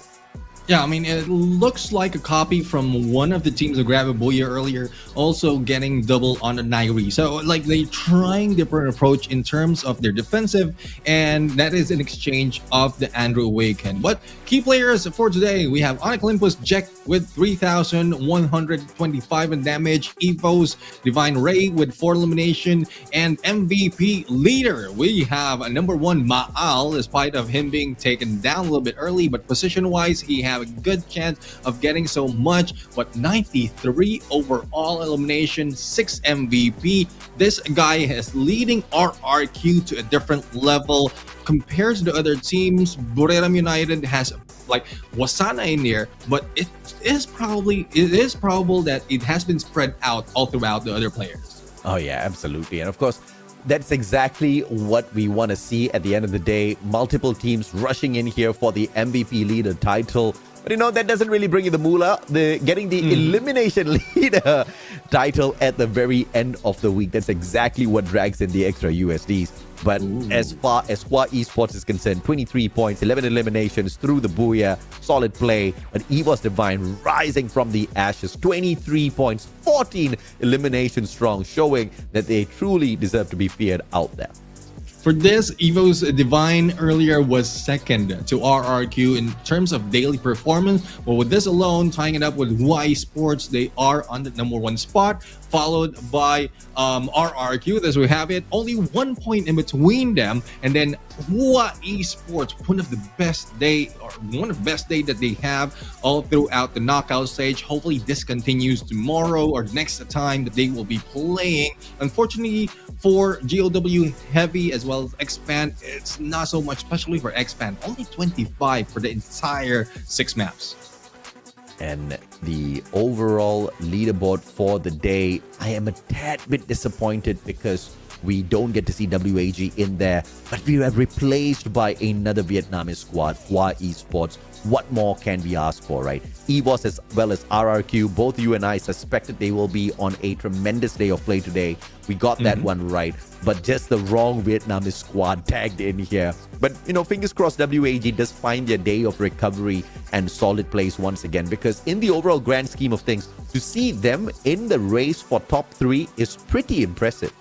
Yeah, I mean, it looks like a copy from one of the teams that grabbed a Booyah earlier, also getting double on the Nairi. So, like, they're trying different approach in terms of their defensive, and that is in exchange of the Andrew Awaken. But key players for today, we have Onyx Olympus Jack with 3,125 in damage, Evo's Divine Ray with 4 elimination, and MVP leader, we have a number 1 Ma'al, despite of him being taken down a little bit early, but position-wise, he has a good chance of getting so much, but 93 overall elimination, 6 MVP. This guy is leading RRQ to a different level compared to the other teams. Buriram United has like Wasana in there, but it is probable that it has been spread out all throughout the other players. Oh yeah, absolutely. And of course, that's exactly what we want to see at the end of the day. Multiple teams rushing in here for the MVP leader title. But you know, that doesn't really bring you the moolah. Getting the elimination leader title at the very end of the week. That's exactly what drags in the extra USDs. But as far as Hua Esports is concerned, 23 points, 11 eliminations through the Booyah. Solid play. But EVOS Divine rising from the ashes. 23 points, 14 eliminations strong, showing that they truly deserve to be feared out there. For this, Evo's Divine earlier was second to RRQ in terms of daily performance. But with this alone, tying it up with YE Sports, they are on the number 1 spot, followed by RRQ. As we have it, only 1 point in between them. And then Hua Esports, one of the best day that they have all throughout the knockout stage. Hopefully this continues tomorrow or next time that they will be playing. Unfortunately for GOW Heavy as well as Expand, it's not so much, especially for Expand. Only 25 for the entire 6 maps. And the overall leaderboard for the day, I am a tad bit disappointed because we don't get to see WAG in there, but we are replaced by another Vietnamese squad, Hua Esports. What more can we ask for, right? EVOS as well as RRQ, both you and I suspected they will be on a tremendous day of play today. We got that one right, but just the wrong Vietnamese squad tagged in here. But, you know, fingers crossed WAG does find their day of recovery and solid plays once again, because in the overall grand scheme of things, to see them in the race for top 3 is pretty impressive.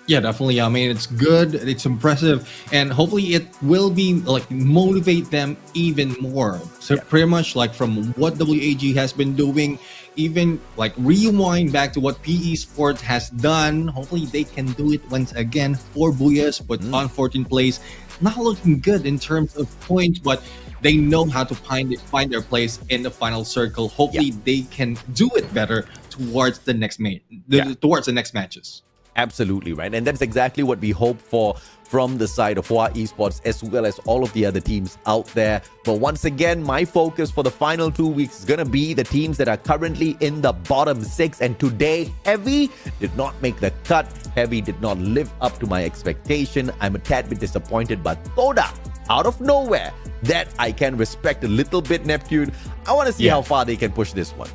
Yeah, definitely. I mean, it's good, it's impressive, and hopefully it will be like motivate them even more. So pretty much like from what WAG has been doing, even like rewind back to what PE Sports has done. Hopefully they can do it once again. 4 Booyahs, but on 14 plays. Not looking good in terms of points, but they know how to find their place in the final circle. Hopefully they can do it better towards the next towards the next matches. Absolutely right. And that's exactly what we hope for from the side of Hua Esports as well as all of the other teams out there. But once again, my focus for the final 2 weeks is going to be the teams that are currently in the bottom 6. And today, Heavy did not make the cut. Heavy did not live up to my expectation. I'm a tad bit disappointed, but Toda, out of nowhere, that I can respect a little bit, Neptune. I want to see how far they can push this one.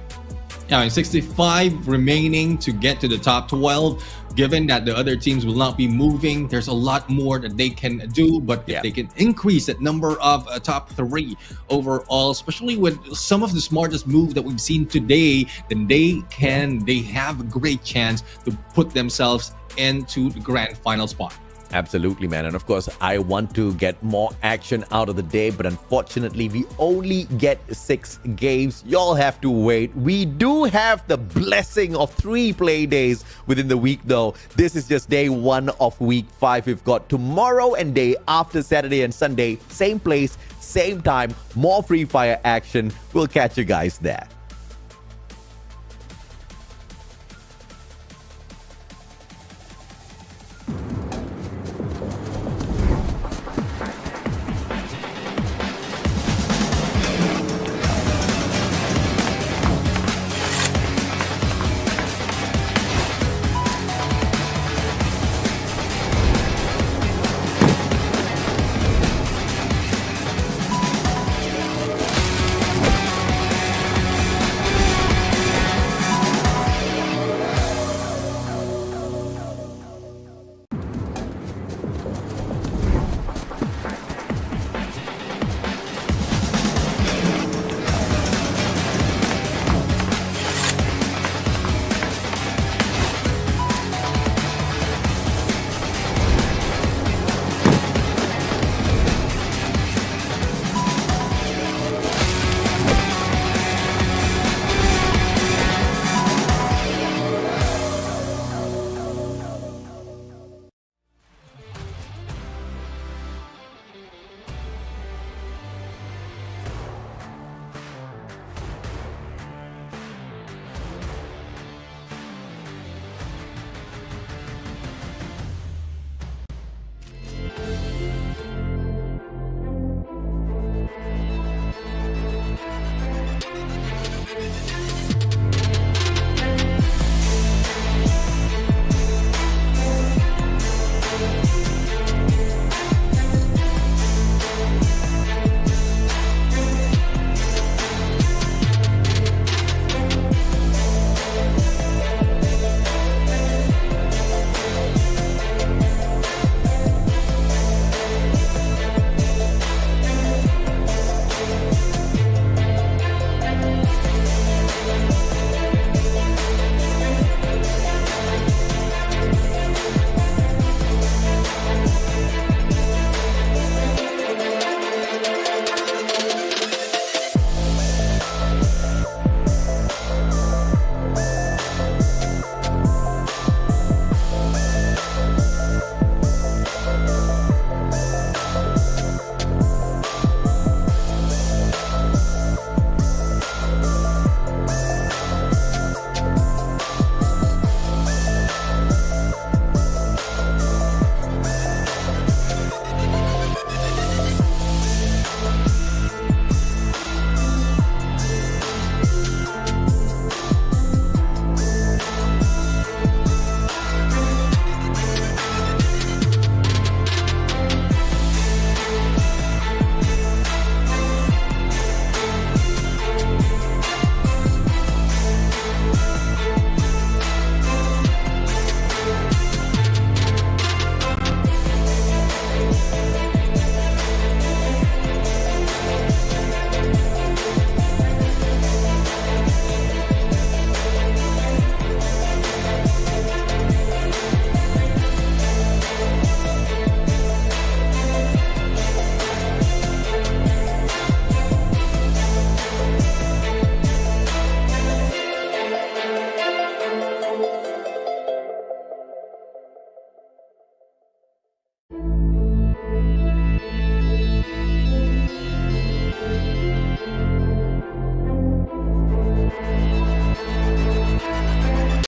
Yeah, 65 remaining to get to the top 12. Given that the other teams will not be moving, there's a lot more that they can do. But if they can increase that number of top 3 overall, especially with some of the smartest moves that we've seen today, then they have a great chance to put themselves into the grand final spot. Absolutely, man. And of course, I want to get more action out of the day, but unfortunately, we only get 6 games. Y'all have to wait. We do have the blessing of 3 play days within the week, though. This is just day 1 of week 5. We've got tomorrow and day after, Saturday and Sunday. Same place, same time, more Free Fire action. We'll catch you guys there.